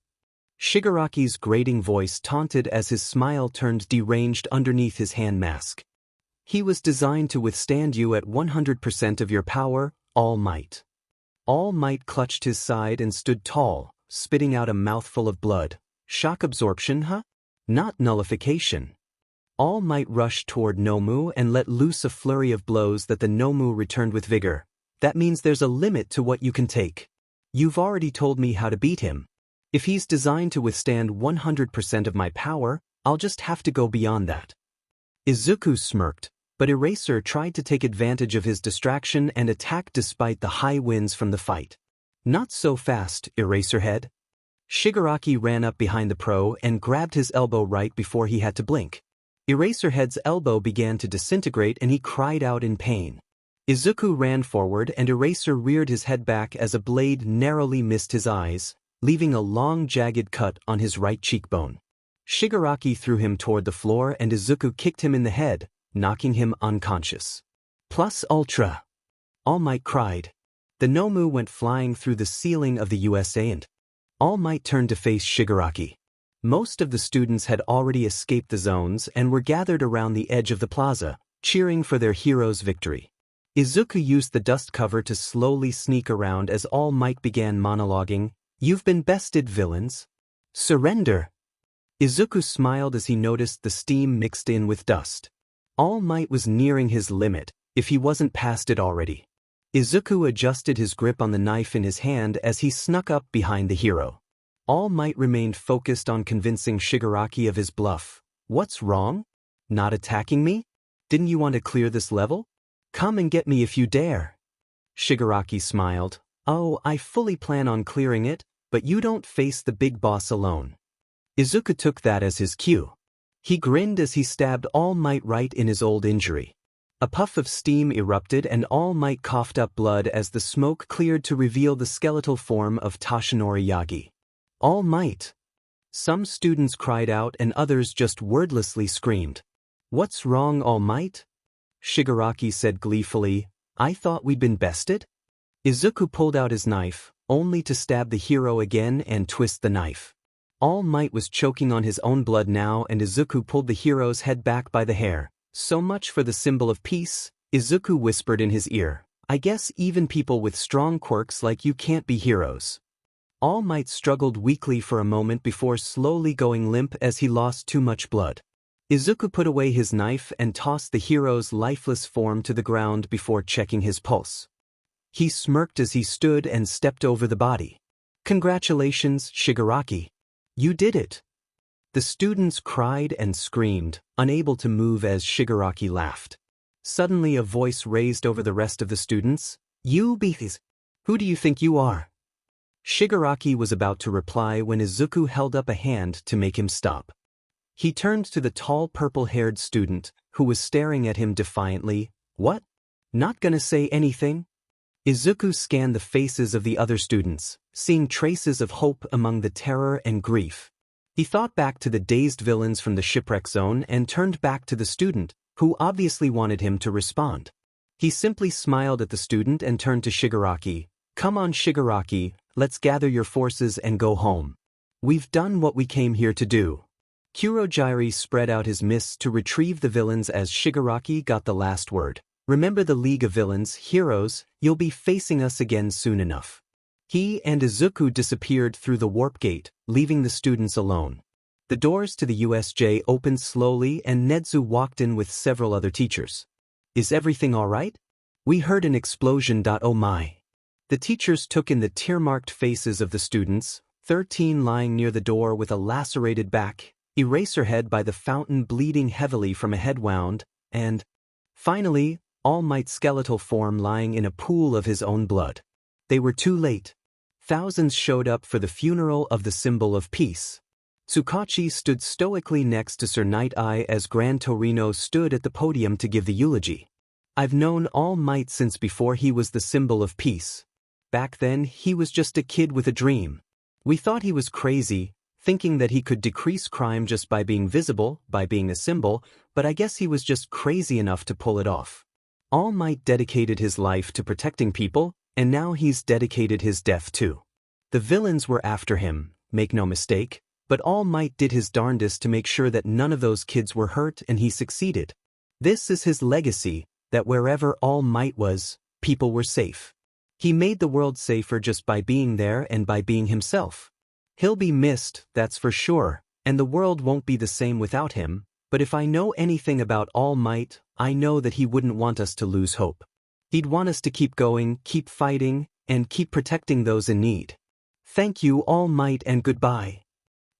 Shigaraki's grating voice taunted as his smile turned deranged underneath his hand mask. He was designed to withstand you at 100% of your power, All Might. All Might clutched his side and stood tall, spitting out a mouthful of blood. Shock absorption, huh? Not nullification. All Might rushed toward Nomu and let loose a flurry of blows that the Nomu returned with vigor. That means there's a limit to what you can take. You've already told me how to beat him. If he's designed to withstand 100% of my power, I'll just have to go beyond that. Izuku smirked, but Eraser tried to take advantage of his distraction and attack despite the high winds from the fight. Not so fast, Eraserhead. Shigaraki ran up behind the pro and grabbed his elbow right before he had to blink. Eraserhead's elbow began to disintegrate and he cried out in pain. Izuku ran forward and Eraser reared his head back as a blade narrowly missed his eyes, leaving a long jagged cut on his right cheekbone. Shigaraki threw him toward the floor and Izuku kicked him in the head, knocking him unconscious. Plus Ultra! All Might cried. The Nomu went flying through the ceiling of the USA and All Might turned to face Shigaraki. Most of the students had already escaped the zones and were gathered around the edge of the plaza, cheering for their hero's victory. Izuku used the dust cover to slowly sneak around as All Might began monologuing, "You've been bested, villains. Surrender." Izuku smiled as he noticed the steam mixed in with dust. All Might was nearing his limit, if he wasn't past it already. Izuku adjusted his grip on the knife in his hand as he snuck up behind the hero. All Might remained focused on convincing Shigaraki of his bluff. "What's wrong? Not attacking me? Didn't you want to clear this level? Come and get me if you dare." Shigaraki smiled. "Oh, I fully plan on clearing it, but you don't face the big boss alone." Izuku took that as his cue. He grinned as he stabbed All Might right in his old injury. A puff of steam erupted and All Might coughed up blood as the smoke cleared to reveal the skeletal form of Toshinori Yagi. "All Might!" Some students cried out and others just wordlessly screamed. "What's wrong, All Might?" Shigaraki said gleefully, "I thought we'd been bested?" Izuku pulled out his knife, only to stab the hero again and twist the knife. All Might was choking on his own blood now and Izuku pulled the hero's head back by the hair. "So much for the symbol of peace," Izuku whispered in his ear. "I guess even people with strong quirks like you can't be heroes." All Might struggled weakly for a moment before slowly going limp as he lost too much blood. Izuku put away his knife and tossed the hero's lifeless form to the ground before checking his pulse. He smirked as he stood and stepped over the body. "Congratulations, Shigaraki. You did it." The students cried and screamed, unable to move as Shigaraki laughed. Suddenly a voice raised over the rest of the students. "You beathies! Who do you think you are?" Shigaraki was about to reply when Izuku held up a hand to make him stop. He turned to the tall purple-haired student, who was staring at him defiantly. "What? Not gonna say anything?" Izuku scanned the faces of the other students, seeing traces of hope among the terror and grief. He thought back to the dazed villains from the shipwreck zone and turned back to the student, who obviously wanted him to respond. He simply smiled at the student and turned to Shigaraki. "Come on, Shigaraki, let's gather your forces and go home. We've done what we came here to do." Kurogyri spread out his mists to retrieve the villains as Shigaraki got the last word. "Remember the League of Villains, heroes, you'll be facing us again soon enough." He and Izuku disappeared through the warp gate, leaving the students alone. The doors to the USJ opened slowly and Nedzu walked in with several other teachers. "Is everything all right? We heard an explosion. Oh my." The teachers took in the tear-marked faces of the students, 13 lying near the door with a lacerated back, Eraserhead by the fountain bleeding heavily from a head wound, and, finally, All Might's skeletal form lying in a pool of his own blood. They were too late. Thousands showed up for the funeral of the symbol of peace. Tsukachi stood stoically next to Sir Night-Eye as Gran Torino stood at the podium to give the eulogy. "I've known All Might since before he was the symbol of peace. Back then, he was just a kid with a dream. We thought he was crazy, thinking that he could decrease crime just by being visible, by being a symbol, but I guess he was just crazy enough to pull it off. All Might dedicated his life to protecting people, and now he's dedicated his death too. The villains were after him, make no mistake, but All Might did his darndest to make sure that none of those kids were hurt and he succeeded. This is his legacy, that wherever All Might was, people were safe. He made the world safer just by being there and by being himself. He'll be missed, that's for sure, and the world won't be the same without him, but if I know anything about All Might, I know that he wouldn't want us to lose hope. He'd want us to keep going, keep fighting, and keep protecting those in need. Thank you, All Might, and goodbye.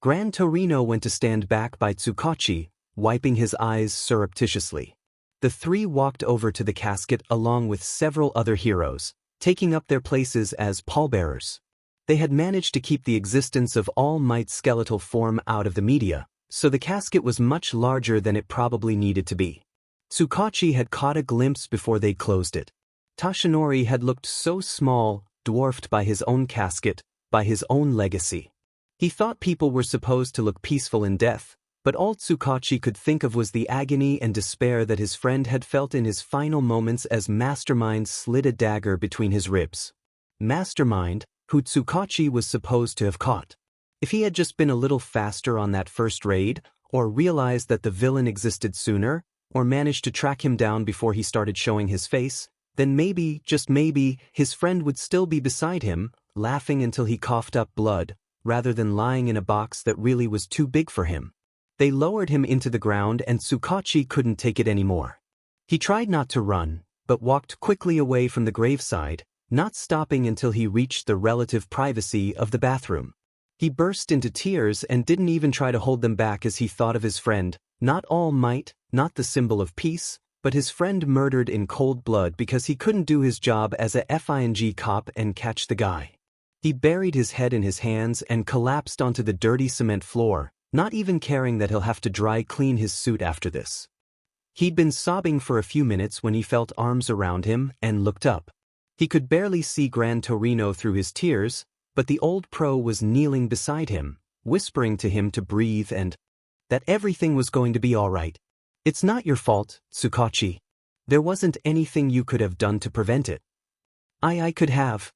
Gran Torino went to stand back by Tsukachi, wiping his eyes surreptitiously. The three walked over to the casket along with several other heroes, taking up their places as pallbearers. They had managed to keep the existence of All Might's skeletal form out of the media, so the casket was much larger than it probably needed to be. Tsukachi had caught a glimpse before they closed it. Tashinori had looked so small, dwarfed by his own casket, by his own legacy. He thought people were supposed to look peaceful in death, but all Tsukachi could think of was the agony and despair that his friend had felt in his final moments as Mastermind slid a dagger between his ribs. Mastermind, who Tsukachi was supposed to have caught. If he had just been a little faster on that first raid, or realized that the villain existed sooner, or managed to track him down before he started showing his face, then maybe, just maybe, his friend would still be beside him, laughing until he coughed up blood, rather than lying in a box that really was too big for him. They lowered him into the ground and Tsukachi couldn't take it anymore. He tried not to run, but walked quickly away from the graveside, not stopping until he reached the relative privacy of the bathroom. He burst into tears and didn't even try to hold them back as he thought of his friend, not All Might, not the symbol of peace, but his friend murdered in cold blood because he couldn't do his job as a FING cop and catch the guy. He buried his head in his hands and collapsed onto the dirty cement floor, not even caring that he'll have to dry clean his suit after this. He'd been sobbing for a few minutes when he felt arms around him and looked up. He could barely see Gran Torino through his tears, but the old pro was kneeling beside him, whispering to him to breathe and that everything was going to be all right. It's not your fault, Tsukachi. There wasn't anything you could have done to prevent it. I could have.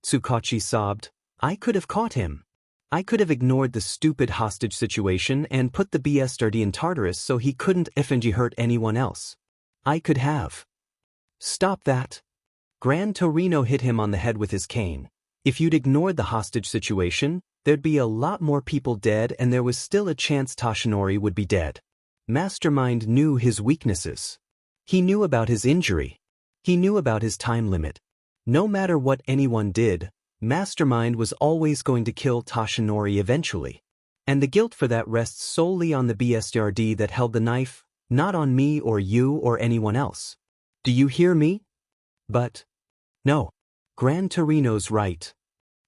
Tsukachi sobbed. I could have caught him. I could have ignored the stupid hostage situation and put the BSRD in Tartarus so he couldn't FNG hurt anyone else. I could have. Stop that. Gran Torino hit him on the head with his cane. If you'd ignored the hostage situation, there'd be a lot more people dead and there was still a chance Tashinori would be dead. Mastermind knew his weaknesses. He knew about his injury. He knew about his time limit. No matter what anyone did, Mastermind was always going to kill Tashinori eventually. And the guilt for that rests solely on the BSRD that held the knife, not on me or you or anyone else. Do you hear me? But no. Gran Torino's right.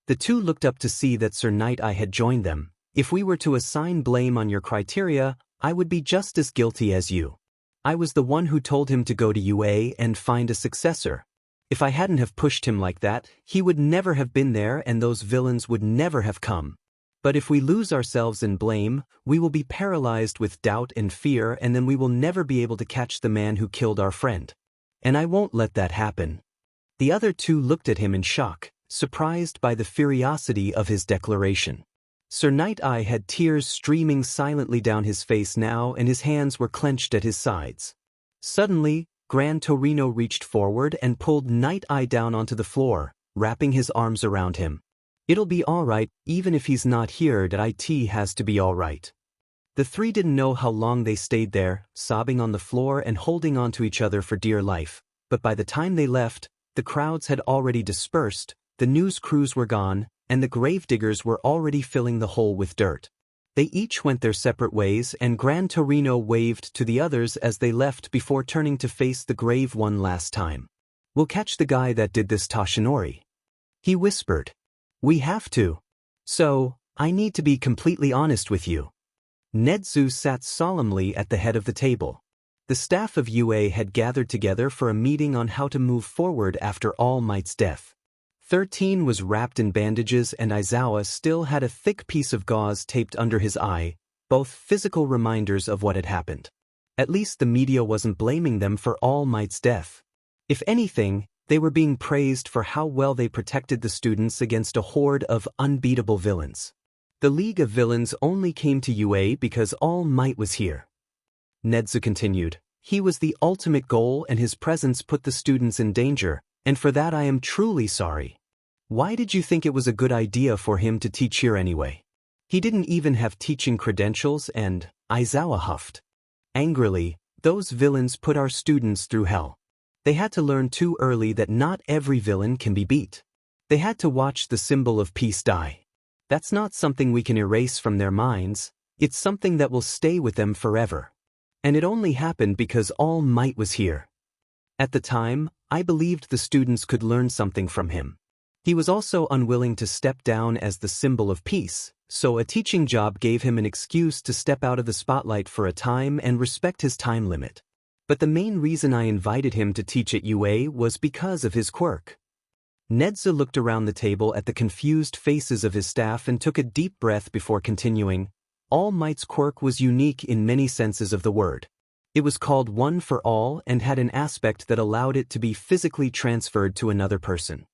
The two looked up to see that Sir Night Eye had joined them. If we were to assign blame on your criteria, I would be just as guilty as you. I was the one who told him to go to UA and find a successor. If I hadn't have pushed him like that, he would never have been there and those villains would never have come. But if we lose ourselves in blame, we will be paralyzed with doubt and fear and then we will never be able to catch the man who killed our friend. And I won't let that happen. The other two looked at him in shock, surprised by the furiosity of his declaration. Sir Night Eye had tears streaming silently down his face now and his hands were clenched at his sides. Suddenly, Gran Torino reached forward and pulled Night Eye down onto the floor, wrapping his arms around him. It'll be all right, even if he's not here, that it has to be all right. The three didn't know how long they stayed there, sobbing on the floor and holding on to each other for dear life, but by the time they left, the crowds had already dispersed, the news crews were gone, and the gravediggers were already filling the hole with dirt. They each went their separate ways and Gran Torino waved to the others as they left before turning to face the grave one last time. We'll catch the guy that did this, Tashinori. He whispered. We have to. So, I need to be completely honest with you. Nedzu sat solemnly at the head of the table. The staff of UA had gathered together for a meeting on how to move forward after All Might's death. 13 was wrapped in bandages and Aizawa still had a thick piece of gauze taped under his eye, both physical reminders of what had happened. At least the media wasn't blaming them for All Might's death. If anything, they were being praised for how well they protected the students against a horde of unbeatable villains. The League of Villains only came to UA because All Might was here. Nedzu continued. He was the ultimate goal and his presence put the students in danger, and for that I am truly sorry. Why did you think it was a good idea for him to teach here anyway? He didn't even have teaching credentials and Aizawa huffed. Angrily, those villains put our students through hell. They had to learn too early that not every villain can be beat. They had to watch the symbol of peace die. That's not something we can erase from their minds, it's something that will stay with them forever. And it only happened because All Might was here. At the time, I believed the students could learn something from him. He was also unwilling to step down as the symbol of peace, so a teaching job gave him an excuse to step out of the spotlight for a time and respect his time limit. But the main reason I invited him to teach at UA was because of his quirk. Nedzu looked around the table at the confused faces of his staff and took a deep breath before continuing. All Might's quirk was unique in many senses of the word. It was called One for All and had an aspect that allowed it to be physically transferred to another person.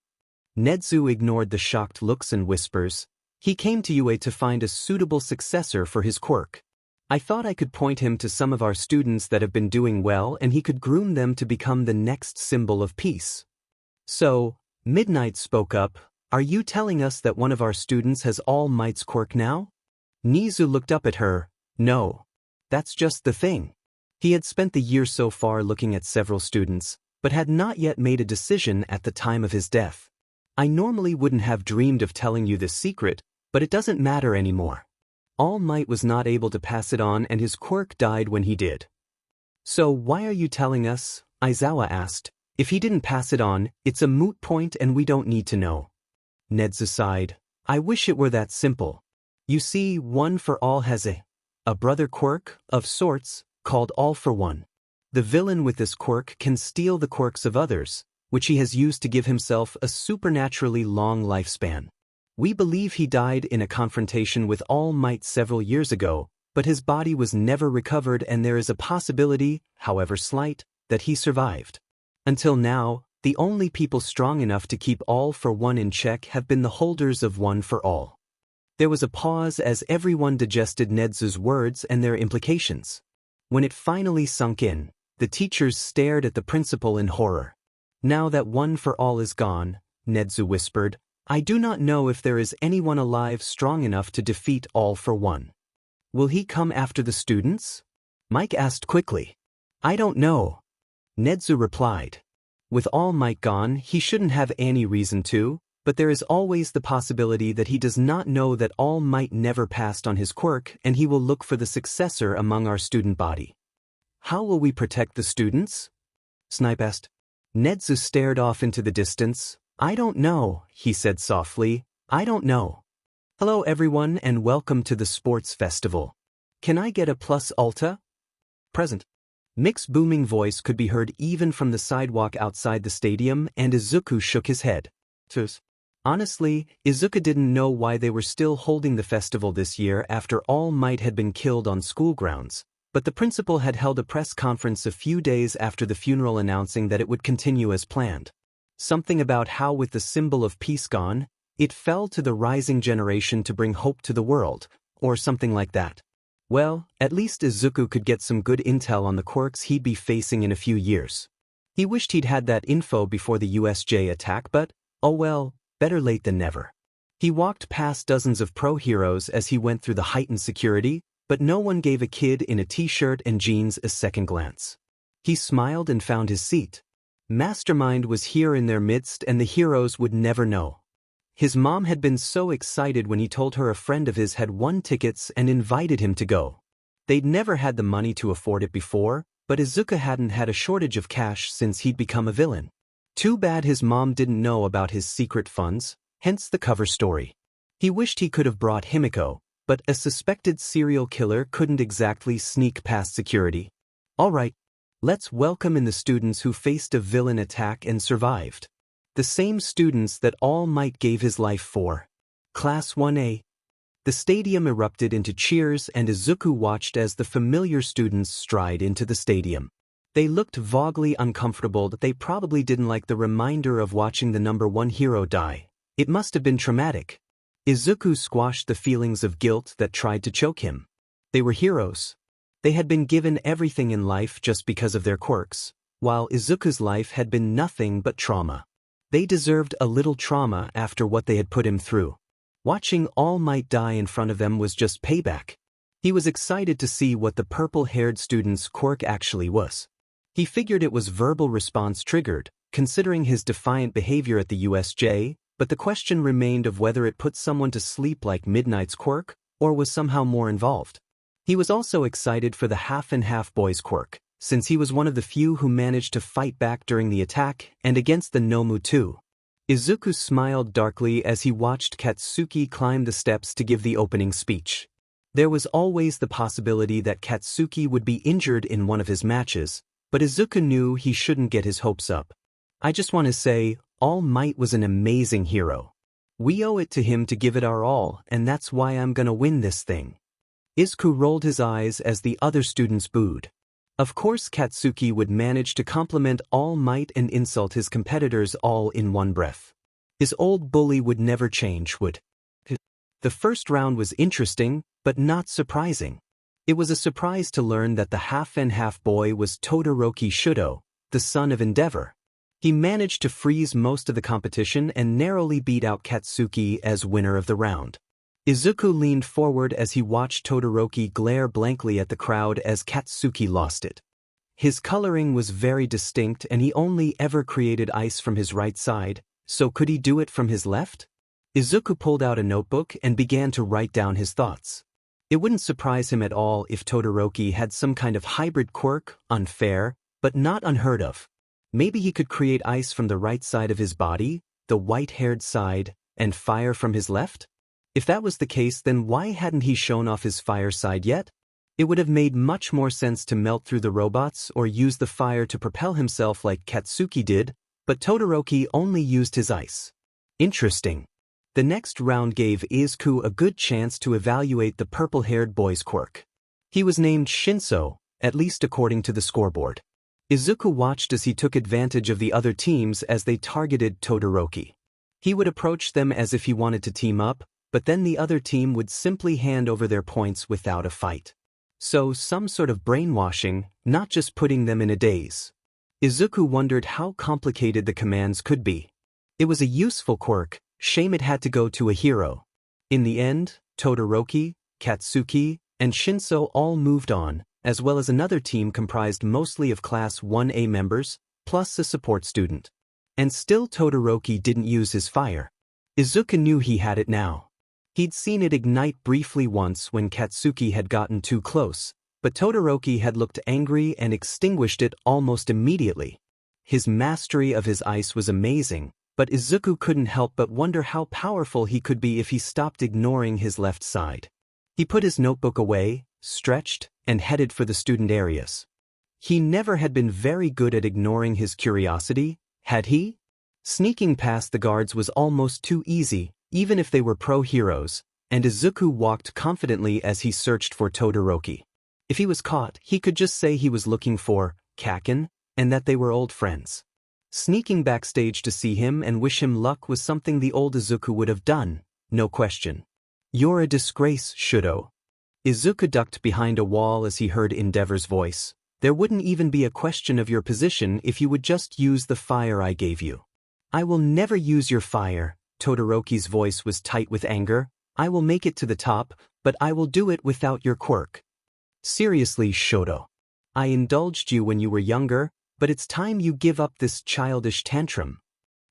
Nedzu ignored the shocked looks and whispers. He came to UA to find a suitable successor for his quirk. I thought I could point him to some of our students that have been doing well and he could groom them to become the next symbol of peace. So, Midnight spoke up, "Are you telling us that one of our students has All Might's quirk now?" Nizu looked up at her. "No. That's just the thing." He had spent the year so far looking at several students, but had not yet made a decision at the time of his death. "I normally wouldn't have dreamed of telling you this secret, but it doesn't matter anymore. All Might was not able to pass it on and his quirk died when he did." "So why are you telling us?" Aizawa asked. "If he didn't pass it on, it's a moot point and we don't need to know." Nedzu sighed. "I wish it were that simple. You see, One for All has a brother quirk, of sorts, called All for One. The villain with this quirk can steal the quirks of others, which he has used to give himself a supernaturally long lifespan. We believe he died in a confrontation with All Might several years ago, but his body was never recovered and there is a possibility, however slight, that he survived. Until now, the only people strong enough to keep All for One in check have been the holders of One for All." There was a pause as everyone digested Nedzu's words and their implications. When it finally sunk in, the teachers stared at the principal in horror. "Now that One for All is gone," Nedzu whispered, "I do not know if there is anyone alive strong enough to defeat All for One." "Will he come after the students?" Mike asked quickly. "I don't know," Nedzu replied. "With All Might gone, he shouldn't have any reason to, but there is always the possibility that he does not know that All Might never passed on his quirk and he will look for the successor among our student body." "How will we protect the students?" Snipe asked. Nedzu stared off into the distance. "I don't know," he said softly. "I don't know. Hello everyone and welcome to the sports festival. Can I get a plus ulta?" "Present." Mick's booming voice could be heard even from the sidewalk outside the stadium and Izuku shook his head. Honestly, Izuku didn't know why they were still holding the festival this year after All Might had been killed on school grounds, but the principal had held a press conference a few days after the funeral announcing that it would continue as planned. Something about how with the symbol of peace gone, it fell to the rising generation to bring hope to the world, or something like that. Well, at least Izuku could get some good intel on the quirks he'd be facing in a few years. He wished he'd had that info before the USJ attack, but, oh well, better late than never. He walked past dozens of pro heroes as he went through the heightened security, but no one gave a kid in a t-shirt and jeans a second glance. He smiled and found his seat. Mastermind was here in their midst and the heroes would never know. His mom had been so excited when he told her a friend of his had won tickets and invited him to go. They'd never had the money to afford it before, but Izuku hadn't had a shortage of cash since he'd become a villain. Too bad his mom didn't know about his secret funds, hence the cover story. He wished he could have brought Himiko, but a suspected serial killer couldn't exactly sneak past security. All right, let's welcome in the students who faced a villain attack and survived. The same students that All Might gave his life for. Class 1A. The stadium erupted into cheers and Izuku watched as the familiar students stride into the stadium. They looked vaguely uncomfortable that they probably didn't like the reminder of watching the number one hero die. It must have been traumatic. Izuku squashed the feelings of guilt that tried to choke him. They were heroes. They had been given everything in life just because of their quirks, while Izuku's life had been nothing but trauma. They deserved a little trauma after what they had put him through. Watching All Might die in front of them was just payback. He was excited to see what the purple-haired student's quirk actually was. He figured it was verbal response triggered, considering his defiant behavior at the USJ, but the question remained of whether it put someone to sleep like Midnight's quirk, or was somehow more involved. He was also excited for the half-and-half boy's quirk, since he was one of the few who managed to fight back during the attack and against the Nomu too. Izuku smiled darkly as he watched Katsuki climb the steps to give the opening speech. There was always the possibility that Katsuki would be injured in one of his matches, but Izuku knew he shouldn't get his hopes up. I just want to say, All Might was an amazing hero. We owe it to him to give it our all, and that's why I'm gonna win this thing. Izuku rolled his eyes as the other students booed. Of course Katsuki would manage to compliment All Might and insult his competitors all in one breath. His old bully would never change, would he? The first round was interesting, but not surprising. It was a surprise to learn that the half-and-half boy was Todoroki Shudo, the son of Endeavor. He managed to freeze most of the competition and narrowly beat out Katsuki as winner of the round. Izuku leaned forward as he watched Todoroki glare blankly at the crowd as Katsuki lost it. His coloring was very distinct and he only ever created ice from his right side, so could he do it from his left? Izuku pulled out a notebook and began to write down his thoughts. It wouldn't surprise him at all if Todoroki had some kind of hybrid quirk, unfair, but not unheard of. Maybe he could create ice from the right side of his body, the white-haired side, and fire from his left? If that was the case, then why hadn't he shown off his fire side yet? It would have made much more sense to melt through the robots or use the fire to propel himself like Katsuki did, but Todoroki only used his ice. Interesting. The next round gave Izuku a good chance to evaluate the purple-haired boy's quirk. He was named Shinso, at least according to the scoreboard. Izuku watched as he took advantage of the other teams as they targeted Todoroki. He would approach them as if he wanted to team up, but then the other team would simply hand over their points without a fight. So some sort of brainwashing, not just putting them in a daze. Izuku wondered how complicated the commands could be. It was a useful quirk, shame it had to go to a hero. In the end, Todoroki, Katsuki, and Shinso all moved on, as well as another team comprised mostly of Class 1A members, plus a support student. And still Todoroki didn't use his fire. Izuku knew he had it now. He'd seen it ignite briefly once when Katsuki had gotten too close, but Todoroki had looked angry and extinguished it almost immediately. His mastery of his ice was amazing, but Izuku couldn't help but wonder how powerful he could be if he stopped ignoring his left side. He put his notebook away, stretched, and headed for the student areas. He never had been very good at ignoring his curiosity, had he? Sneaking past the guards was almost too easy, even if they were pro-heroes, and Izuku walked confidently as he searched for Todoroki. If he was caught, he could just say he was looking for Kaken, and that they were old friends. Sneaking backstage to see him and wish him luck was something the old Izuku would have done, no question. You're a disgrace, Shudo. Izuku ducked behind a wall as he heard Endeavor's voice. There wouldn't even be a question of your position if you would just use the fire I gave you. I will never use your fire. Todoroki's voice was tight with anger. I will make it to the top, but I will do it without your quirk. Seriously, Shudo. I indulged you when you were younger, but it's time you give up this childish tantrum.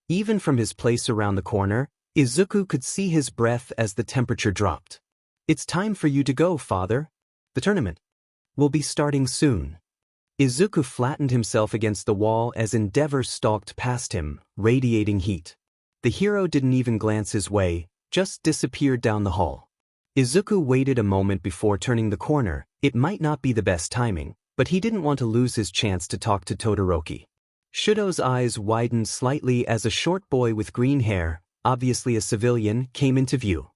Even from his place around the corner, Izuku could see his breath as the temperature dropped. It's time for you to go, father. The tournament will be starting soon. Izuku flattened himself against the wall as Endeavor stalked past him, radiating heat. The hero didn't even glance his way, just disappeared down the hall. Izuku waited a moment before turning the corner. It might not be the best timing, but he didn't want to lose his chance to talk to Todoroki. Shudo's eyes widened slightly as a short boy with green hair, obviously a civilian, came into view.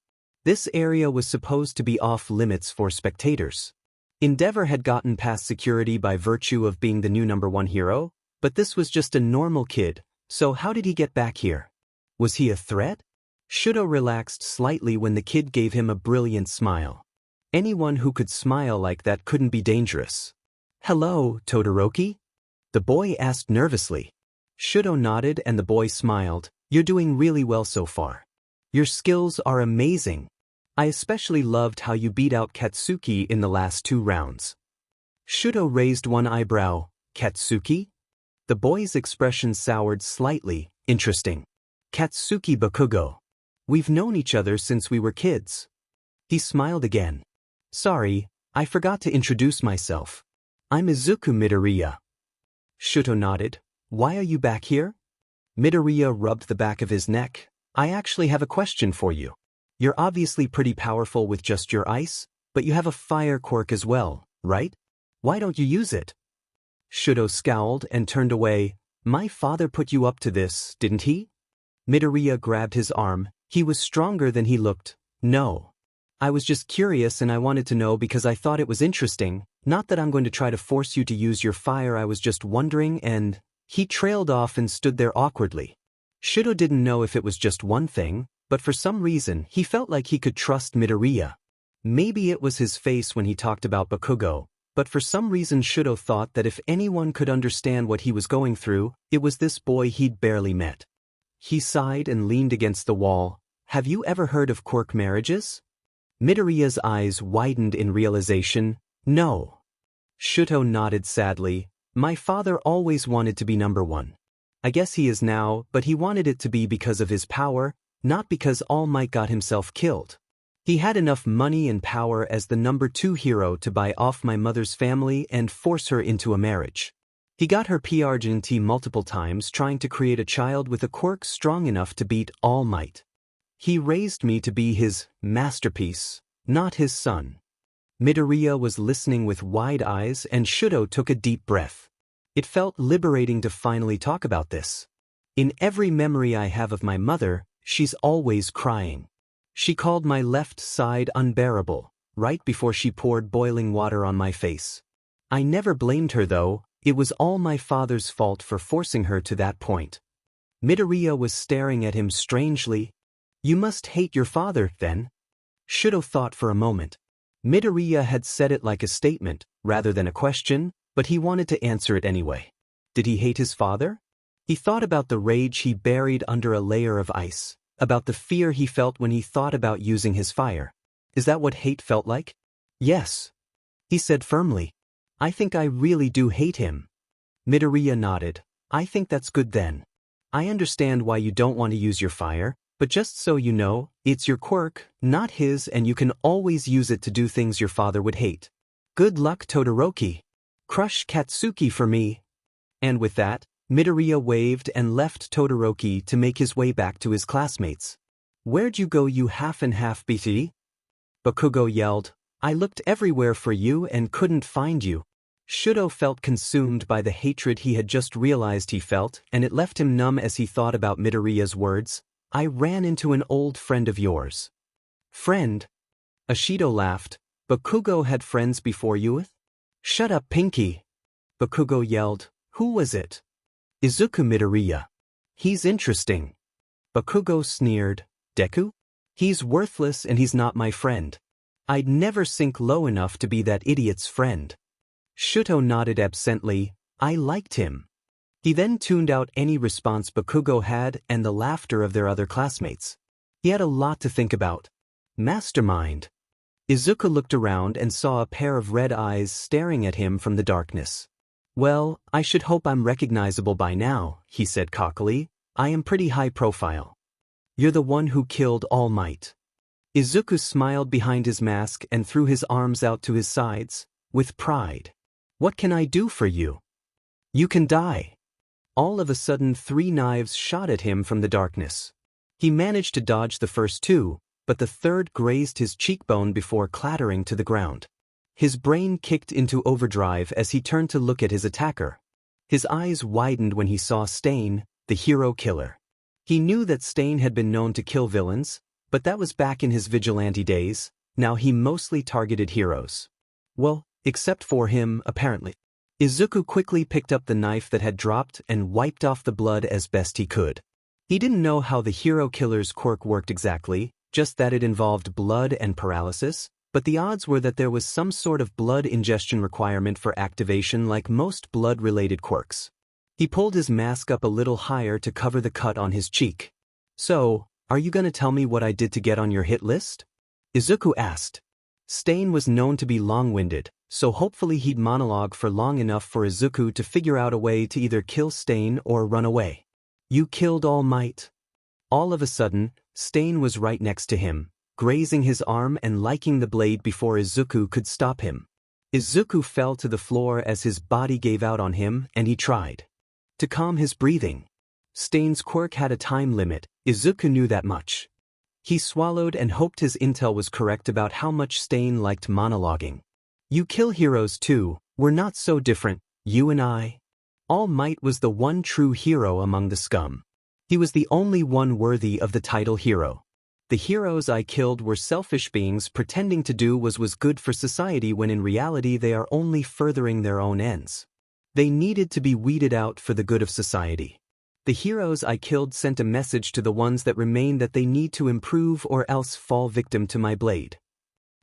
This area was supposed to be off-limits for spectators. Endeavor had gotten past security by virtue of being the new #1 hero, but this was just a normal kid, so how did he get back here? Was he a threat? Shudo relaxed slightly when the kid gave him a brilliant smile. Anyone who could smile like that couldn't be dangerous. Hello, Todoroki? The boy asked nervously. Shudo nodded and the boy smiled. You're doing really well so far. Your skills are amazing. I especially loved how you beat out Katsuki in the last 2 rounds. Shuto raised one eyebrow. Katsuki? The boy's expression soured slightly. Interesting. Katsuki Bakugo. We've known each other since we were kids. He smiled again. Sorry, I forgot to introduce myself. I'm Izuku Midoriya. Shuto nodded. Why are you back here? Midoriya rubbed the back of his neck. I actually have a question for you. You're obviously pretty powerful with just your ice, but you have a fire quirk as well, right? Why don't you use it? Shuto scowled and turned away. My father put you up to this, didn't he? Midoriya grabbed his arm. He was stronger than he looked. No. I was just curious and I wanted to know because I thought it was interesting. Not that I'm going to try to force you to use your fire, I was just wondering and… He trailed off and stood there awkwardly. Shuto didn't know if it was just one thing, but for some reason he felt like he could trust Midoriya. Maybe it was his face when he talked about Bakugo, but for some reason Shuto thought that if anyone could understand what he was going through, it was this boy he'd barely met. He sighed and leaned against the wall. Have you ever heard of quirk marriages? Midoriya's eyes widened in realization. No. Shuto nodded sadly. My father always wanted to be number 1. I guess he is now, but he wanted it to be because of his power, not because All Might got himself killed. He had enough money and power as the number 2 hero to buy off my mother's family and force her into a marriage. He got her PRGNT multiple times trying to create a child with a quirk strong enough to beat All Might. He raised me to be his masterpiece, not his son. Midoriya was listening with wide eyes and Shuto took a deep breath. It felt liberating to finally talk about this. In every memory I have of my mother, she's always crying. She called my left side unbearable, right before she poured boiling water on my face. I never blamed her though, it was all my father's fault for forcing her to that point. Midoriya was staring at him strangely. You must hate your father, then? Shuto thought for a moment. Midoriya had said it like a statement, rather than a question, but he wanted to answer it anyway. Did he hate his father? He thought about the rage he buried under a layer of ice, about the fear he felt when he thought about using his fire. Is that what hate felt like? Yes. He said firmly. I think I really do hate him. Midoriya nodded. I think that's good then. I understand why you don't want to use your fire, but just so you know, it's your quirk, not his, and you can always use it to do things your father would hate. Good luck, Todoroki. Crush Katsuki for me. And with that, Midoriya waved and left Todoroki to make his way back to his classmates. Where'd you go, you half-and-half BT? Bakugo yelled. I looked everywhere for you and couldn't find you. Shuto felt consumed by the hatred he had just realized he felt, and it left him numb as he thought about Midoriya's words. I ran into an old friend of yours. Friend? Ashido laughed. Bakugo had friends before you? Shut up, Pinky. Bakugo yelled. Who was it? Izuku Midoriya. He's interesting. Bakugo sneered. Deku? He's worthless and he's not my friend. I'd never sink low enough to be that idiot's friend. Shuto nodded absently. I liked him. He then tuned out any response Bakugo had and the laughter of their other classmates. He had a lot to think about. Mastermind. Izuku looked around and saw a pair of red eyes staring at him from the darkness. Well, I should hope I'm recognizable by now, he said cockily. I am pretty high profile. You're the one who killed All Might. Izuku smiled behind his mask and threw his arms out to his sides, with pride. What can I do for you? You can die. All of a sudden 3 knives shot at him from the darkness. He managed to dodge the first 2, but the third grazed his cheekbone before clattering to the ground. His brain kicked into overdrive as he turned to look at his attacker. His eyes widened when he saw Stain, the hero killer. He knew that Stain had been known to kill villains, but that was back in his vigilante days. Now he mostly targeted heroes. Well, except for him, apparently. Izuku quickly picked up the knife that had dropped and wiped off the blood as best he could. He didn't know how the hero killer's quirk worked exactly, just that it involved blood and paralysis, but the odds were that there was some sort of blood ingestion requirement for activation like most blood-related quirks. He pulled his mask up a little higher to cover the cut on his cheek. So, Are you gonna tell me what I did to get on your hit list? Izuku asked. Stain was known to be long-winded, so hopefully he'd monologue for long enough for Izuku to figure out a way to either kill Stain or run away. You killed All Might. All of a sudden, Stain was right next to him, grazing his arm and liking the blade before Izuku could stop him. Izuku fell to the floor as his body gave out on him, and he tried to calm his breathing. Stain's quirk had a time limit, Izuku knew that much. He swallowed and hoped his intel was correct about how much Stain liked monologuing. You kill heroes too, we're not so different, you and I. All Might was the one true hero among the scum. He was the only one worthy of the title hero. The heroes I killed were selfish beings pretending to do what was good for society when in reality they are only furthering their own ends. They needed to be weeded out for the good of society. The heroes I killed sent a message to the ones that remain that they need to improve or else fall victim to my blade.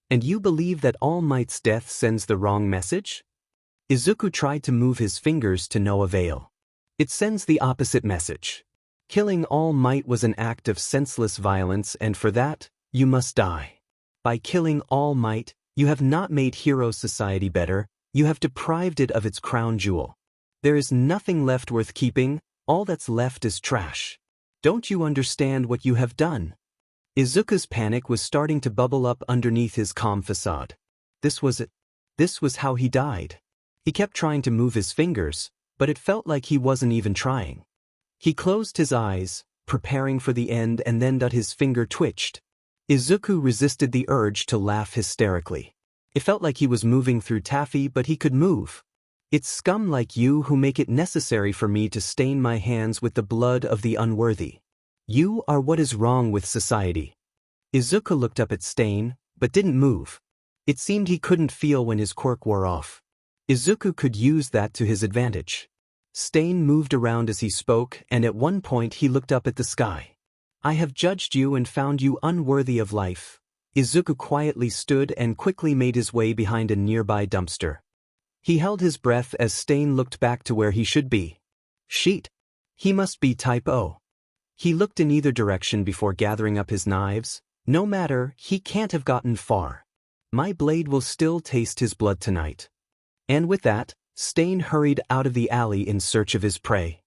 And you believe that All Might's death sends the wrong message? Izuku tried to move his fingers to no avail. It sends the opposite message. Killing All Might was an act of senseless violence, and for that, you must die. By killing All Might, you have not made hero society better, you have deprived it of its crown jewel. There is nothing left worth keeping, all that's left is trash. Don't you understand what you have done? Izuku's panic was starting to bubble up underneath his calm facade. This was it. This was how he died. He kept trying to move his fingers, but it felt like he wasn't even trying. He closed his eyes, preparing for the end, and then his finger twitched. Izuku resisted the urge to laugh hysterically. It felt like he was moving through taffy, but he could move. It's scum like you who make it necessary for me to stain my hands with the blood of the unworthy. You are what is wrong with society. Izuku looked up at Stain, but didn't move. It seemed he couldn't feel when his quirk wore off. Izuku could use that to his advantage. Stain moved around as he spoke, and at one point he looked up at the sky. I have judged you and found you unworthy of life. Izuku quietly stood and quickly made his way behind a nearby dumpster. He held his breath as Stain looked back to where he should be. Sheet. He must be type O. He looked in either direction before gathering up his knives. No matter, he can't have gotten far. My blade will still taste his blood tonight. And with that, Stain hurried out of the alley in search of his prey.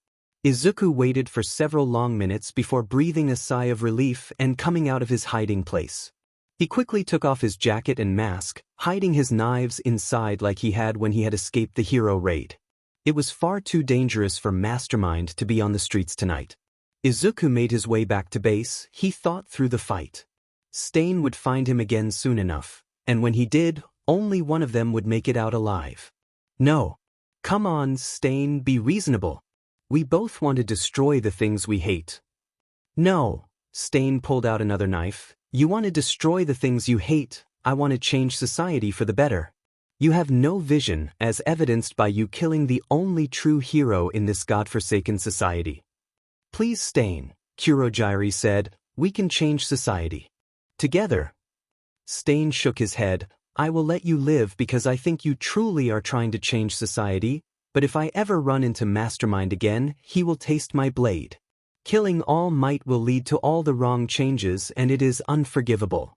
Izuku waited for several long minutes before breathing a sigh of relief and coming out of his hiding place. He quickly took off his jacket and mask, hiding his knives inside like he had when he had escaped the hero raid. It was far too dangerous for Mastermind to be on the streets tonight. Izuku made his way back to base. He thought through the fight. Stain would find him again soon enough, and when he did, only one of them would make it out alive. No. Come on, Stain, be reasonable. We both want to destroy the things we hate. No. Stain pulled out another knife. You want to destroy the things you hate, I want to change society for the better. You have no vision, as evidenced by you killing the only true hero in this godforsaken society. Please, Stain, Kurogyri said, we can change society. Together. Stain shook his head. I will let you live because I think you truly are trying to change society, but if I ever run into Mastermind again, he will taste my blade. Killing All Might will lead to all the wrong changes, and it is unforgivable.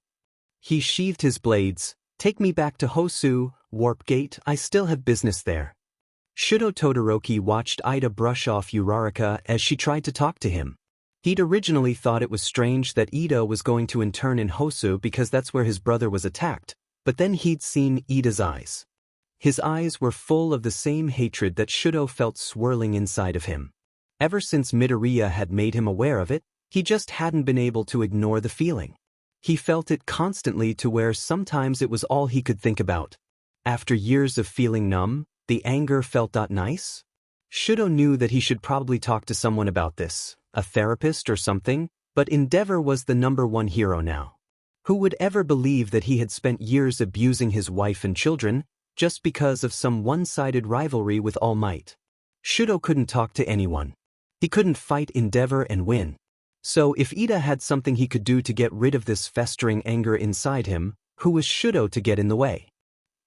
He sheathed his blades. Take me back to Hosu, Warp Gate, I still have business there. Shudo Todoroki watched Ida brush off Uraraka as she tried to talk to him. He'd originally thought it was strange that Ida was going to intern in Hosu because that's where his brother was attacked, but then he'd seen Ida's eyes. His eyes were full of the same hatred that Shudo felt swirling inside of him. Ever since Midoriya had made him aware of it, he just hadn't been able to ignore the feeling. He felt it constantly to where sometimes it was all he could think about. After years of feeling numb, the anger felt nice. Shudo knew that he should probably talk to someone about this, a therapist or something, but Endeavor was the #1 hero now. Who would ever believe that he had spent years abusing his wife and children, just because of some one-sided rivalry with All Might? Shudo couldn't talk to anyone. He couldn't fight Endeavor and win. So if Ida had something he could do to get rid of this festering anger inside him, who was Shudo to get in the way?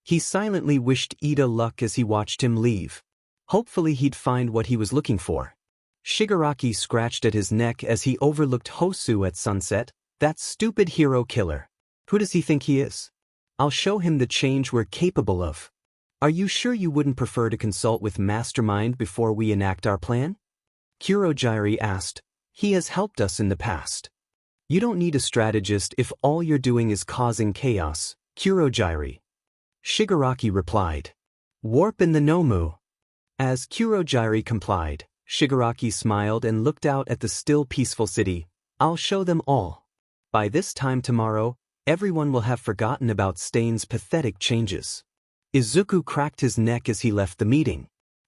He silently wished Ida luck as he watched him leave. Hopefully he'd find what he was looking for. Shigaraki scratched at his neck as he overlooked Hosu at sunset. That stupid hero killer. Who does he think he is? I'll show him the change we're capable of. Are you sure you wouldn't prefer to consult with Mastermind before we enact our plan? Kurogyari asked. He has helped us in the past. You don't need a strategist if all you're doing is causing chaos, Kurogyari. Shigaraki replied. Warp in the Nomu. As Kurogyari complied, Shigaraki smiled and looked out at the still peaceful city. I'll show them all. By this time tomorrow, everyone will have forgotten about Stain's pathetic changes. Izuku cracked his neck as he left the meeting.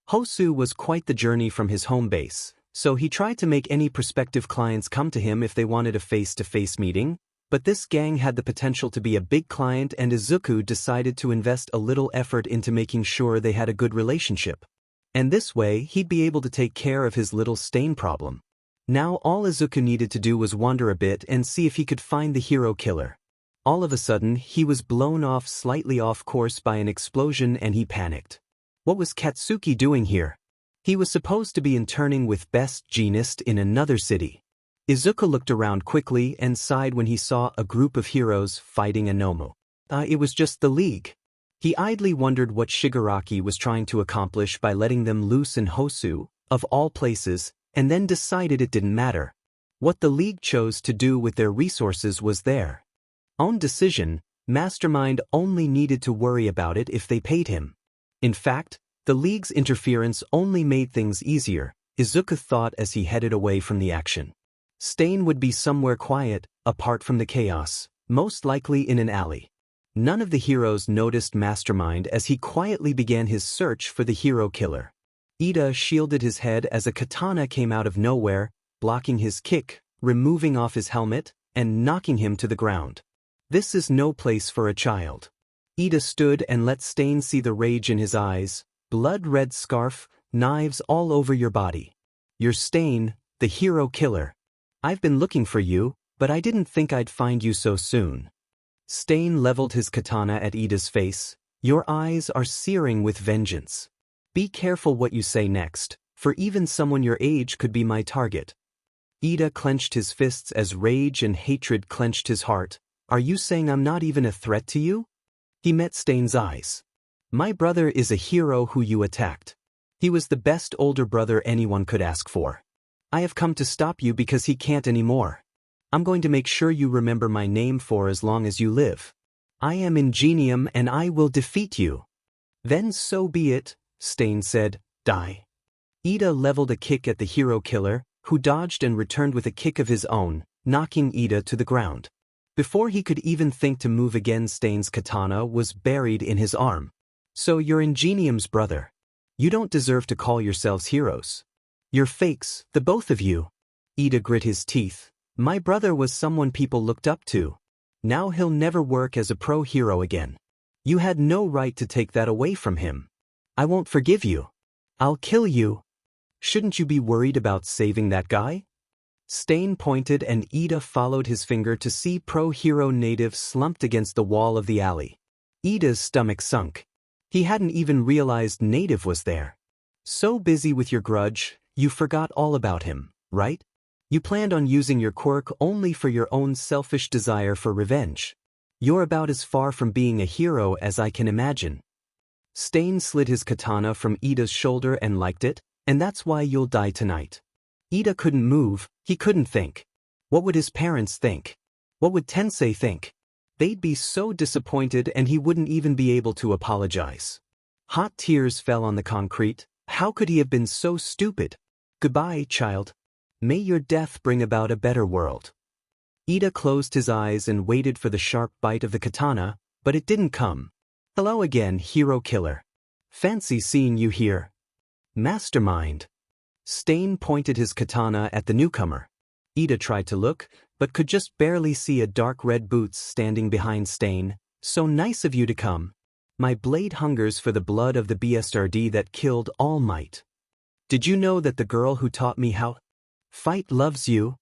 Hosu was quite the journey from his home base, so he tried to make any prospective clients come to him if they wanted a face-to-face meeting, but this gang had the potential to be a big client and Izuku decided to invest a little effort into making sure they had a good relationship. And this way, he'd be able to take care of his little Stain problem. Now all Izuku needed to do was wander a bit and see if he could find the hero killer. All of a sudden, he was blown off slightly off course by an explosion and he panicked. What was Katsuki doing here? He was supposed to be interning with Best Jeanist in another city. Izuku looked around quickly and sighed when he saw a group of heroes fighting a Nomu. It was just the League. He idly wondered what Shigaraki was trying to accomplish by letting them loose in Hosu, of all places, and then decided it didn't matter. What the League chose to do with their resources was their own decision. Mastermind only needed to worry about it if they paid him. In fact, the League's interference only made things easier, Izuku thought as he headed away from the action. Stain would be somewhere quiet, apart from the chaos, most likely in an alley. None of the heroes noticed Mastermind as he quietly began his search for the hero killer. Ida shielded his head as a katana came out of nowhere, blocking his kick, removing off his helmet, and knocking him to the ground. This is no place for a child. Ida stood and let Stain see the rage in his eyes. Blood-red scarf, knives all over your body. You're Stain, the hero killer. I've been looking for you, but I didn't think I'd find you so soon. Stain leveled his katana at Ida's face. Your eyes are searing with vengeance. Be careful what you say next, for even someone your age could be my target. Ida clenched his fists as rage and hatred clenched his heart. Are you saying I'm not even a threat to you? He met Stain's eyes. My brother is a hero who you attacked. He was the best older brother anyone could ask for. I have come to stop you because he can't anymore. I'm going to make sure you remember my name for as long as you live. I am Ingenium and I will defeat you. Then so be it, Stain said. Die. Ida leveled a kick at the hero killer, who dodged and returned with a kick of his own, knocking Ida to the ground. Before he could even think to move again, Stain's katana was buried in his arm. So you're Ingenium's brother. You don't deserve to call yourselves heroes. You're fakes, the both of you. Ida grit his teeth. My brother was someone people looked up to. Now he'll never work as a pro hero again. You had no right to take that away from him. I won't forgive you. I'll kill you. Shouldn't you be worried about saving that guy? Stain pointed and Ida followed his finger to see pro-hero native slumped against the wall of the alley. Ida's stomach sunk. He hadn't even realized native was there. So busy with your grudge, you forgot all about him, right? You planned on using your quirk only for your own selfish desire for revenge. You're about as far from being a hero as I can imagine. Stain slid his katana from Ida's shoulder and liked it, and that's why you'll die tonight. Ida couldn't move, he couldn't think. What would his parents think? What would Tensei think? They'd be so disappointed and he wouldn't even be able to apologize. Hot tears fell on the concrete. How could he have been so stupid? Goodbye, child. May your death bring about a better world. Ida closed his eyes and waited for the sharp bite of the katana, but it didn't come. Hello again, hero killer. Fancy seeing you here. Mastermind. Stain pointed his katana at the newcomer. Ida tried to look, but could just barely see a dark red boots standing behind Stain. So nice of you to come. My blade hungers for the blood of the BSRD that killed All Might. Did you know that the girl who taught me how fight loves you?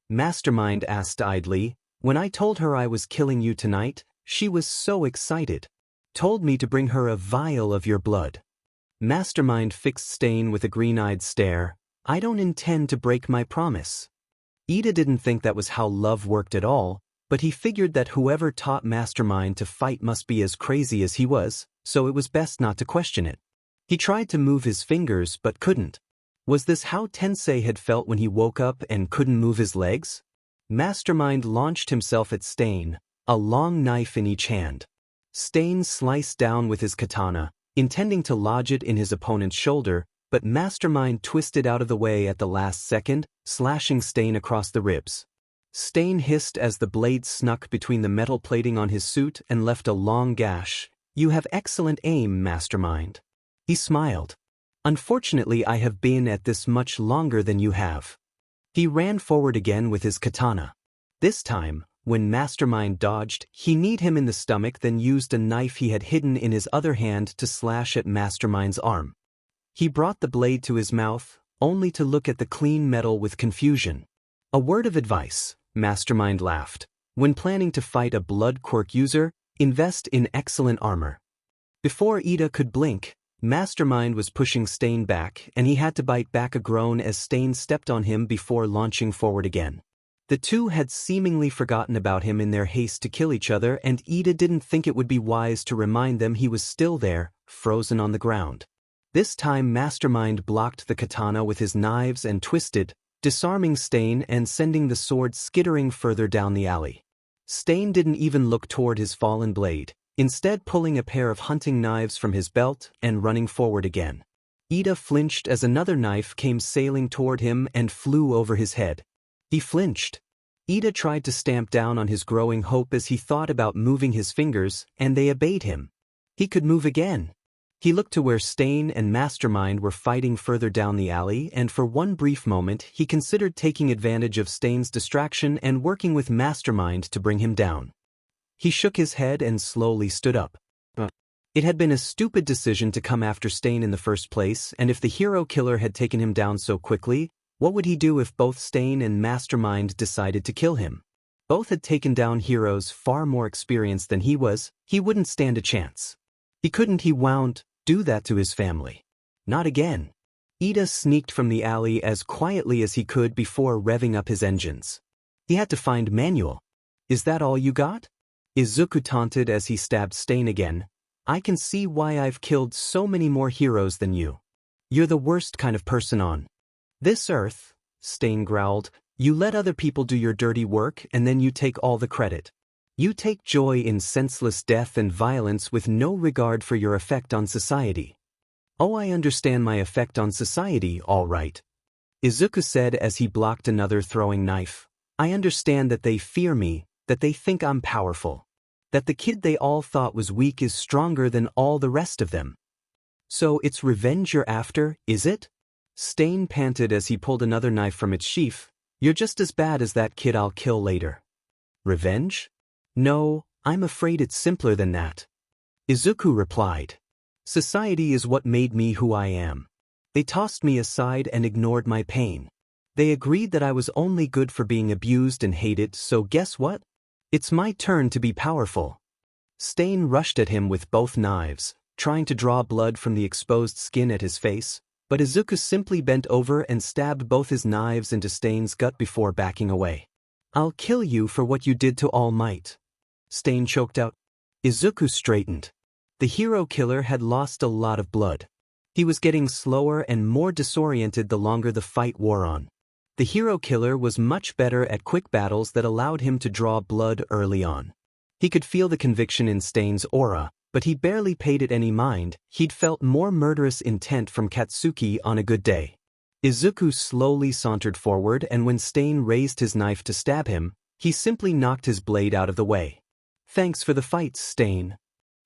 Mastermind asked idly. When I told her I was killing you tonight, she was so excited. Told me to bring her a vial of your blood. Mastermind fixed Stain with a green-eyed stare. I don't intend to break my promise. Ida didn't think that was how love worked at all, but he figured that whoever taught Mastermind to fight must be as crazy as he was, so it was best not to question it. He tried to move his fingers but couldn't. Was this how Tensei had felt when he woke up and couldn't move his legs? Mastermind launched himself at Stain, a long knife in each hand. Stain sliced down with his katana, intending to lodge it in his opponent's shoulder, but Mastermind twisted out of the way at the last second, slashing Stain across the ribs. Stain hissed as the blade snuck between the metal plating on his suit and left a long gash. "You have excellent aim, Mastermind." He smiled. "Unfortunately, I have been at this much longer than you have." He ran forward again with his katana. This time, when Mastermind dodged, he kneed him in the stomach, then used a knife he had hidden in his other hand to slash at Mastermind's arm. He brought the blade to his mouth, only to look at the clean metal with confusion. "A word of advice," Mastermind laughed. "When planning to fight a blood quirk user, invest in excellent armor." Before Ida could blink, Mastermind was pushing Stain back, and he had to bite back a groan as Stain stepped on him before launching forward again. The two had seemingly forgotten about him in their haste to kill each other, and Ida didn't think it would be wise to remind them he was still there, frozen on the ground. This time Mastermind blocked the katana with his knives and twisted, disarming Stain and sending the sword skittering further down the alley. Stain didn't even look toward his fallen blade, instead pulling a pair of hunting knives from his belt and running forward again. Ida flinched as another knife came sailing toward him and flew over his head. He flinched. Ida tried to stamp down on his growing hope as he thought about moving his fingers, and they obeyed him. He could move again. He looked to where Stain and Mastermind were fighting further down the alley, and for one brief moment he considered taking advantage of Stain's distraction and working with Mastermind to bring him down. He shook his head and slowly stood up. It had been a stupid decision to come after Stain in the first place, and if the hero killer had taken him down so quickly, what would he do if both Stain and Mastermind decided to kill him? Both had taken down heroes far more experienced than he was. He wouldn't stand a chance. He won't do that to his family. Not again. Ida sneaked from the alley as quietly as he could before revving up his engines. He had to find Manuel. "Is that all you got?" Izuku taunted as he stabbed Stain again. "I can see why I've killed so many more heroes than you. You're the worst kind of person on this earth," Stain growled. "You let other people do your dirty work and then you take all the credit. You take joy in senseless death and violence with no regard for your effect on society." "Oh, I understand my effect on society, all right," Izuku said as he blocked another throwing knife. "I understand that they fear me, that they think I'm powerful. That the kid they all thought was weak is stronger than all the rest of them. So it's revenge you're after, is it?" Stain panted as he pulled another knife from its sheath. "You're just as bad as that kid I'll kill later." "Revenge? No, I'm afraid it's simpler than that," Izuku replied. "Society is what made me who I am. They tossed me aside and ignored my pain. They agreed that I was only good for being abused and hated, so guess what? It's my turn to be powerful." Stain rushed at him with both knives, trying to draw blood from the exposed skin at his face, but Izuku simply bent over and stabbed both his knives into Stain's gut before backing away. "I'll kill you for what you did to All Might," Stain choked out. Izuku straightened. The hero killer had lost a lot of blood. He was getting slower and more disoriented the longer the fight wore on. The hero killer was much better at quick battles that allowed him to draw blood early on. He could feel the conviction in Stain's aura, but he barely paid it any mind. He'd felt more murderous intent from Katsuki on a good day. Izuku slowly sauntered forward, and when Stain raised his knife to stab him, he simply knocked his blade out of the way. "Thanks for the fight, Stain,"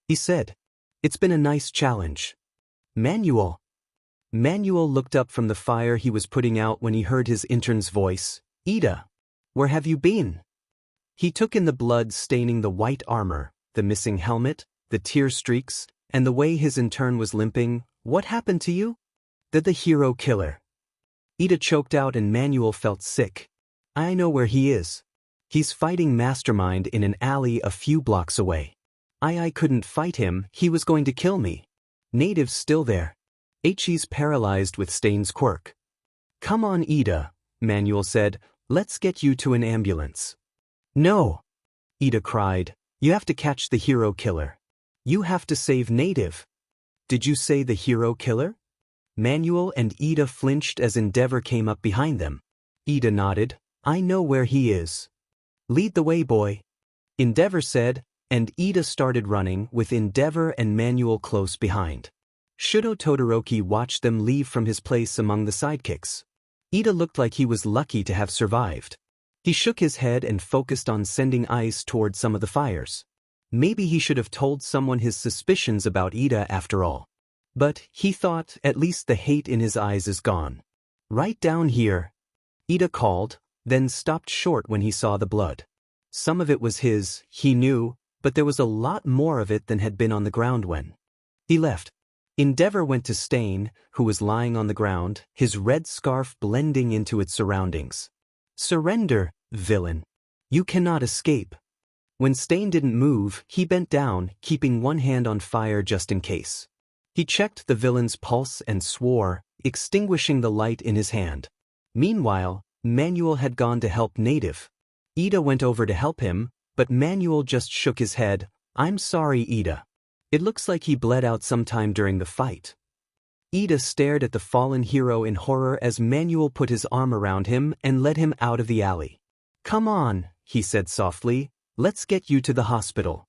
he said. "It's been a nice challenge." Manuel looked up from the fire he was putting out when he heard his intern's voice. "Ida, where have you been?" He took in the blood staining the white armor, the missing helmet, the tear streaks, and the way his intern was limping. "What happened to you?" The hero killer." Ida choked out and Manuel felt sick. "I know where he is. He's fighting Mastermind in an alley a few blocks away. I couldn't fight him, he was going to kill me. Native's still there. He's paralyzed with Stain's quirk." Come on, Ida, Manuel said. Let's get you to an ambulance. No, Ida cried. You have to catch the hero killer. You have to save Native. Did you say the hero killer? Manuel and Ida flinched as Endeavor came up behind them. Ida nodded. I know where he is. Lead the way, boy, Endeavor said, and Ida started running with Endeavor and Manuel close behind. Shudo Todoroki watched them leave from his place among the sidekicks. Ida looked like he was lucky to have survived. He shook his head and focused on sending ice toward some of the fires. Maybe he should have told someone his suspicions about Ida after all. But, he thought, at least the hate in his eyes is gone. Right down here, Ida called, then stopped short when he saw the blood. Some of it was his, he knew, but there was a lot more of it than had been on the ground when he left. Endeavor went to Stain, who was lying on the ground, his red scarf blending into its surroundings. Surrender, villain. You cannot escape. When Stain didn't move, he bent down, keeping one hand on fire just in case. He checked the villain's pulse and swore, extinguishing the light in his hand. Meanwhile, Manuel had gone to help Native. Ida went over to help him, but Manuel just shook his head. I'm sorry, Ida. It looks like he bled out sometime during the fight. Ida stared at the fallen hero in horror as Manuel put his arm around him and led him out of the alley. Come on, he said softly, let's get you to the hospital.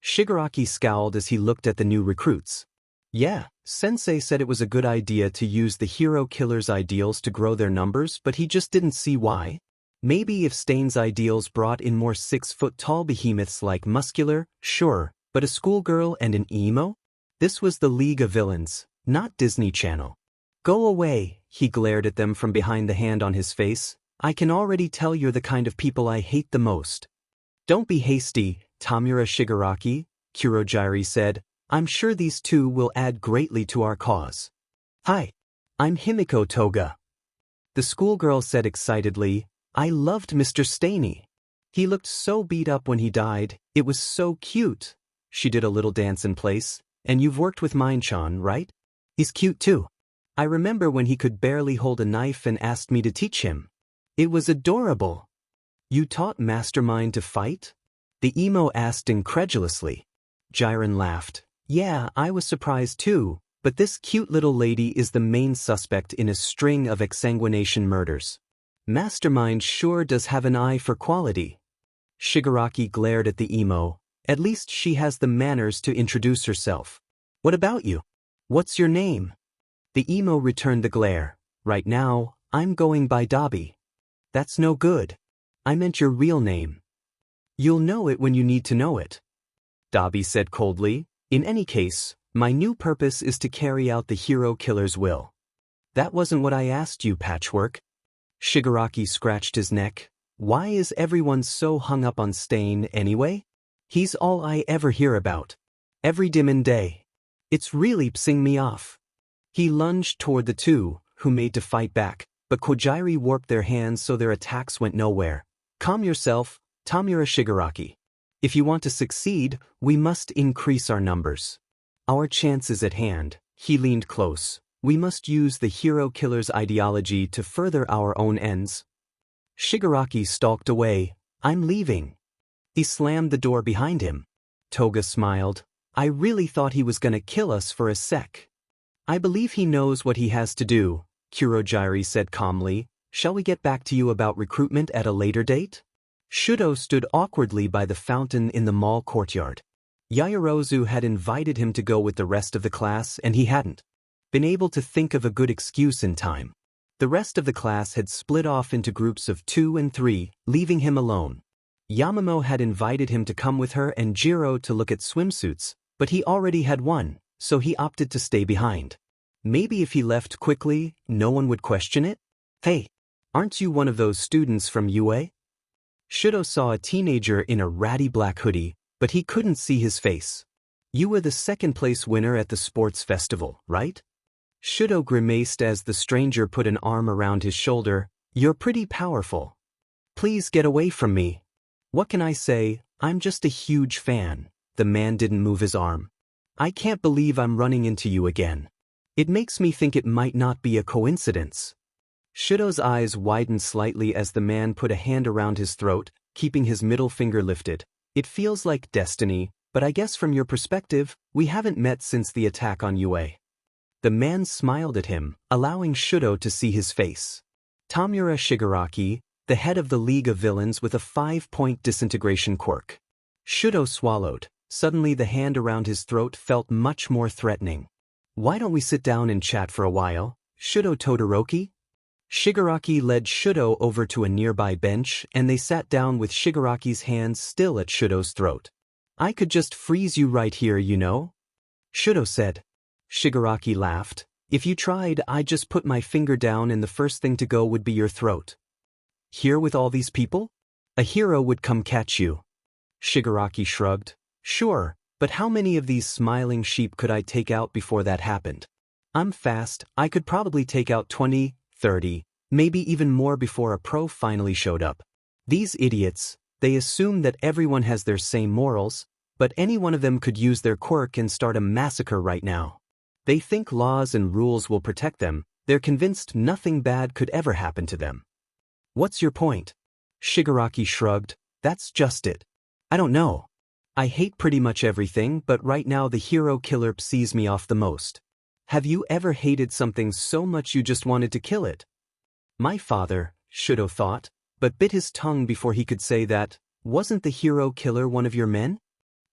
Shigaraki scowled as he looked at the new recruits. Yeah, Sensei said it was a good idea to use the hero killer's ideals to grow their numbers, but he just didn't see why. Maybe if Stain's ideals brought in more 6-foot-tall behemoths like Muscular, sure, but a schoolgirl and an emo? This was the League of Villains, not Disney Channel. Go away, he glared at them from behind the hand on his face. I can already tell you're the kind of people I hate the most. Don't be hasty, Tamura Shigaraki, Kurojiri said. I'm sure these two will add greatly to our cause. Hi, I'm Himiko Toga. The schoolgirl said excitedly, I loved Mr. Staney. He looked so beat up when he died, it was so cute. She did a little dance in place. And you've worked with Mine-chan, right? He's cute too. I remember when he could barely hold a knife and asked me to teach him. It was adorable. You taught Mastermind to fight? The emo asked incredulously. Jiren laughed. Yeah, I was surprised too, but this cute little lady is the main suspect in a string of exsanguination murders. Mastermind sure does have an eye for quality. Shigaraki glared at the emo. At least she has the manners to introduce herself. What about you? What's your name? The emo returned the glare. Right now, I'm going by Dabi. That's no good. I meant your real name. You'll know it when you need to know it. Dabi said coldly. In any case, my new purpose is to carry out the hero killer's will. That wasn't what I asked you, Patchwork. Shigaraki scratched his neck. Why is everyone so hung up on Stain anyway? He's all I ever hear about. Every dim day. It's really pissing me off. He lunged toward the two, who made to fight back, but Kojiri warped their hands so their attacks went nowhere. Calm yourself, Tamura Shigaraki. If you want to succeed, we must increase our numbers. Our chance is at hand. He leaned close. We must use the hero killer's ideology to further our own ends. Shigaraki stalked away. I'm leaving. He slammed the door behind him. Toga smiled. I really thought he was gonna kill us for a sec. I believe he knows what he has to do, Kurojiri said calmly. Shall we get back to you about recruitment at a later date? Shudo stood awkwardly by the fountain in the mall courtyard. Yaoyorozu had invited him to go with the rest of the class and he hadn't been able to think of a good excuse in time. The rest of the class had split off into groups of 2 and 3, leaving him alone. Yamamo had invited him to come with her and Jiro to look at swimsuits, but he already had one, so he opted to stay behind. Maybe if he left quickly, no one would question it? Hey, aren't you one of those students from UA? Shudo saw a teenager in a ratty black hoodie, but he couldn't see his face. You were the second-place winner at the sports festival, right? Shudo grimaced as the stranger put an arm around his shoulder. You're pretty powerful. Please get away from me. What can I say? I'm just a huge fan. The man didn't move his arm. I can't believe I'm running into you again. It makes me think it might not be a coincidence. Shudo's eyes widened slightly as the man put a hand around his throat, keeping his middle finger lifted. It feels like destiny, but I guess from your perspective, we haven't met since the attack on UA. The man smiled at him, allowing Shudo to see his face. Tamura Shigaraki, the head of the League of Villains with a 5-point disintegration quirk. Shudo swallowed. Suddenly the hand around his throat felt much more threatening. Why don't we sit down and chat for a while, Shudo Todoroki? Shigaraki led Shudo over to a nearby bench and they sat down with Shigaraki's hands still at Shudo's throat. I could just freeze you right here, you know? Shudo said. Shigaraki laughed. If you tried, I'd just put my finger down and the first thing to go would be your throat. Here with all these people? A hero would come catch you. Shigaraki shrugged. Sure, but how many of these smiling sheep could I take out before that happened? I'm fast, I could probably take out 20, 30, maybe even more before a pro finally showed up. These idiots, they assume that everyone has their same morals, but any one of them could use their quirk and start a massacre right now. They think laws and rules will protect them, they're convinced nothing bad could ever happen to them. What's your point? Shigaraki shrugged. That's just it. I don't know. I hate pretty much everything, but right now the hero killer pisses me off the most. Have you ever hated something so much you just wanted to kill it? My father, Shudo thought, but bit his tongue before he could say that. Wasn't the hero killer one of your men?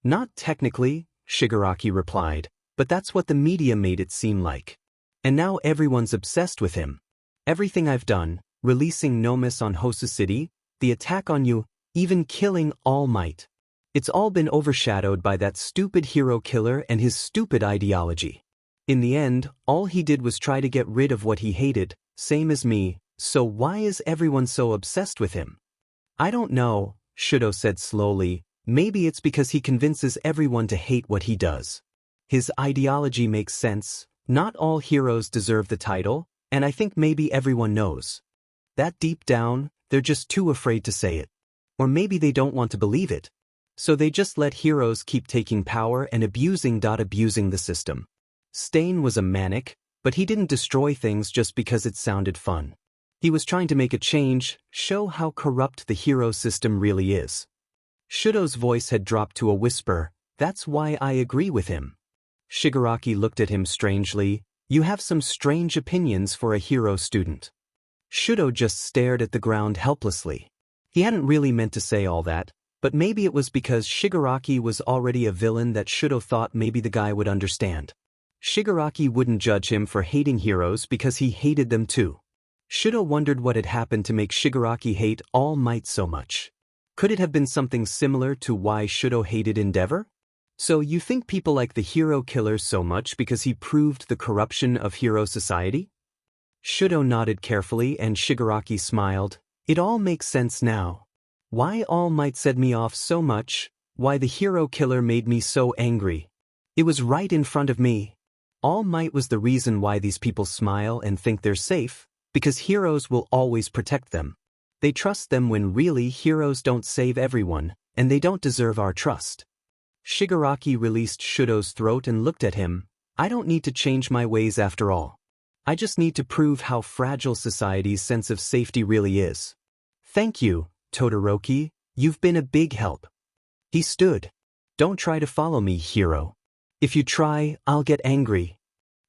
Not technically, Shigaraki replied, but that's what the media made it seem like. And now everyone's obsessed with him. Everything I've done, releasing Nomus on Hosu City, the attack on you, even killing All Might. It's all been overshadowed by that stupid hero killer and his stupid ideology. In the end, all he did was try to get rid of what he hated, same as me, so why is everyone so obsessed with him? I don't know, Shudo said slowly, maybe it's because he convinces everyone to hate what he does. His ideology makes sense, not all heroes deserve the title, and I think maybe everyone knows. That deep down, they're just too afraid to say it. Or maybe they don't want to believe it. So they just let heroes keep taking power and abusing the system. Stain was a manic, but he didn't destroy things just because it sounded fun. He was trying to make a change, show how corrupt the hero system really is. Shudo's voice had dropped to a whisper, that's why I agree with him. Shigaraki looked at him strangely, you have some strange opinions for a hero student. Shudo just stared at the ground helplessly. He hadn't really meant to say all that, but maybe it was because Shigaraki was already a villain that Shudo thought maybe the guy would understand. Shigaraki wouldn't judge him for hating heroes because he hated them too. Shudo wondered what had happened to make Shigaraki hate All Might so much. Could it have been something similar to why Shudo hated Endeavor? So you think people like the hero killer so much because he proved the corruption of hero society? Shudo nodded carefully and Shigaraki smiled. It all makes sense now. Why All Might set me off so much, why the hero killer made me so angry. It was right in front of me. All Might was the reason why these people smile and think they're safe, because heroes will always protect them. They trust them when really heroes don't save everyone, and they don't deserve our trust. Shigaraki released Shudo's throat and looked at him. I don't need to change my ways after all. I just need to prove how fragile society's sense of safety really is. Thank you, Todoroki, you've been a big help. He stood. Don't try to follow me, hero. If you try, I'll get angry.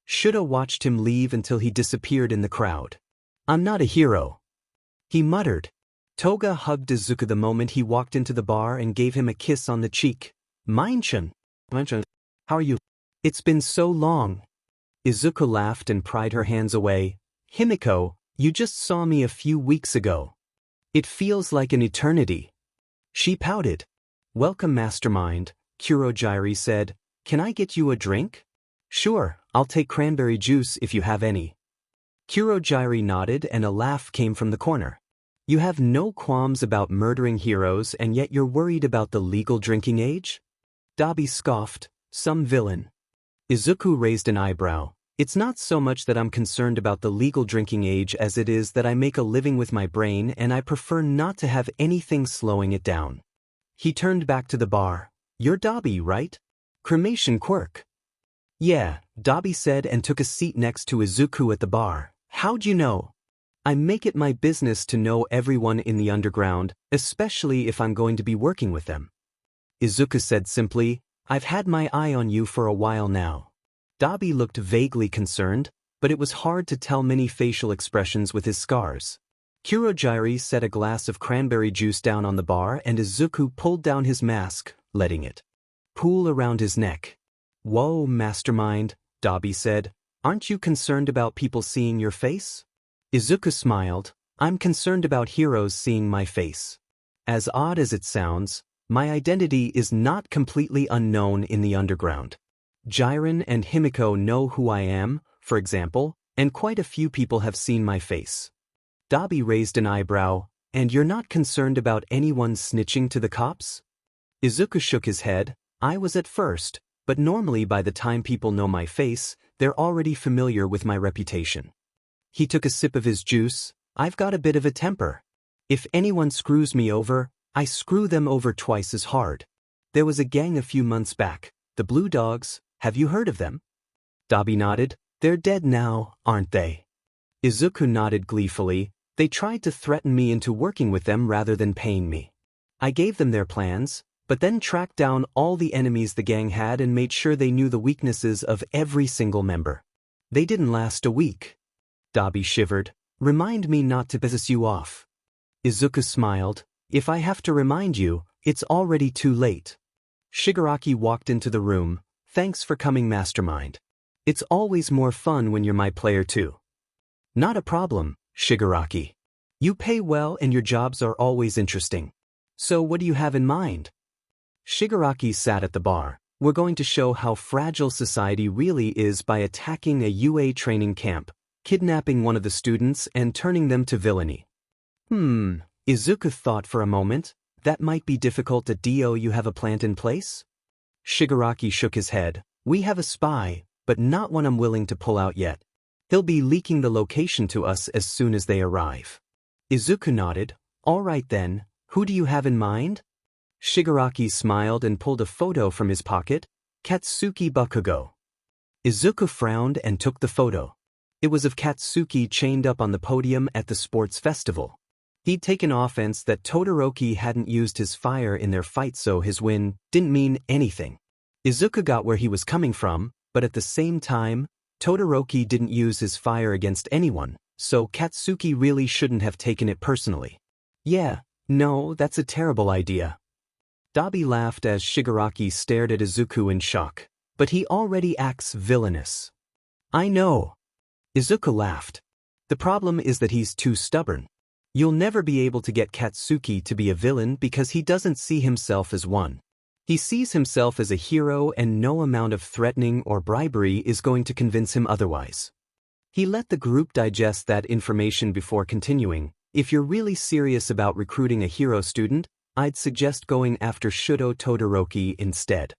Shudo watched him leave until he disappeared in the crowd. I'm not a hero. He muttered. Toga hugged Izuku the moment he walked into the bar and gave him a kiss on the cheek. Mine-chan. How are you? It's been so long. Izuku laughed and pried her hands away. Himiko, you just saw me a few weeks ago. It feels like an eternity. She pouted. Welcome, Mastermind, Kurojairi said. Can I get you a drink? Sure, I'll take cranberry juice if you have any. Kurojairi nodded and a laugh came from the corner. You have no qualms about murdering heroes and yet you're worried about the legal drinking age? Dabi scoffed, some villain. Izuku raised an eyebrow. It's not so much that I'm concerned about the legal drinking age as it is that I make a living with my brain and I prefer not to have anything slowing it down. He turned back to the bar. You're Dabi, right? Cremation quirk. Yeah, Dabi said and took a seat next to Izuku at the bar. How'd you know? I make it my business to know everyone in the underground, especially if I'm going to be working with them. Izuku said simply, I've had my eye on you for a while now. Dabi looked vaguely concerned, but it was hard to tell many facial expressions with his scars. Kurogiri set a glass of cranberry juice down on the bar and Izuku pulled down his mask, letting it pool around his neck. Whoa, Mastermind, Dabi said. Aren't you concerned about people seeing your face? Izuku smiled. I'm concerned about heroes seeing my face. As odd as it sounds, my identity is not completely unknown in the underground. Jiren and Himiko know who I am, for example, and quite a few people have seen my face. Dabi raised an eyebrow. And you're not concerned about anyone snitching to the cops? Izuku shook his head. I was at first, but normally by the time people know my face, they're already familiar with my reputation. He took a sip of his juice. I've got a bit of a temper. If anyone screws me over, I screw them over twice as hard. There was a gang a few months back, the Blue Dogs. Have you heard of them? Dabi nodded. They're dead now, aren't they? Izuku nodded gleefully. They tried to threaten me into working with them rather than paying me. I gave them their plans, but then tracked down all the enemies the gang had and made sure they knew the weaknesses of every single member. They didn't last a week. Dabi shivered. Remind me not to piss you off. Izuku smiled. If I have to remind you, it's already too late. Shigaraki walked into the room. Thanks for coming, Mastermind. It's always more fun when you're my player too. Not a problem, Shigaraki. You pay well and your jobs are always interesting. So what do you have in mind? Shigaraki sat at the bar. We're going to show how fragile society really is by attacking a UA training camp, kidnapping one of the students and turning them to villainy. Izuku thought for a moment. That might be difficult at Do. You have a plan in place? Shigaraki shook his head. We have a spy, but not one I'm willing to pull out yet. He'll be leaking the location to us as soon as they arrive. Izuku nodded. All right then, who do you have in mind? Shigaraki smiled and pulled a photo from his pocket. Katsuki Bakugo. Izuku frowned and took the photo. It was of Katsuki chained up on the podium at the sports festival. He'd taken offense that Todoroki hadn't used his fire in their fight, so his win didn't mean anything. Izuku got where he was coming from, but at the same time, Todoroki didn't use his fire against anyone, so Katsuki really shouldn't have taken it personally. Yeah, no, that's a terrible idea. Dabi laughed as Shigaraki stared at Izuku in shock. But he already acts villainous. I know. Izuku laughed. The problem is that he's too stubborn. You'll never be able to get Katsuki to be a villain because he doesn't see himself as one. He sees himself as a hero and no amount of threatening or bribery is going to convince him otherwise. He let the group digest that information before continuing. If you're really serious about recruiting a hero student, I'd suggest going after Shudo Todoroki instead.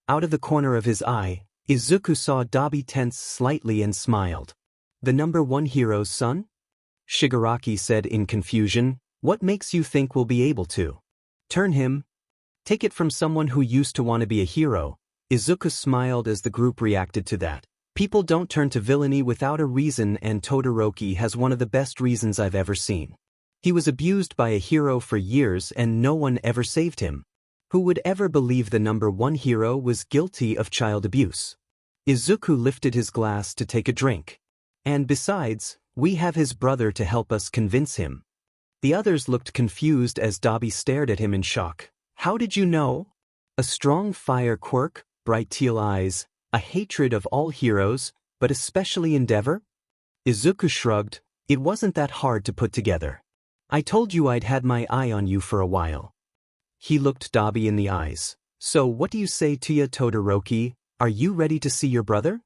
Out of the corner of his eye, Izuku saw Dabi tense slightly and smiled. The number one hero's son? Shigaraki said in confusion. What makes you think we'll be able to turn him? Take it from someone who used to want to be a hero. Izuku smiled as the group reacted to that. People don't turn to villainy without a reason, and Todoroki has one of the best reasons I've ever seen. He was abused by a hero for years and no one ever saved him. Who would ever believe the number one hero was guilty of child abuse? Izuku lifted his glass to take a drink. And besides, we have his brother to help us convince him. The others looked confused as Dabi stared at him in shock. How did you know? A strong fire quirk, bright teal eyes, a hatred of all heroes, but especially Endeavor? Izuku shrugged. It wasn't that hard to put together. I told you I'd had my eye on you for a while. He looked Dabi in the eyes. So what do you say to ya, Todoroki? Are you ready to see your brother?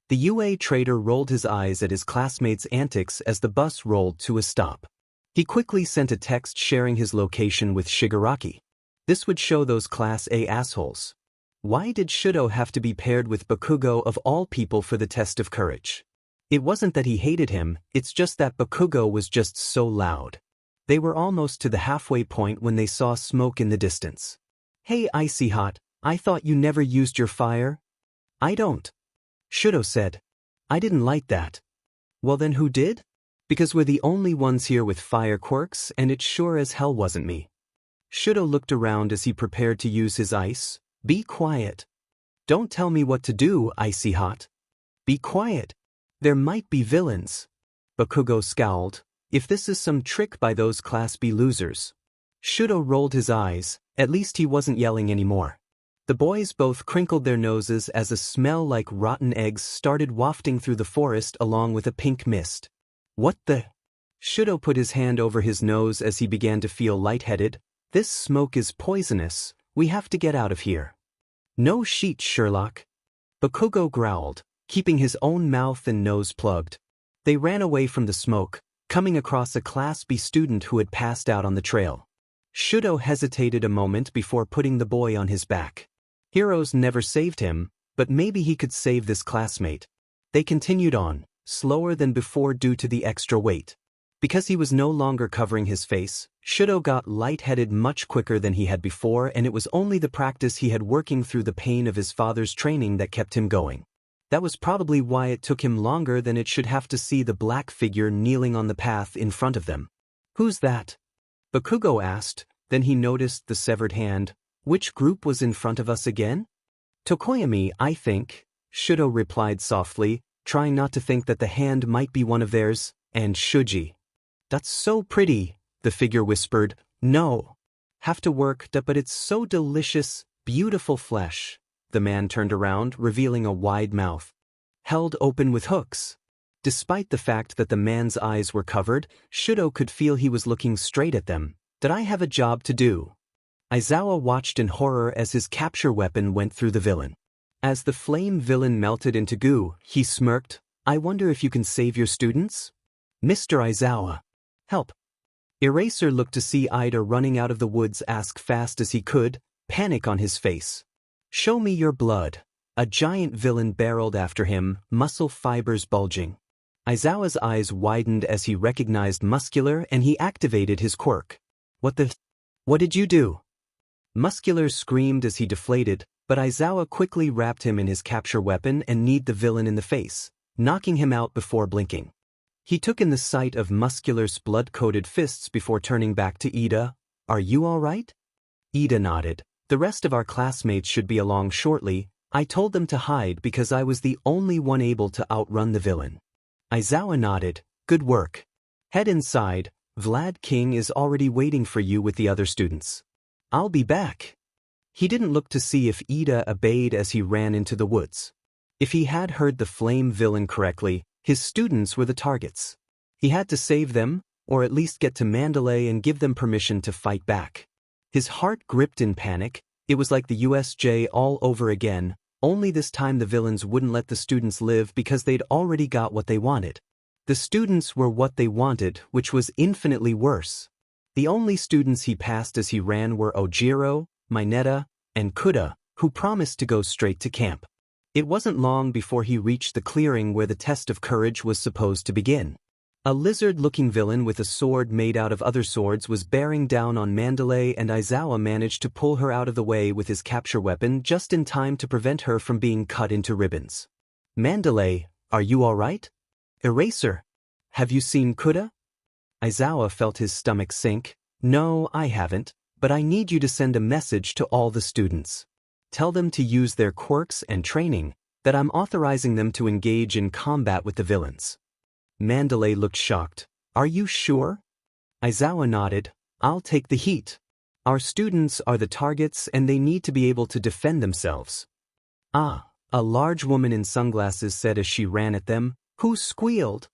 The UA trader rolled his eyes at his classmates' antics as the bus rolled to a stop. He quickly sent a text sharing his location with Shigaraki. This would show those Class A assholes. Why did Shudo have to be paired with Bakugo of all people for the test of courage? It wasn't that he hated him, it's just that Bakugo was just so loud. They were almost to the halfway point when they saw smoke in the distance. Hey Icy Hot, I thought you never used your fire? I don't. Shudo said. I didn't like that. Well then who did? Because we're the only ones here with fire quirks and it sure as hell wasn't me. Shudo looked around as he prepared to use his ice. Be quiet. Don't tell me what to do, Icy Hot. Be quiet. There might be villains. Bakugo scowled. If this is some trick by those Class B losers. Shudo rolled his eyes. At least he wasn't yelling anymore. The boys both crinkled their noses as a smell like rotten eggs started wafting through the forest along with a pink mist. What the? Shudo put his hand over his nose as he began to feel lightheaded. This smoke is poisonous. We have to get out of here. No sheet, Sherlock. Bakugo growled, keeping his own mouth and nose plugged. They ran away from the smoke, coming across a Class B student who had passed out on the trail. Shudo hesitated a moment before putting the boy on his back. Heroes never saved him, but maybe he could save this classmate. They continued on, slower than before due to the extra weight. Because he was no longer covering his face, Shudo got lightheaded much quicker than he had before, and it was only the practice he had working through the pain of his father's training that kept him going. That was probably why it took him longer than it should have to see the black figure kneeling on the path in front of them. Who's that? Bakugo asked, then he noticed the severed hand. Which group was in front of us again? Tokoyami, I think, Shudo replied softly, trying not to think that the hand might be one of theirs, and Shuji. That's so pretty, the figure whispered. No. Have to work, but it's so delicious, beautiful flesh. The man turned around, revealing a wide mouth. Held open with hooks. Despite the fact that the man's eyes were covered, Shudo could feel he was looking straight at them. Did I have a job to do? Aizawa watched in horror as his capture weapon went through the villain. As the flame villain melted into goo, he smirked. I wonder if you can save your students? Mr. Aizawa. Help. Eraser looked to see Ida running out of the woods ask fast as he could, panic on his face. Show me your blood. A giant villain barreled after him, muscle fibers bulging. Aizawa's eyes widened as he recognized Muscular and he activated his quirk. What did you do? Muscular screamed as he deflated, but Aizawa quickly wrapped him in his capture weapon and kneed the villain in the face, knocking him out before blinking. He took in the sight of Muscular's blood-coated fists before turning back to Ida. Are you all right? Ida nodded. The rest of our classmates should be along shortly. I told them to hide because I was the only one able to outrun the villain. Aizawa nodded. Good work. Head inside. Vlad King is already waiting for you with the other students. I'll be back. He didn't look to see if Ida obeyed as he ran into the woods. If he had heard the flame villain correctly, his students were the targets. He had to save them, or at least get to Mandalay and give them permission to fight back. His heart gripped in panic. It was like the USJ all over again, only this time the villains wouldn't let the students live because they'd already got what they wanted. The students were what they wanted, which was infinitely worse. The only students he passed as he ran were Ojiro, Mineta, and Kuda, who promised to go straight to camp. It wasn't long before he reached the clearing where the test of courage was supposed to begin. A lizard-looking villain with a sword made out of other swords was bearing down on Mandalay, and Aizawa managed to pull her out of the way with his capture weapon just in time to prevent her from being cut into ribbons. Mandalay, are you all right? Eraser, have you seen Kuda? Aizawa felt his stomach sink. No, I haven't, but I need you to send a message to all the students. Tell them to use their quirks and training, that I'm authorizing them to engage in combat with the villains. Mandalay looked shocked. Are you sure? Aizawa nodded. I'll take the heat. Our students are the targets and they need to be able to defend themselves. Ah, a large woman in sunglasses said as she ran at them. Who squealed?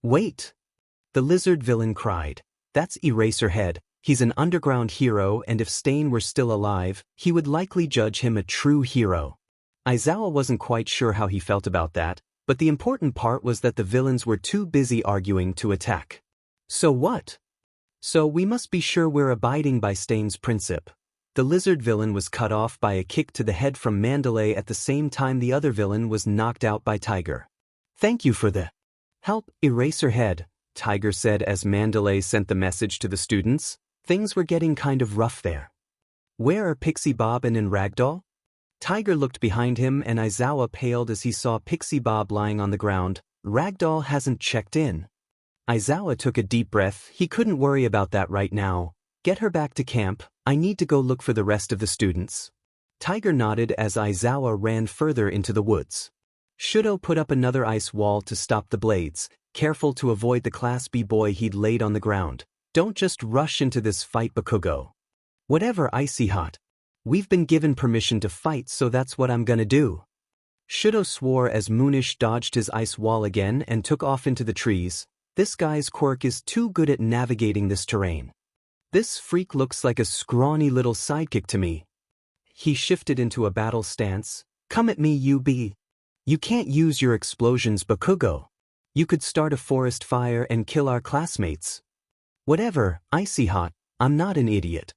Wait. The lizard villain cried. That's Eraserhead. He's an underground hero, and if Stain were still alive, he would likely judge him a true hero. Aizawa wasn't quite sure how he felt about that, but the important part was that the villains were too busy arguing to attack. So what? So we must be sure we're abiding by Stain's principle. The lizard villain was cut off by a kick to the head from Mandalay at the same time the other villain was knocked out by Tiger. Thank you for the help, Eraserhead, Tiger said as Mandalay sent the message to the students. Things were getting kind of rough there. Where are Pixie Bob and Ragdoll? Tiger looked behind him and Aizawa paled as he saw Pixie Bob lying on the ground. Ragdoll hasn't checked in. Aizawa took a deep breath. He couldn't worry about that right now. Get her back to camp. I need to go look for the rest of the students. Tiger nodded as Aizawa ran further into the woods. Shudo put up another ice wall to stop the blades, careful to avoid the Class B boy he'd laid on the ground. Don't just rush into this fight, Bakugo. Whatever, icy hot. We've been given permission to fight, so that's what I'm gonna do. Shudo swore as Moonish dodged his ice wall again and took off into the trees. This guy's quirk is too good at navigating this terrain. This freak looks like a scrawny little sidekick to me. He shifted into a battle stance. Come at me, UB. You can't use your explosions, Bakugo. You could start a forest fire and kill our classmates. Whatever, icy hot, I'm not an idiot.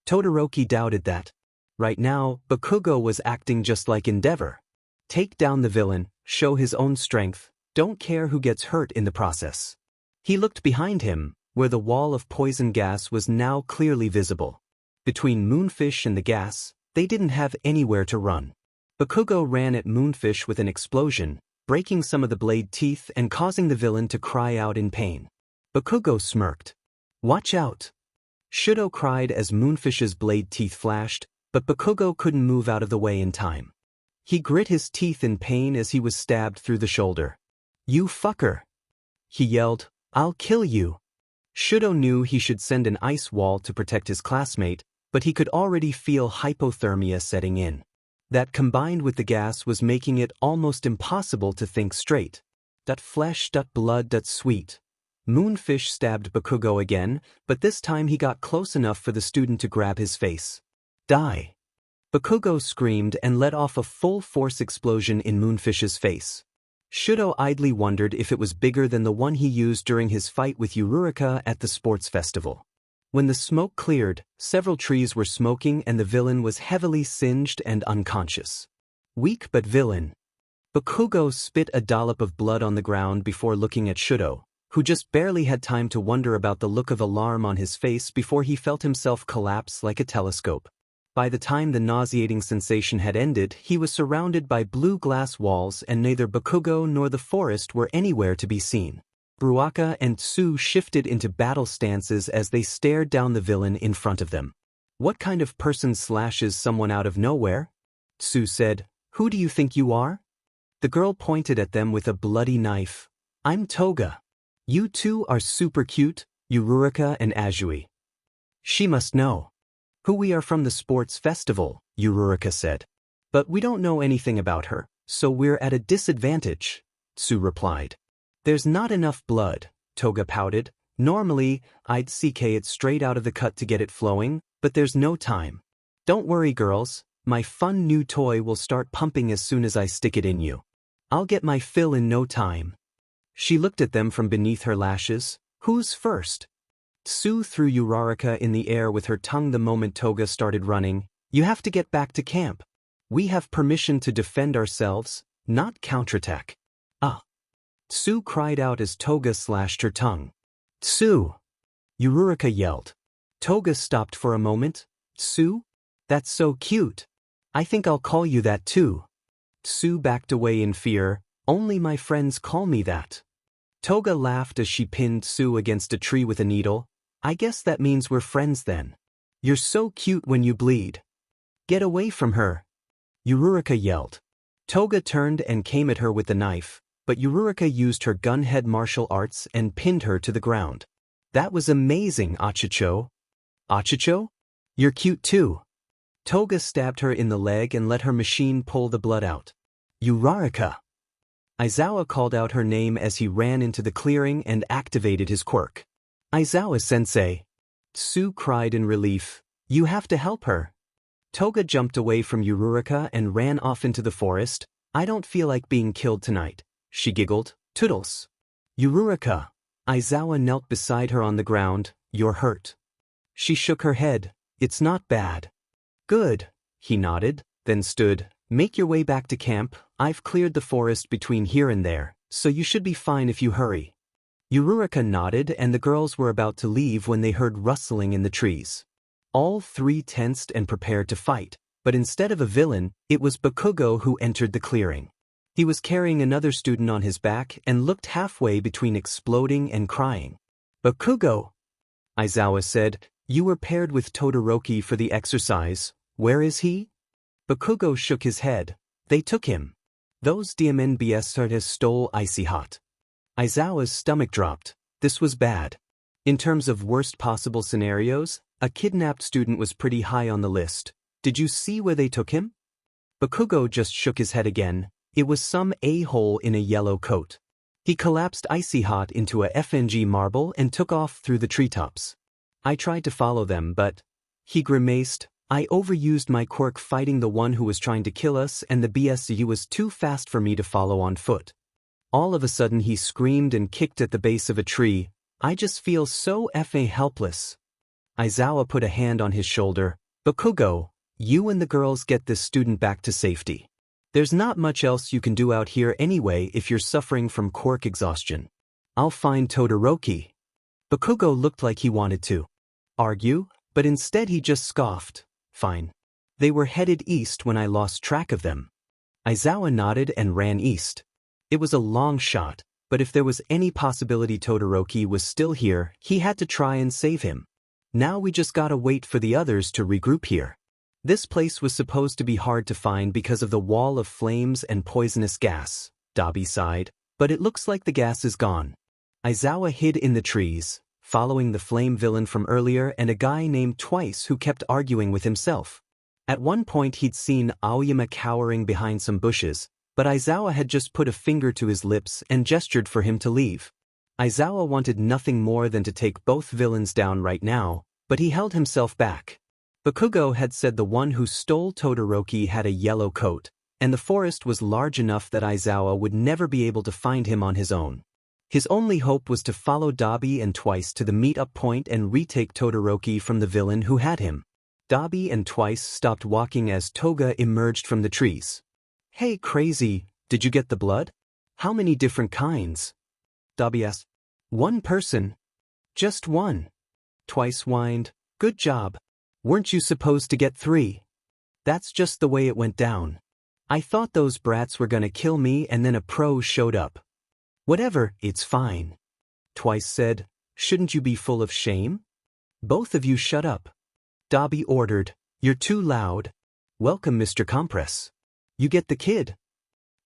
Todoroki doubted that. Right now, Bakugo was acting just like Endeavor. Take down the villain, show his own strength, don't care who gets hurt in the process. He looked behind him, where the wall of poison gas was now clearly visible. Between Moonfish and the gas, they didn't have anywhere to run. Bakugo ran at Moonfish with an explosion, breaking some of the blade teeth and causing the villain to cry out in pain. Bakugo smirked. Watch out! Shudo cried as Moonfish's blade teeth flashed, but Bakugo couldn't move out of the way in time. He grit his teeth in pain as he was stabbed through the shoulder. You fucker! He yelled, I'll kill you! Shudo knew he should send an ice wall to protect his classmate, but he could already feel hypothermia setting in. That combined with the gas was making it almost impossible to think straight. That flesh, that blood, that sweet. Moonfish stabbed Bakugo again, but this time he got close enough for the student to grab his face. Die! Bakugo screamed and let off a full-force explosion in Moonfish's face. Shudo idly wondered if it was bigger than the one he used during his fight with Uraraka at the sports festival. When the smoke cleared, several trees were smoking and the villain was heavily singed and unconscious. Weak but villain. Bakugo spit a dollop of blood on the ground before looking at Shudo, who just barely had time to wonder about the look of alarm on his face before he felt himself collapse like a telescope. By the time the nauseating sensation had ended, he was surrounded by blue glass walls and neither Bakugo nor the forest were anywhere to be seen. Bruaka and Tsu shifted into battle stances as they stared down the villain in front of them. What kind of person slashes someone out of nowhere? Tsu said, Who do you think you are? The girl pointed at them with a bloody knife. I'm Toga. You two are super cute, Uraraka and Azui. She must know. Who we are from the sports festival, Uraraka said. But we don't know anything about her, so we're at a disadvantage, Tsu replied. There's not enough blood, Toga pouted. Normally, I'd CK it straight out of the cut to get it flowing, but there's no time. Don't worry, girls, my fun new toy will start pumping as soon as I stick it in you. I'll get my fill in no time. She looked at them from beneath her lashes. Who's first? Tsu threw Uraraka in the air with her tongue the moment Toga started running. You have to get back to camp. We have permission to defend ourselves, not counterattack. Ah! Tsu cried out as Toga slashed her tongue. Tsu! Uraraka yelled. Toga stopped for a moment. Tsu? That's so cute. I think I'll call you that too. Tsu backed away in fear. Only my friends call me that. Toga laughed as she pinned Tsu against a tree with a needle. I guess that means we're friends then. You're so cute when you bleed. Get away from her. Uraraka yelled. Toga turned and came at her with the knife, but Uraraka used her gunhead martial arts and pinned her to the ground. That was amazing, Achicho. Achicho? You're cute too. Toga stabbed her in the leg and let her machine pull the blood out. Uraraka. Aizawa called out her name as he ran into the clearing and activated his quirk. Aizawa-sensei. Tsu cried in relief. You have to help her. Toga jumped away from Uraraka and ran off into the forest. I don't feel like being killed tonight, she giggled. Toodles. Uraraka. Aizawa knelt beside her on the ground. You're hurt. She shook her head. It's not bad. Good, he nodded, then stood. Make your way back to camp. I've cleared the forest between here and there, so you should be fine if you hurry. Uraraka nodded and the girls were about to leave when they heard rustling in the trees. All three tensed and prepared to fight, but instead of a villain, it was Bakugo who entered the clearing. He was carrying another student on his back and looked halfway between exploding and crying. "Bakugo," Aizawa said, "you were paired with Todoroki for the exercise. Where is he?" Bakugo shook his head. "They took him. Those DMNBS stole Icy Hot." Aizawa's stomach dropped. This was bad. In terms of worst possible scenarios, a kidnapped student was pretty high on the list. "Did you see where they took him?" Bakugo just shook his head again. It was some a-hole in a yellow coat. He collapsed Icy Hot into a FNG marble and took off through the treetops. "I tried to follow them, but..." He grimaced. "I overused my quirk fighting the one who was trying to kill us, and the BSU was too fast for me to follow on foot." All of a sudden he screamed and kicked at the base of a tree. "I just feel so helpless." Aizawa put a hand on his shoulder. "Bakugo, you and the girls get this student back to safety. There's not much else you can do out here anyway if you're suffering from quirk exhaustion. I'll find Todoroki." Bakugo looked like he wanted to argue, but instead he just scoffed. "Fine." They were headed east when I lost track of them. Aizawa nodded and ran east. It was a long shot, but if there was any possibility Todoroki was still here, he had to try and save him. Now we just gotta wait for the others to regroup here. This place was supposed to be hard to find because of the wall of flames and poisonous gas, Dabi sighed, but it looks like the gas is gone. Aizawa hid in the trees, following the flame villain from earlier and a guy named Twice who kept arguing with himself. At one point he'd seen Aoyama cowering behind some bushes, but Aizawa had just put a finger to his lips and gestured for him to leave. Aizawa wanted nothing more than to take both villains down right now, but he held himself back. Bakugo had said the one who stole Todoroki had a yellow coat, and the forest was large enough that Aizawa would never be able to find him on his own. His only hope was to follow Dabi and Twice to the meet-up point and retake Todoroki from the villain who had him. Dabi and Twice stopped walking as Toga emerged from the trees. "Hey crazy, did you get the blood? How many different kinds?" Dabi asked. "One person." "Just one." Twice whined. "Good job. Weren't you supposed to get 3? That's just the way it went down. I thought those brats were gonna kill me and then a pro showed up." "Whatever, it's fine." Twice said. "Shouldn't you be full of shame? Both of you shut up." Dabi ordered. "You're too loud." "Welcome, Mr. Compress. You get the kid."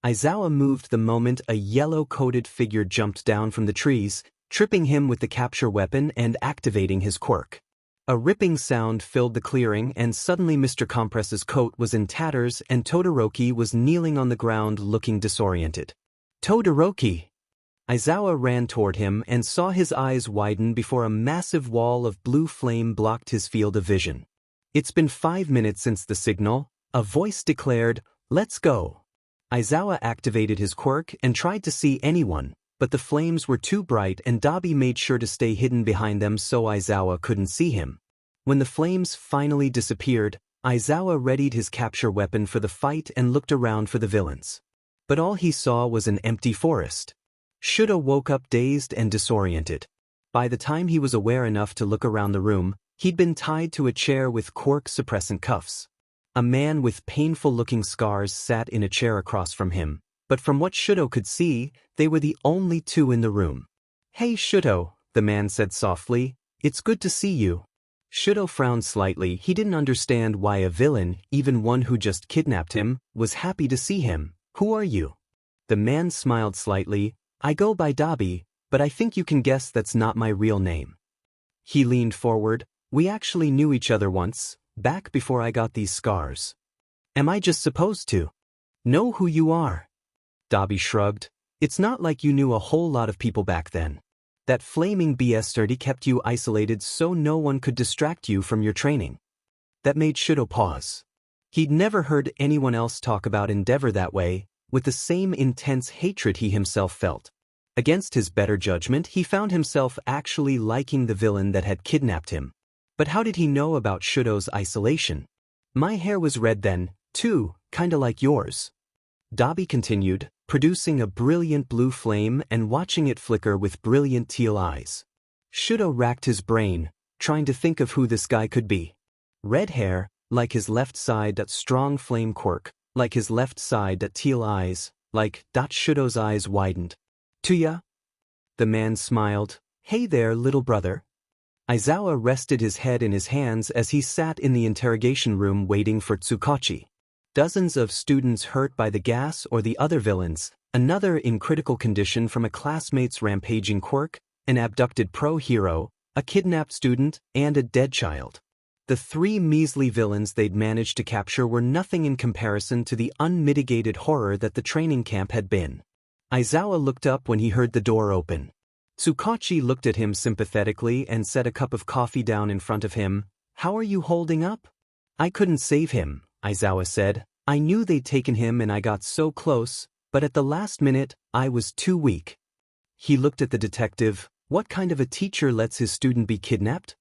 Aizawa moved the moment a yellow-coated figure jumped down from the trees, tripping him with the capture weapon and activating his quirk. A ripping sound filled the clearing and suddenly Mr. Compress's coat was in tatters and Todoroki was kneeling on the ground looking disoriented. "Todoroki!" Aizawa ran toward him and saw his eyes widen before a massive wall of blue flame blocked his field of vision. "It's been 5 minutes since the signal," a voice declared. "Let's go." Aizawa activated his quirk and tried to see anyone, but the flames were too bright and Dabi made sure to stay hidden behind them so Aizawa couldn't see him. When the flames finally disappeared, Aizawa readied his capture weapon for the fight and looked around for the villains. But all he saw was an empty forest. Shudo woke up dazed and disoriented. By the time he was aware enough to look around the room, he'd been tied to a chair with quirk-suppressant cuffs. A man with painful-looking scars sat in a chair across from him, but from what Shudo could see, they were the only two in the room. "Hey Shudo," the man said softly, "it's good to see you." Shudo frowned slightly. He didn't understand why a villain, even one who just kidnapped him, was happy to see him. "Who are you?" The man smiled slightly. "I go by Dabi, but I think you can guess that's not my real name." He leaned forward. "We actually knew each other once, back before I got these scars." "Am I just supposed to know who you are?" Dabi shrugged. "It's not like you knew a whole lot of people back then. That flaming BS-30 kept you isolated so no one could distract you from your training." That made Shudo pause. He'd never heard anyone else talk about Endeavor that way, with the same intense hatred he himself felt. Against his better judgment, he found himself actually liking the villain that had kidnapped him. But how did he know about Shudo's isolation? "My hair was red then, too, kinda like yours." Dabi continued, producing a brilliant blue flame and watching it flicker with brilliant teal eyes. Shudo racked his brain, trying to think of who this guy could be. Red hair, like his left side that strong flame quirk, like his left side that teal eyes. Shudo's eyes widened. Tuya? The man smiled. Hey there, little brother. Aizawa rested his head in his hands as he sat in the interrogation room waiting for Tsukachi. Dozens of students hurt by the gas or the other villains, another in critical condition from a classmate's rampaging quirk, an abducted pro-hero, a kidnapped student, and a dead child. The three measly villains they'd managed to capture were nothing in comparison to the unmitigated horror that the training camp had been. Aizawa looked up when he heard the door open. Tsukachi looked at him sympathetically and set a cup of coffee down in front of him. How are you holding up? I couldn't save him, Aizawa said. I knew they'd taken him and I got so close, but at the last minute, I was too weak. He looked at the detective. What kind of a teacher lets his student be kidnapped?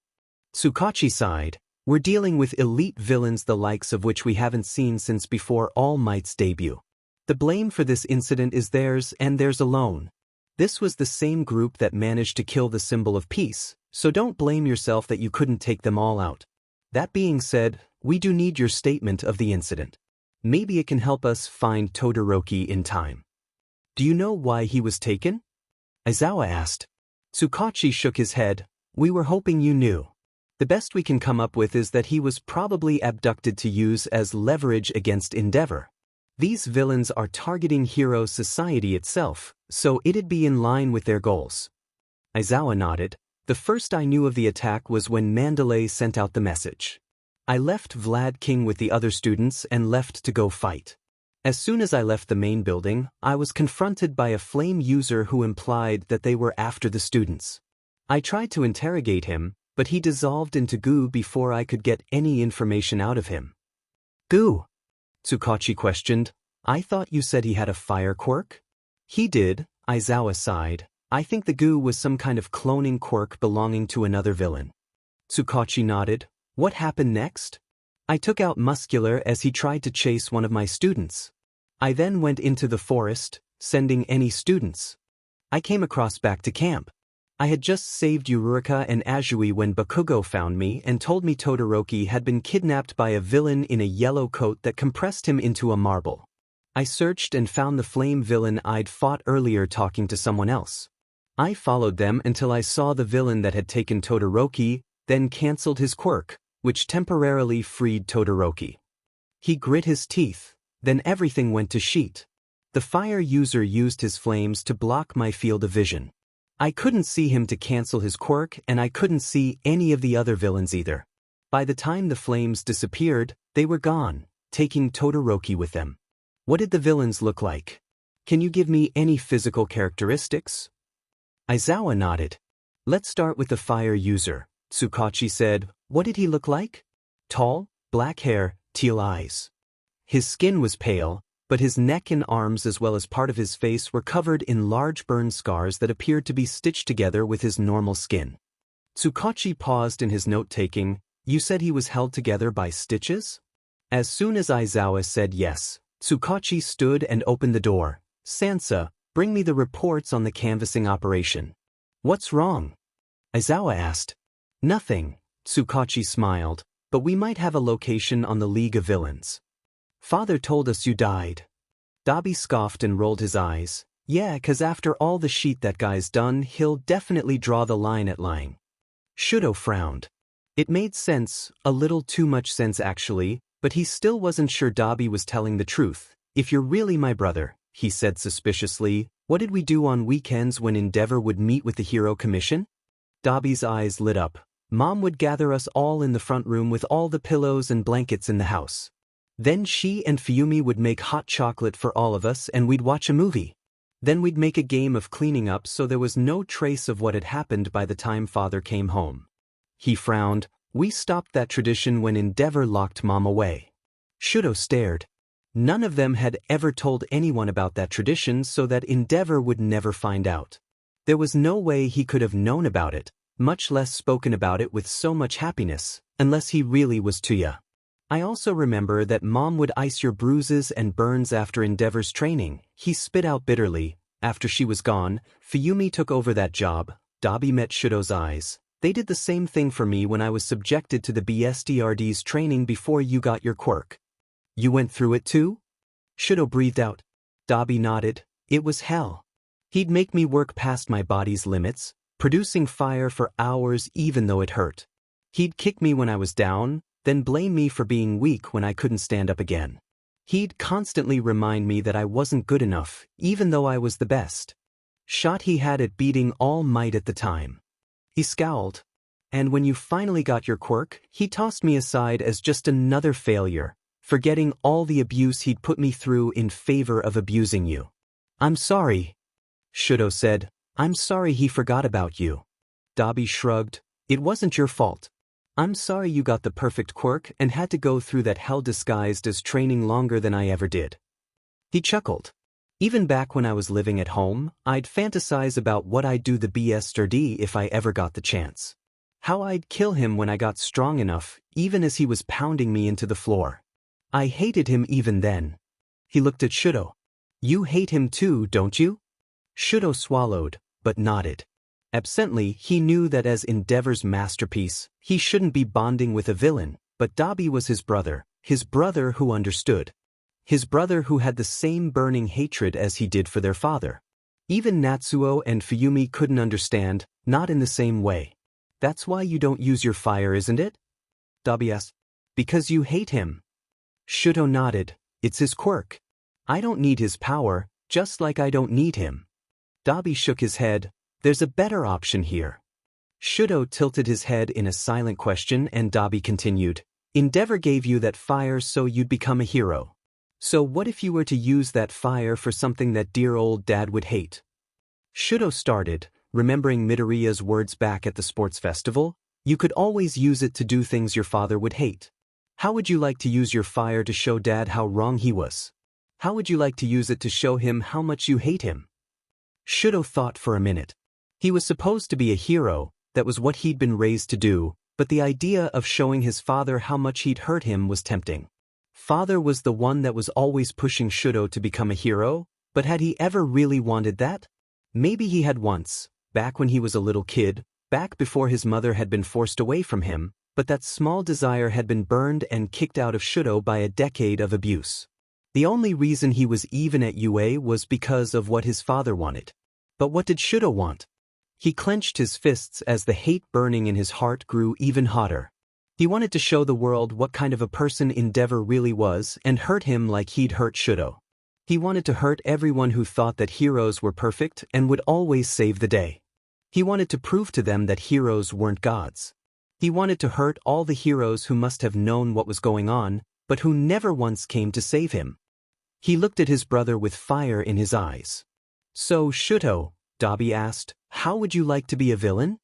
Tsukachi sighed. We're dealing with elite villains the likes of which we haven't seen since before All Might's debut. The blame for this incident is theirs and theirs alone. This was the same group that managed to kill the symbol of peace, so don't blame yourself that you couldn't take them all out. That being said, we do need your statement of the incident. Maybe it can help us find Todoroki in time. Do you know why he was taken? Aizawa asked. Tsukachi shook his head. We were hoping you knew. The best we can come up with is that he was probably abducted to use as leverage against Endeavor. These villains are targeting Hero Society itself, so it'd be in line with their goals. Aizawa nodded. The first I knew of the attack was when Mandalay sent out the message. I left Vlad King with the other students and left to go fight. As soon as I left the main building, I was confronted by a flame user who implied that they were after the students. I tried to interrogate him, but he dissolved into goo before I could get any information out of him. Goo? Tsukachi questioned. I thought you said he had a fire quirk? He did, Aizawa sighed. I think the goo was some kind of cloning quirk belonging to another villain. Tsukachi nodded. What happened next? I took out Muscular as he tried to chase one of my students. I then went into the forest, sending any students. I came across back to camp. I had just saved Uraraka and Azui when Bakugo found me and told me Todoroki had been kidnapped by a villain in a yellow coat that compressed him into a marble. I searched and found the flame villain I'd fought earlier talking to someone else. I followed them until I saw the villain that had taken Todoroki, then cancelled his quirk, which temporarily freed Todoroki. He grit his teeth, then everything went to shit. The fire user used his flames to block my field of vision. I couldn't see him to cancel his quirk and I couldn't see any of the other villains either. By the time the flames disappeared, they were gone, taking Todoroki with them. What did the villains look like? Can you give me any physical characteristics? Aizawa nodded. Let's start with the fire user, Tsukachi said. What did he look like? Tall, black hair, teal eyes. His skin was pale, but his neck and arms as well as part of his face were covered in large burn scars that appeared to be stitched together with his normal skin. Tsukachi paused in his note-taking. You said he was held together by stitches? As soon as Aizawa said yes, Tsukachi stood and opened the door. Sansa, bring me the reports on the canvassing operation. What's wrong? Aizawa asked. Nothing, Tsukachi smiled, but we might have a location on the League of Villains. Father told us you died. Dabi scoffed and rolled his eyes. Yeah, 'cause after all the shit that guy's done, he'll definitely draw the line at lying. Shudo frowned. It made sense, a little too much sense actually, but he still wasn't sure Dabi was telling the truth. If you're really my brother, he said suspiciously, what did we do on weekends when Endeavor would meet with the Hero Commission? Dabi's eyes lit up. Mom would gather us all in the front room with all the pillows and blankets in the house. Then she and Fuyumi would make hot chocolate for all of us and we'd watch a movie. Then we'd make a game of cleaning up so there was no trace of what had happened by the time Father came home. He frowned. We stopped that tradition when Endeavor locked Mom away. Shudo stared. None of them had ever told anyone about that tradition so that Endeavor would never find out. There was no way he could have known about it, much less spoken about it with so much happiness, unless he really was Tuya. I also remember that Mom would ice your bruises and burns after Endeavor's training, he spit out bitterly. After she was gone, Fuyumi took over that job. Dabi met Shudo's eyes. They did the same thing for me when I was subjected to the BSDRD's training before you got your quirk. You went through it too? Shudo breathed out. Dobby nodded. It was hell. He'd make me work past my body's limits, producing fire for hours even though it hurt. He'd kick me when I was down, then blame me for being weak when I couldn't stand up again. He'd constantly remind me that I wasn't good enough, even though I was the best. Shot he had at beating all might at the time. He scowled. And when you finally got your quirk, he tossed me aside as just another failure, forgetting all the abuse he'd put me through in favor of abusing you. I'm sorry, Shudo said. I'm sorry he forgot about you. Dobby shrugged. It wasn't your fault. I'm sorry you got the perfect quirk and had to go through that hell disguised as training longer than I ever did. He chuckled. Even back when I was living at home, I'd fantasize about what I'd do the best if I ever got the chance. How I'd kill him when I got strong enough, even as he was pounding me into the floor. I hated him even then. He looked at Shudo. You hate him too, don't you? Shudo swallowed, but nodded. Absently, he knew that as Endeavor's masterpiece, he shouldn't be bonding with a villain, but Dobby was his brother who understood. His brother who had the same burning hatred as he did for their father. Even Natsuo and Fuyumi couldn't understand, not in the same way. That's why you don't use your fire, isn't it? Dobby asked. Because you hate him. Shudo nodded. It's his quirk. I don't need his power, just like I don't need him. Dobby shook his head. There's a better option here. Shudo tilted his head in a silent question and Dobby continued. Endeavor gave you that fire so you'd become a hero. So what if you were to use that fire for something that dear old dad would hate? Shudo started, remembering Midoriya's words back at the sports festival. You could always use it to do things your father would hate. How would you like to use your fire to show dad how wrong he was? How would you like to use it to show him how much you hate him? Shudo thought for a minute. He was supposed to be a hero, that was what he'd been raised to do, but the idea of showing his father how much he'd hurt him was tempting. Father was the one that was always pushing Shudo to become a hero, but had he ever really wanted that? Maybe he had once, back when he was a little kid, back before his mother had been forced away from him, but that small desire had been burned and kicked out of Shudo by a decade of abuse. The only reason he was even at UA was because of what his father wanted. But what did Shudo want? He clenched his fists as the hate burning in his heart grew even hotter. He wanted to show the world what kind of a person Endeavor really was and hurt him like he'd hurt Shudo. He wanted to hurt everyone who thought that heroes were perfect and would always save the day. He wanted to prove to them that heroes weren't gods. He wanted to hurt all the heroes who must have known what was going on, but who never once came to save him. He looked at his brother with fire in his eyes. So, Shudo, Dobby asked, how would you like to be a villain?